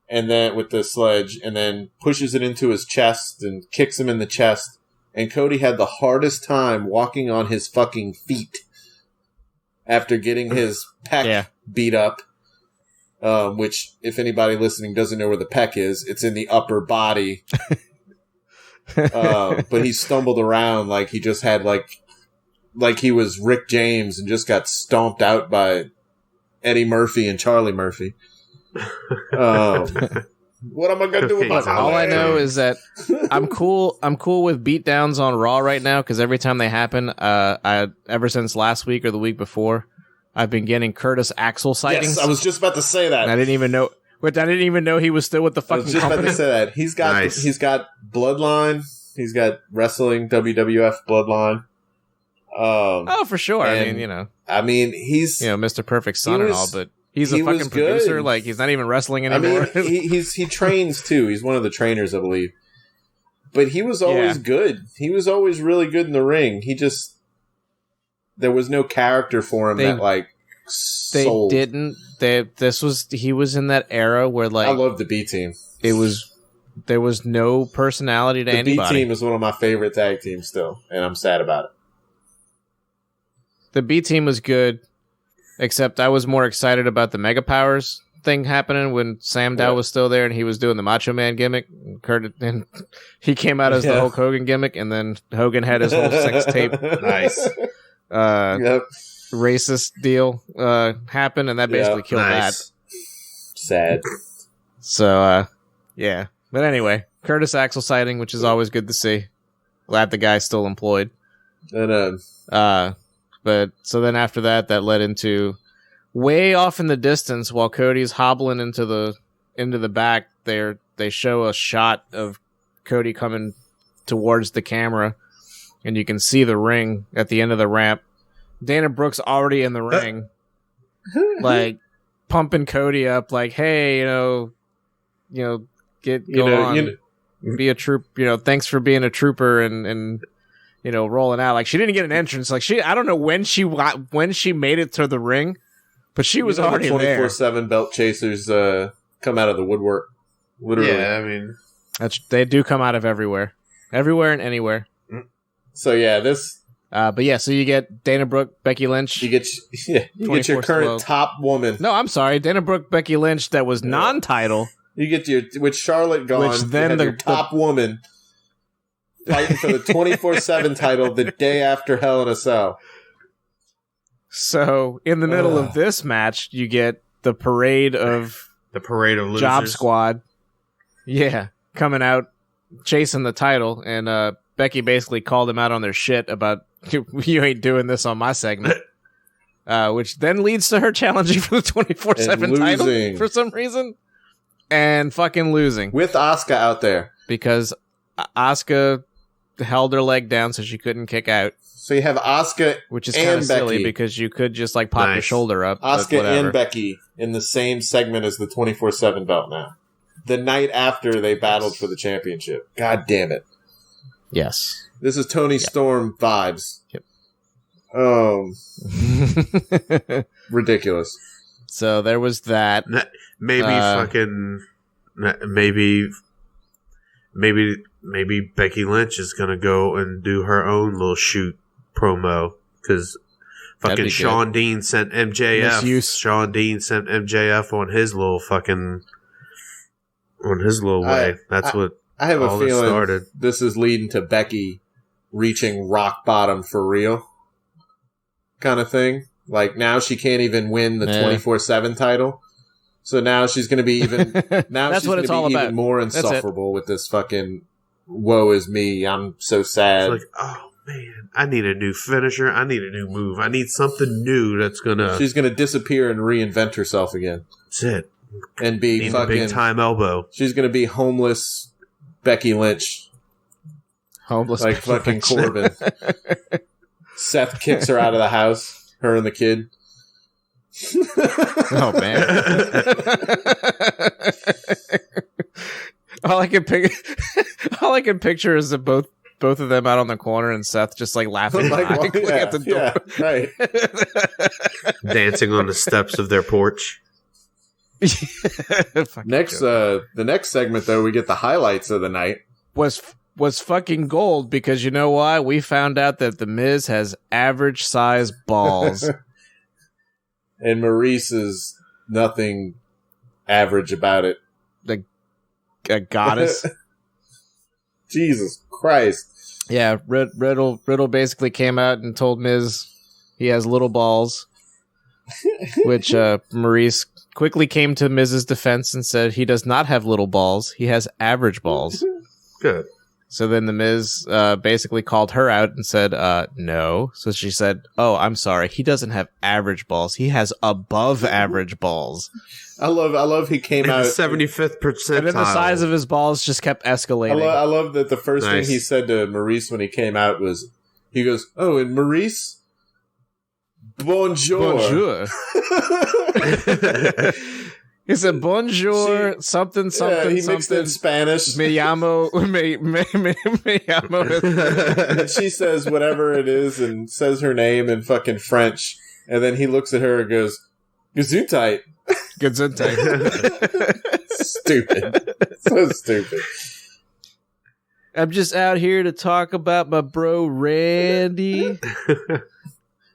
and then with the sledge, and then pushes it into his chest and kicks him in the chest. And Cody had the hardest time walking on his fucking feet after getting his pec beat up. Which, if anybody listening doesn't know where the pec is, it's in the upper body. But he stumbled around like he just had like he was Rick James and just got stomped out by Eddie Murphy and Charlie Murphy. What am I gonna do with my life? All I know is that I'm cool with beatdowns on Raw right now because every time they happen, ever since last week or the week before, I've been getting Curtis Axel sightings. Yes, I was just about to say that. And I didn't even know he was still with the fucking I was just company. about to say that. He's got Bloodline. He's got wrestling WWF Bloodline. For sure. I mean, he's Mr. Perfect Son and all, but he's a fucking producer. Good. Like he's not even wrestling anymore. I mean, he trains too. He's one of the trainers, I believe. But he was always good. He was always really good in the ring. There was no character for him sold. They didn't. He was in that era where I love the B Team. There was no personality to anybody. The B Team is one of my favorite tag teams still, and I'm sad about it. The B Team was good, except I was more excited about the Mega Powers thing happening when Sam Dow was still there and he was doing the Macho Man gimmick. And he came out as the Hulk Hogan gimmick, and then Hogan had his whole sex tape. Nice. Racist deal happened, and that basically killed that. Sad. So, yeah. But anyway, Curtis Axel sighting, which is always good to see. Glad the guy's still employed. And but so then after that led into way off in the distance while Cody's hobbling into the back. They show a shot of Cody coming towards the camera, and you can see the ring at the end of the ramp. Dana Brooke's already in the ring, like pumping Cody up, like, "Hey, get on, be a troop. Thanks for being a trooper and rolling out." Like she didn't get an entrance. Like I don't know when she made it to the ring, but she was already there. 24/7 belt chasers come out of the woodwork. Literally. Yeah, I mean, they do come out of everywhere and anywhere. So yeah, this. But yeah, so you get Dana Brooke, Becky Lynch. You get your current top woman. No, I'm sorry, Dana Brooke, Becky Lynch. That was non-title. You get with Charlotte gone. Which then your top woman fighting for the 24/7 title the day after Hell in a Cell. So, in the middle of this match, you get the parade of losers. Job Squad. Yeah, coming out, chasing the title, and Becky basically called them out on their shit about, you ain't doing this on my segment. Which then leads to her challenging for the 24/7 title for some reason. And fucking losing. With Asuka out there. Because Asuka held her leg down so she couldn't kick out. So you have Asuka, which is kind of silly because you could just like pop your shoulder up. Asuka and Becky in the same segment as the 24/7 belt now. The night after they battled for the championship. God damn it. Yes. This is Tony Storm vibes. Yep. Ridiculous. So there was that. Maybe Becky Lynch is gonna go and do her own little shoot promo because fucking Shawn Dean sent MJF. Shawn Dean sent MJF on his little way. That's what I have all a feeling started. This is leading to Becky reaching rock bottom for real, kind of thing. Like now she can't even win the 24/7 title. So now she's going to be even. Now That's she's what going it's to all be about. even more insufferable with this fucking woe is me. I'm so sad. It's like, oh man, I need a new finisher. I need a new move. I need something new that's gonna. She's going to disappear and reinvent herself again. That's it. And be fucking big time elbow. She's going to be homeless Becky Lynch. Homeless like Becky fucking Lynch. Corbin. Seth kicks her out of the house. Her and the kid. Oh man! all I can picture is that both of them out on the corner and Seth just like laughing at the door, right? Dancing on the steps of their porch. Next, the next segment though, we get the highlights of the night. Was fucking gold because you know why? We found out that The Miz has average size balls. And Maurice is nothing average about it. A goddess. Jesus Christ. Yeah, Riddle basically came out and told Miz he has little balls, which Maurice quickly came to Miz's defense and said he does not have little balls. He has average balls. Good. So then the Miz basically called her out and said, no. So she said, oh, I'm sorry. He doesn't have average balls. He has above average balls. I love he came out 75th percentile. And then the size of his balls just kept escalating. I love that the first thing he said to Maurice when he came out was, he goes, oh, and Maurice? Bonjour. Bonjour. He said, bonjour, something. Yeah, he mixed in Spanish. Me llamo. And she says whatever it is and says her name in fucking French. And then he looks at her and goes, Gesundheit. Gesundheit. Stupid. So stupid. I'm just out here to talk about my bro, Randy.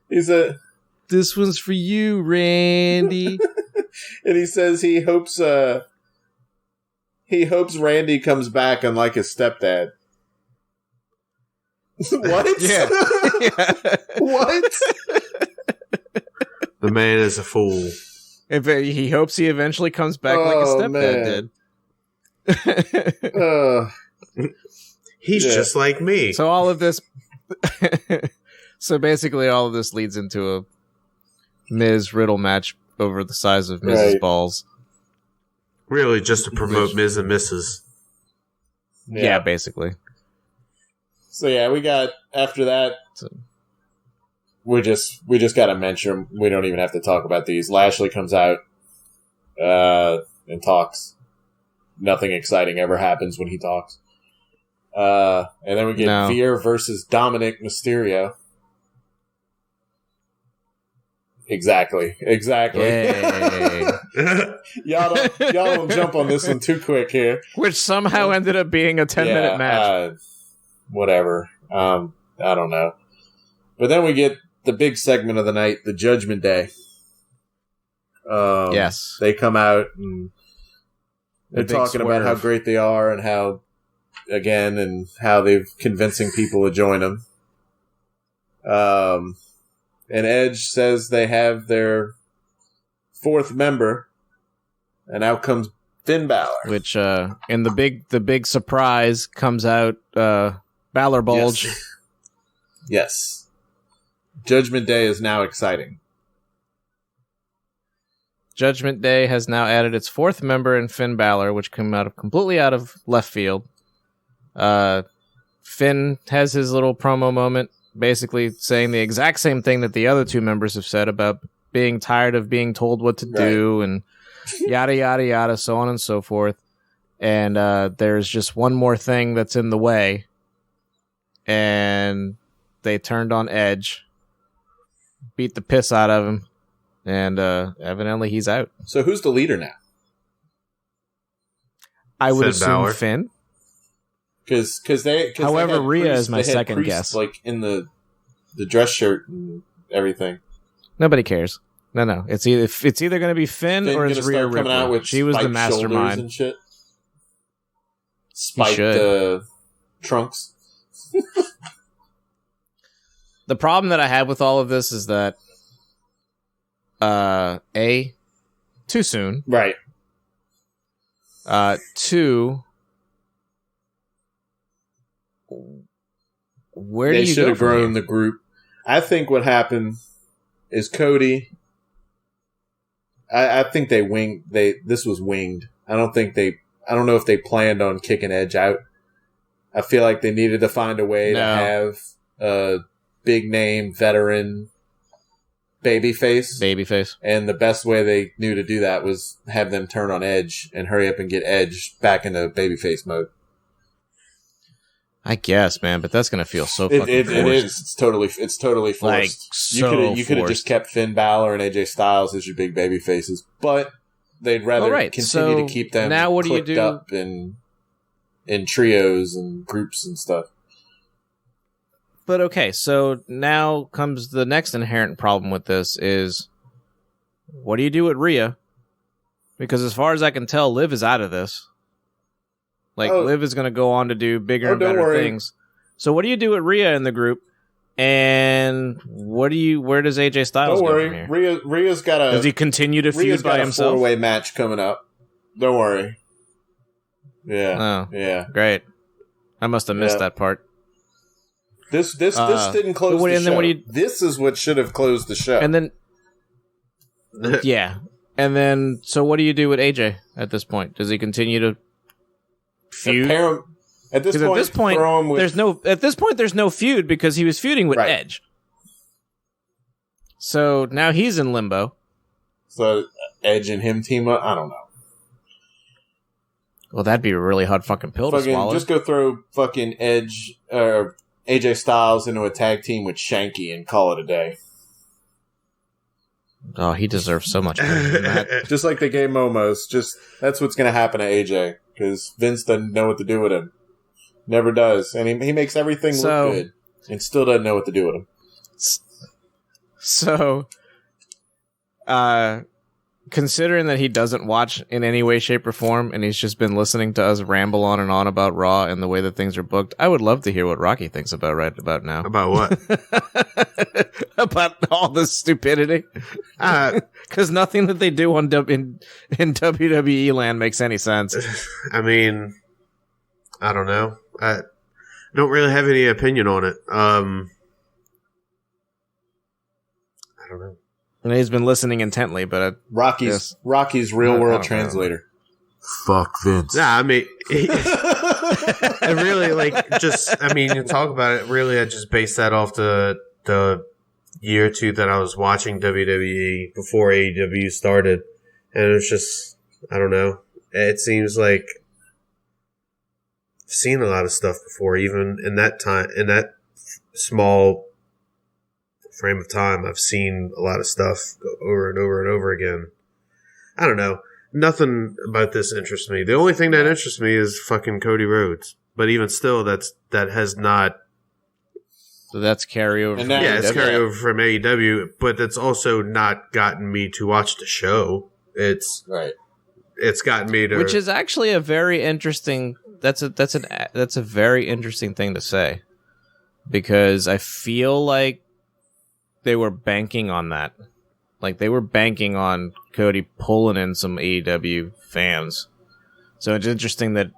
This one's for you, Randy. And he says he hopes Randy comes back unlike his stepdad. What? Yeah. What? The man is a fool. He hopes he eventually comes back like his stepdad did. He's just like me. So all of this... So basically all of this leads into a Miz Riddle match over the size of Miz's balls. Really, just to promote Miz and Mrs. Yeah, basically. So yeah, we got after that. We just got to mention. We don't even have to talk about these. Lashley comes out and talks. Nothing exciting ever happens when he talks. And then we get Veer versus Dominic Mysterio. Exactly. Yay. Y'all don't jump on this one too quick here. Which somehow ended up being a 10-minute match. Whatever. I don't know. But then we get the big segment of the night, the Judgment Day. Yes. They come out and they're talking about how great they are and how again and how they're convincing people to join them. And Edge says they have their fourth member, and out comes Finn Balor. Which, and the big surprise comes out, Balor Bulge. Yes. Judgment Day is now exciting. Judgment Day has now added its fourth member in Finn Balor, which came completely out of left field. Finn has his little promo moment, basically saying the exact same thing that the other two members have said about being tired of being told what to do and yada, yada, yada, so on and so forth. And there's just one more thing that's in the way. And they turned on Edge, beat the piss out of him, and evidently he's out. So who's the leader now? I would Finn assume Balor. Finn. However, Rhea is my second guess. Like in the dress shirt and everything. Nobody cares. No. It's either going to be Finn or it's Rhea coming out Ripley. with She was the spiked shoulders mastermind. and shit. Spiked trunks. The problem that I have with all of this is that too soon. Right. Two, where do They you should go have from grown here? the group. I think what happened is Cody. I think they winged. This was winged. I don't know if they planned on kicking Edge out. I feel like they needed to find a way to have a big name veteran babyface. And the best way they knew to do that was have them turn on Edge and hurry up and get Edge back into babyface mode. I guess, man, but that's gonna feel so fucking It forced. is. It's totally forced. Like, you could have just kept Finn Balor and AJ Styles as your big baby faces, but they'd rather continue to keep them now what do you clicked do? up in trios and groups and stuff. But okay, so now comes the next inherent problem with this is, what do you do with Rhea? Because as far as I can tell, Liv is out of this. Liv is going to go on to do bigger and better things. So what do you do with Rhea in the group? And where does AJ Styles go from here? Rhea's got a... Does he continue to feud by himself? Rhea's got a 4-way match coming up. Don't worry. Yeah. Oh, yeah. Great. I must have missed that part. This didn't close the show. This is what should have closed the show. And then... yeah. And then, so what do you do with AJ at this point? Does he continue to feud? At this point, there's no feud because he was feuding with Edge. So now he's in limbo. So Edge and him team up? I don't know. Well, that'd be a really hard fucking pill to swallow. Just go throw fucking Edge or AJ Styles into a tag team with Shanky and call it a day. Oh, he deserves so much better than that. Just like they gave Momos. That's what's going to happen to AJ because Vince doesn't know what to do with him. Never does, and he makes everything look good, and still doesn't know what to do with him. So, considering that he doesn't watch in any way, shape, or form, and he's just been listening to us ramble on and on about Raw and the way that things are booked, I would love to hear what Rocky thinks about right about now. About what? About all this stupidity. Because nothing that they do in WWE land makes any sense. I mean, I don't know. I don't really have any opinion on it. I don't know. And he's been listening intently, but Rocky's real world translator. Fuck Vince. Yeah, I mean, I really you talk about it. Really, I just based that off the year or two that I was watching WWE before AEW started, and it was just, I don't know. It seems like I've seen a lot of stuff before, even in that time, in that small frame of time. I've seen a lot of stuff go over and over and over again. I don't know. Nothing about this interests me. The only thing that interests me is fucking Cody Rhodes. But even still, that has not. So that's carryover. It's carryover from AEW, but that's also not gotten me to watch the show. It's gotten me to, which is actually a very interesting that's a very interesting thing to say, because I feel like they were banking on that. Like, they were banking on Cody pulling in some AEW fans. So it's interesting that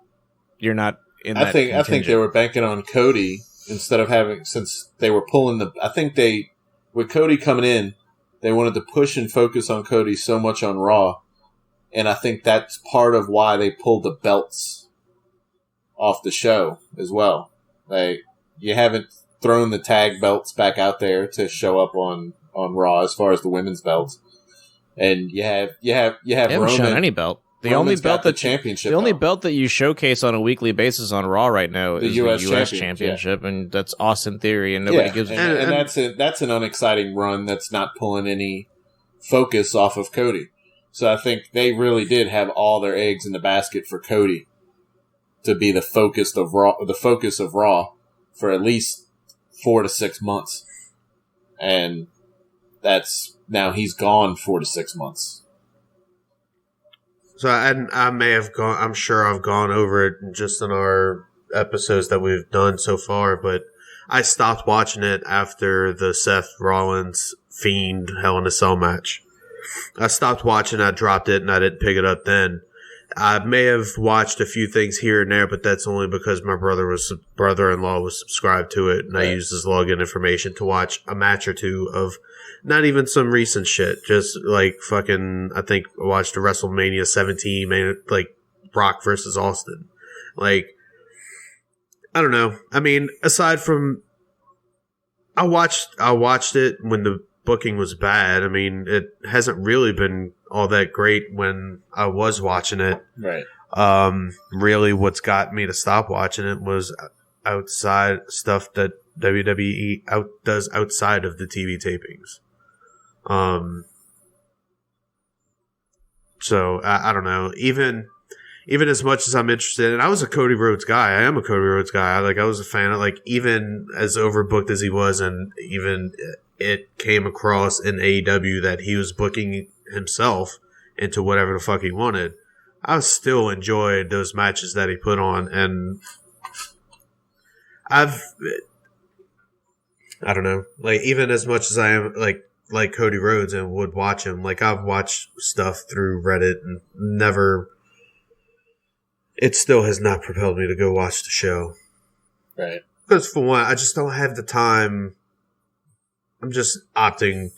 you're not in that contingent. I think they were banking on Cody instead of having, since they were pulling with Cody coming in, they wanted to push and focus on Cody so much on Raw. And I think that's part of why they pulled the belts off the show as well. Like, you haven't thrown the tag belts back out there to show up on Raw as far as the women's belts, and you have haven't Roman. shown any belt. The Roman's only belt got the championship. The only belt. belt that you showcase on a weekly basis on Raw right now is the US Championship, and that's Austin Theory, and nobody gives a shit. And that's an unexciting run that's not pulling any focus off of Cody. So I think they really did have all their eggs in the basket for Cody to be the focus of Raw for at least 4 to 6 months, and that's now he's gone 4 to 6 months. So I may have gone. I'm sure I've gone over it just in our episodes that we've done so far, but I stopped watching it after the Seth Rollins Fiend Hell in a Cell match. I stopped watching. I dropped it, and I didn't pick it up then. I may have watched a few things here and there, but that's only because my brother-in-law was subscribed to it, and I used his login information to watch a match or two of not even some recent shit, just like fucking. I think I watched the WrestleMania 17, like Brock versus Austin. Like, I don't know. I mean, aside from, I watched it when the booking was bad. I mean, it hasn't really been all that great when I was watching it. Right. Really what's got me to stop watching it was outside stuff that WWE does outside of the TV tapings. So I don't know. Even as much as I'm interested, and I was a Cody Rhodes guy. I am a Cody Rhodes guy. I was a fan of, like, even as overbooked as he was, and even it came across in AEW that he was booking himself into whatever the fuck he wanted. I still enjoyed those matches that he put on, and I don't know, like, even as much as I am like Cody Rhodes and would watch him, like, I've watched stuff through Reddit and it still has not propelled me to go watch the show. Right. Because for one, I just don't have the time. I'm just opting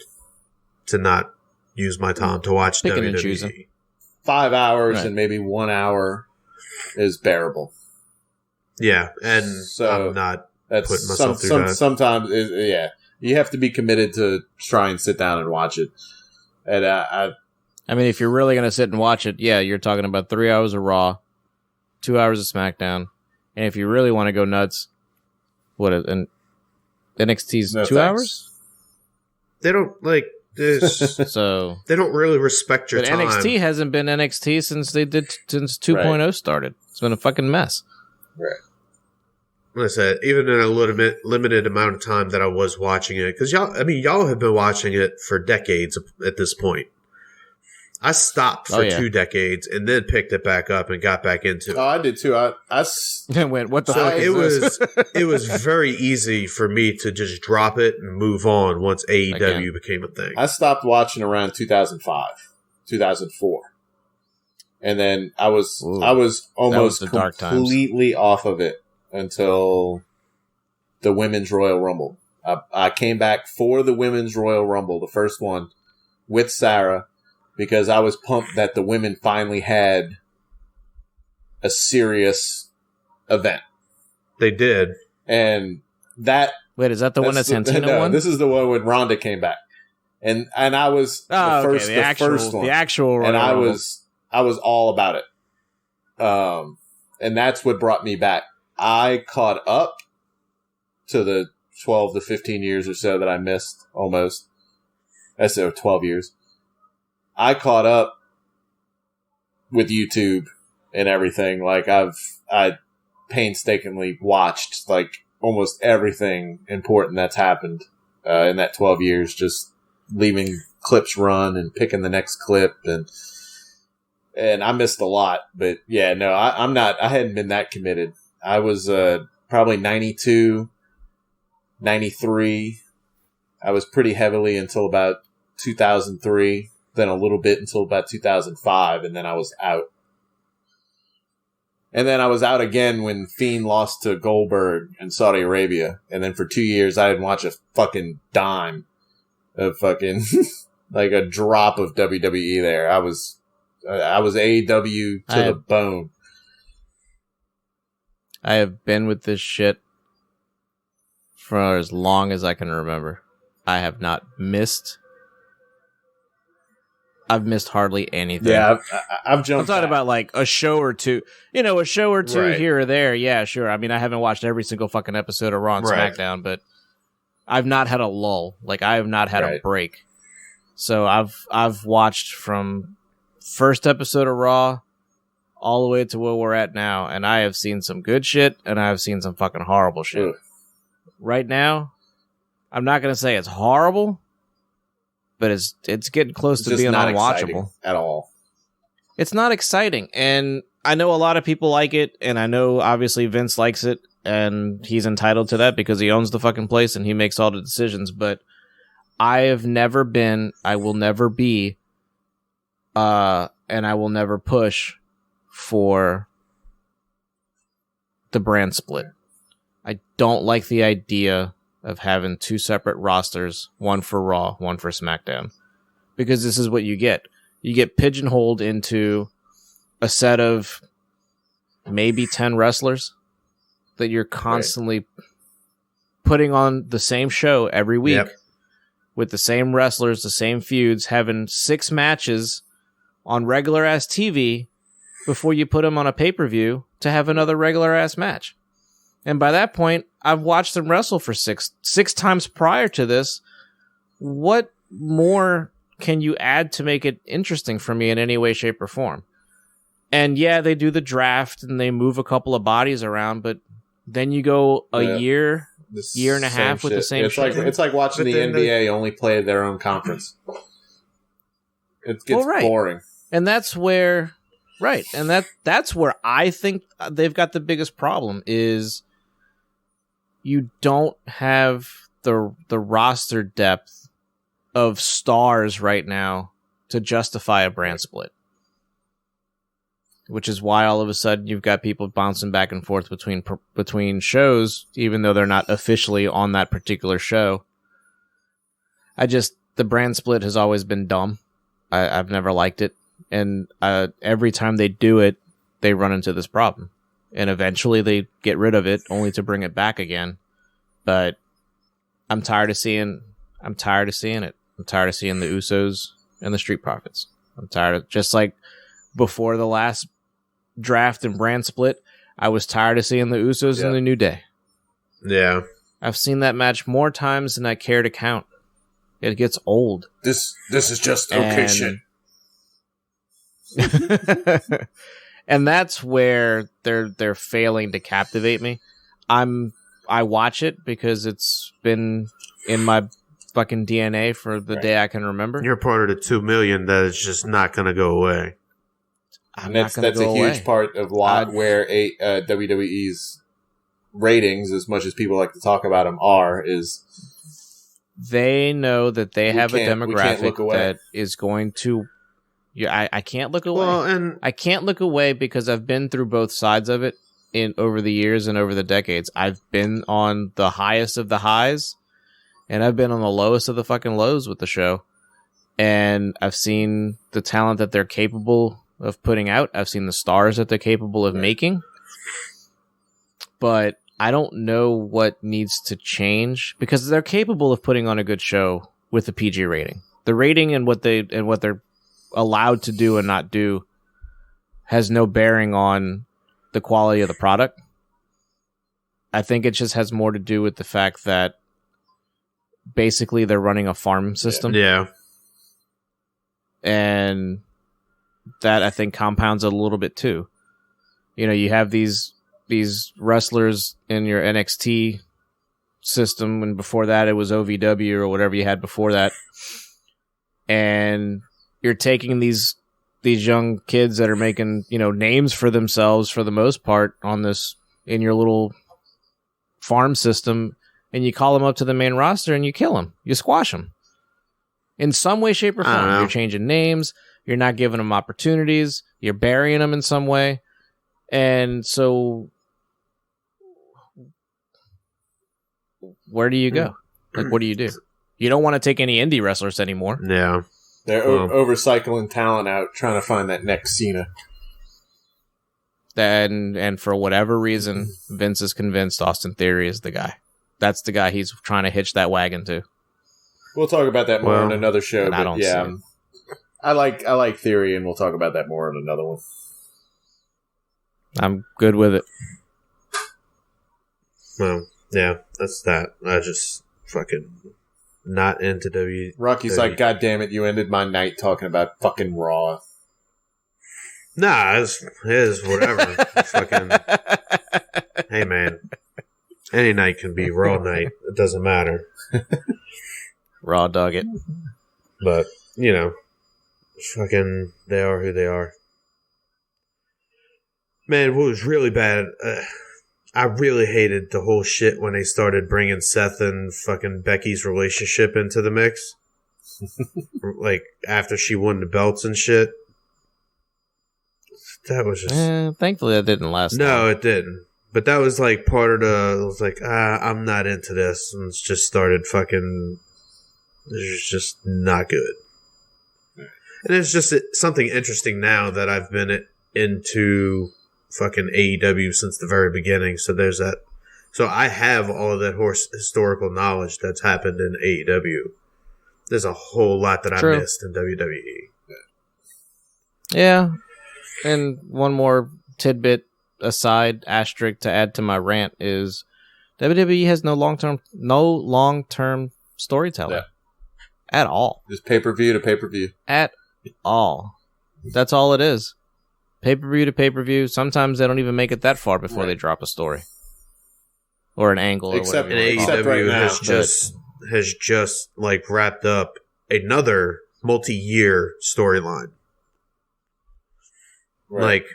to not use my time to watch Picking WWE. and choosing. 5 hours Right. and maybe 1 hour is bearable. Yeah, and So I'm not That's putting myself through that. Sometimes, you have to be committed to try and sit down and watch it. And I mean, if you're really going to sit and watch it, yeah, you're talking about 3 hours of Raw, 2 hours of SmackDown, and if you really want to go nuts, and NXT's 2 hours? They don't, like, So they don't really respect your but time. NXT hasn't been NXT since 2.0 started. It's been a fucking mess. right. Like I said, even in a limited amount of time that I was watching it, because y'all have been watching it for decades at this point. I stopped for 2 decades and then picked it back up and got back into it. Oh, I did too. I went, what the fuck is this? It was very easy for me to just drop it and move on once AEW became a thing. I stopped watching around 2005, 2004. And then I was almost completely off of it until the Women's Royal Rumble. I came back for the Women's Royal Rumble, the first one, with Sarah, because I was pumped that the women finally had a serious event. They did. And that... Wait, is that the one that Santino won? This is the one when Ronda came back. And I was the first one. The actual Royal and I Rumble. was all about it. And that's what brought me back. I caught up to the 12 to 15 years or so that I missed almost. That's 12 years. I caught up with YouTube and everything. Like I painstakingly watched like almost everything important that's happened in that 12 years, just leaving clips run and picking the next clip. And And I missed a lot, but yeah, no, I'm not. I hadn't been that committed. I was probably 92, 93. I was pretty heavily until about 2003, then a little bit until about 2005, and then I was out. And then I was out again when Fiend lost to Goldberg in Saudi Arabia. And then for 2 years, I didn't watch a fucking dime of fucking, like a drop of WWE there. I was AEW to the bone. I have been with this shit for as long as I can remember. I have not missed. I've missed hardly anything. Yeah, I've jumped. I'm talking about like a show or two. You know, a show or two Right. here or there. Yeah, sure. I mean, I haven't watched every single fucking episode of Raw and Right. SmackDown, but I've not had a lull. Like, I have not had a break. So I've watched from first episode of Raw all the way to where we're at now, and I have seen some good shit, and I have seen some fucking horrible shit. Ugh. Right now, I'm not going to say it's horrible, but it's getting close It's to just being not unwatchable. exciting at all. It's not exciting, and I know a lot of people like it, and I know obviously Vince likes it, and he's entitled to that because he owns the fucking place and he makes all the decisions, but I have never been, I will never be, and I will never push for the brand split. I don't like the idea of having two separate rosters, one for Raw, one for SmackDown, because this is what you get. You get pigeonholed into a set of maybe 10 wrestlers that you're constantly putting on the same show every week with the same wrestlers, the same feuds, having 6 matches on regular ass TV before you put them on a pay-per-view to have another regular ass match. And by that point, I've watched them wrestle for six times prior to this. What more can you add to make it interesting for me in any way, shape, or form? And yeah, they do the draft and they move a couple of bodies around, but then you go a year and a half with the same shit. It's like watching the NBA only play their own conference. It gets boring. And that's where, and that's where I think they've got the biggest problem is you don't have the roster depth of stars right now to justify a brand split. Which is why all of a sudden you've got people bouncing back and forth between shows, even though they're not officially on that particular show. The brand split has always been dumb. I've never liked it. And every time they do it, they run into this problem. And eventually they get rid of it, only to bring it back again. But I'm tired of seeing it. I'm tired of seeing the Usos and the Street Profits. I'm tired of, just like before the last draft and brand split, I was tired of seeing the Usos and the New Day. Yeah. I've seen that match more times than I care to count. It gets old. This is just okay shit. And that's where they're failing to captivate me. I watch it because it's been in my fucking DNA for the day I can remember. You're part of the 2 million that is just not going to go away. That's a huge part of where WWE's ratings, as much as people like to talk about them, is they know that they have a demographic that is going to. Yeah, I can't look away. Well, and I can't look away because I've been through both sides of it over the years and over the decades. I've been on the highest of the highs, and I've been on the lowest of the fucking lows with the show. And I've seen the talent that they're capable of putting out. I've seen the stars that they're capable of making. But I don't know what needs to change because they're capable of putting on a good show with the PG rating. The rating and what they're allowed to do and not do has no bearing on the quality of the product. I think it just has more to do with the fact that basically they're running a farm system. Yeah. And that I think compounds it a little bit too. You know, you have these wrestlers in your NXT system, and before that it was OVW or whatever you had before that. And you're taking these these young kids that are making, names for themselves for the most part on this in your little farm system, and you call them up to the main roster and you kill them. You squash them. In some way, shape, or form. You're changing names. You're not giving them opportunities. You're burying them in some way. And so, where do you go? Like, what do you do? You don't want to take any indie wrestlers anymore. Yeah. They're overcycling talent out, trying to find that next Cena. And for whatever reason, Vince is convinced Austin Theory is the guy. That's the guy he's trying to hitch that wagon to. We'll talk about that more in another show. But I don't see it. I like Theory, and we'll talk about that more in another one. I'm good with it. Well, yeah, that's that. I just fucking not into WWE. Rocky's like, God damn it, you ended my night talking about fucking Raw. Nah, it is whatever. Fucking, hey man, any night can be Raw night. It doesn't matter. Raw dog it. But, fucking, they are who they are. Man, what was really bad, I really hated the whole shit when they started bringing Seth and fucking Becky's relationship into the mix. Like, after she won the belts and shit. That was just... thankfully that didn't last No, long. it didn't. But that was like part of the... I was like, I'm not into this. And it just started fucking... It was just not good. And it's just something interesting now that I've been into fucking AEW since the very beginning. So there's that. So I have all of that historical knowledge that's happened in AEW. There's a whole lot that I missed in WWE. Yeah. And one more tidbit aside, asterisk to add to my rant is WWE has no long-term storytelling. Yeah. At all. Just pay-per-view to pay-per-view. At all. That's all it is. Pay-per-view to pay-per-view. Sometimes they don't even make it that far before they drop a story. Or an angle. Except AEW right now, has just like wrapped up another multi-year storyline. Right. Like,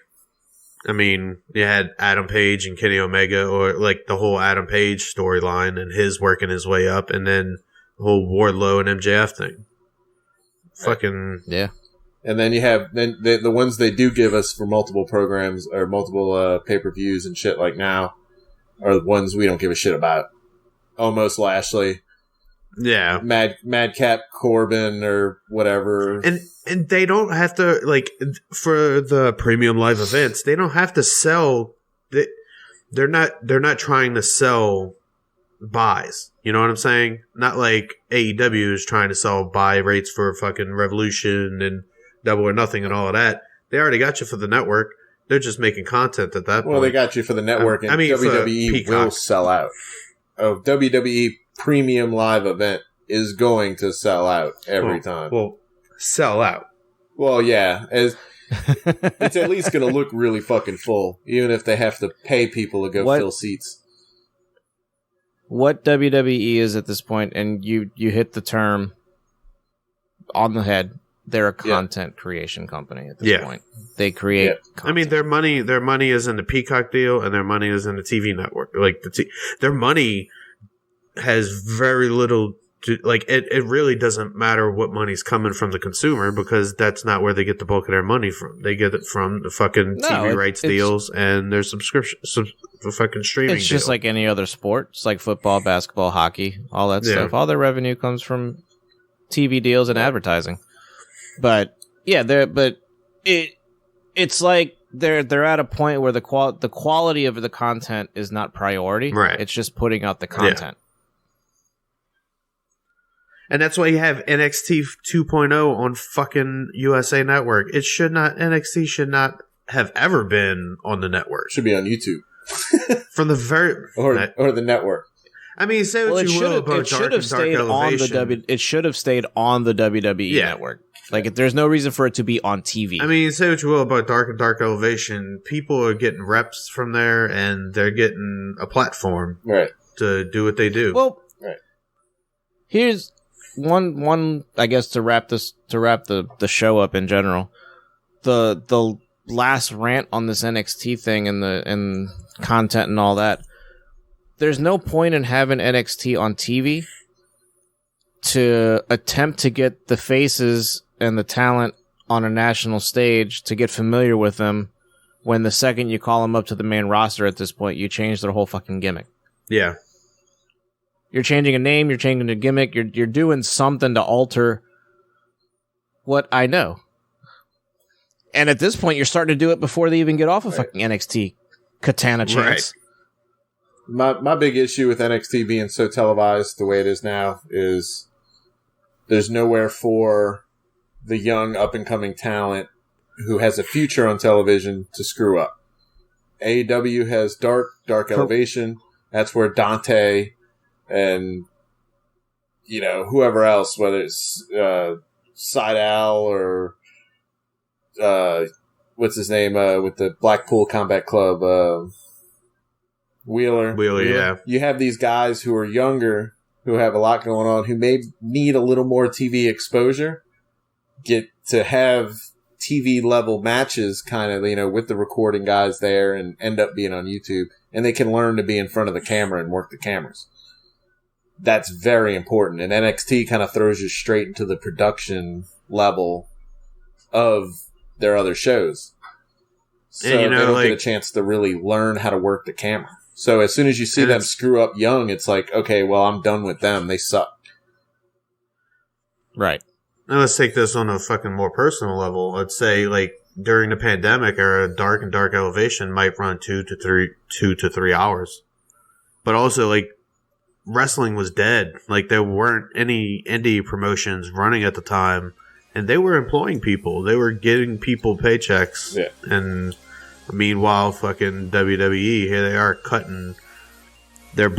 I mean, you had Adam Page and Kenny Omega, or like the whole Adam Page storyline and his working his way up, and then the whole Wardlow and MJF thing. Fucking... Yeah. And then you have the ones they do give us for multiple programs or multiple pay-per-views and shit like now are the ones we don't give a shit about. Almost Lashley. Yeah. Madcap Corbin or whatever. And they don't have to, like, for the premium live events, they don't have to sell... They're not trying to sell buys. You know what I'm saying? Not like AEW is trying to sell buy rates for fucking Revolution and Double or Nothing and all of that. They already got you for the network. They're just making content at that point. Well, they got you for the network, and WWE will sell out. A WWE premium live event is going to sell out every time. Well, sell out. Well, yeah. It's at least going to look really fucking full, even if they have to pay people to go fill seats. What WWE is at this point, and you hit the term on the head, they're a content creation company at this point. They create content. I mean, their money is in the Peacock deal, and their money is in the TV network. Like their money has very little to, like, it really doesn't matter what money's coming from the consumer, because that's not where they get the bulk of their money from. They get it from the fucking TV rights deals and their subscription, the fucking streaming. It's just like any other sport. It's like football, basketball, hockey, all that stuff. All their revenue comes from TV deals and advertising. But yeah, it's like they're at a point where the quality of the content is not priority. Right. It's just putting out the content. And that's why you have NXT 2.0 on fucking USA Network. NXT should not have ever been on the network. Should be on YouTube. From the very... Or the network. I mean, say what you will about Dark Elevation. It should have stayed on the WWE network. Like, there's no reason for it to be on TV. I mean, say what you will about Dark Elevation. People are getting reps from there, and they're getting a platform to do what they do. Well, here's one. I guess to wrap the show up in general. the last rant on this NXT thing and content and all that. There's no point in having NXT on TV to attempt to get the faces and the talent on a national stage to get familiar with them when the second you call them up to the main roster at this point, you change their whole fucking gimmick. Yeah. You're changing a name, you're changing a gimmick, you're doing something to alter what I know. And at this point, you're starting to do it before they even get off of fucking NXT Katana chance. Right. My big issue with NXT being so televised the way it is now is there's nowhere for the young up-and-coming talent who has a future on television to screw up. AEW has Dark Elevation. That's where Dante and, you know, whoever else, whether it's Side Al or what's his name with the Blackpool Combat Club, Wheeler, yeah. You have these guys who are younger, who have a lot going on, who may need a little more TV exposure, get to have TV level matches kind of, you know, with the recording guys there and end up being on YouTube, and they can learn to be in front of the camera and work the cameras. That's very important. And NXT kind of throws you straight into the production level of their other shows. So and, you know, they don't like, get a chance to really learn how to work the camera. So as soon as you see them screw up young, it's like, okay, well, I'm done with them. They suck. Right. Now let's take this on a fucking more personal level. Let's say, like, during the pandemic era, Dark and Dark Elevation might run 2 to 3 hours. But also, like, wrestling was dead. Like, there weren't any indie promotions running at the time, and they were employing people. They were getting people paychecks. Yeah. And meanwhile, fucking WWE, here they are cutting their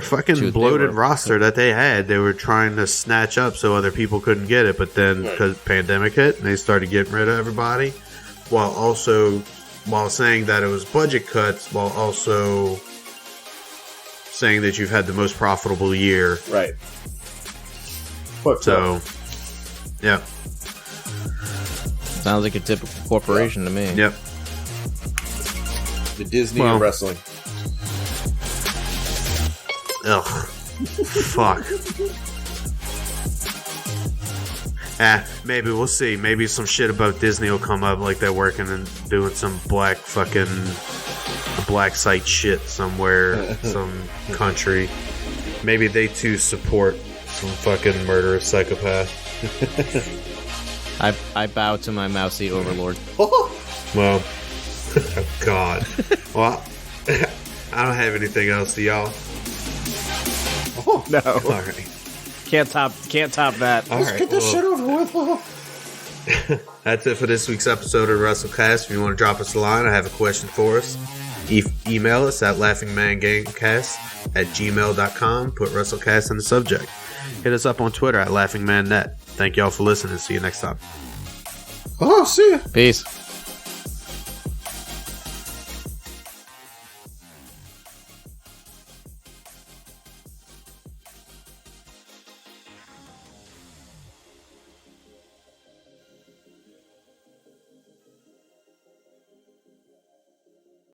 fucking bloated roster that they had. They were trying to snatch up so other people couldn't get it, but then because pandemic hit and they started getting rid of everybody, while saying that it was budget cuts, while also saying that you've had the most profitable year. Right. So, yeah. Sounds like a typical corporation to me. Yep. The Disney of wrestling. Ugh. Fuck. Maybe we'll see. Maybe some shit about Disney will come up, like they're working and doing some black site shit somewhere, some country. Maybe they too support some fucking murderous psychopath. I bow to my mousy overlord. Well, oh God. Well, I don't have anything else. Do y'all? Oh no! All right. Can't top that. All Let's right, get this shit over with. That's it for this week's episode of Wrestlecast. If you want to drop us a line or have a question for us, email us at laughingmangamecast@gmail.com. Put Wrestlecast in the subject. Hit us up on Twitter at laughingmannet. Thank y'all for listening. See you next time. Oh, see ya. Peace.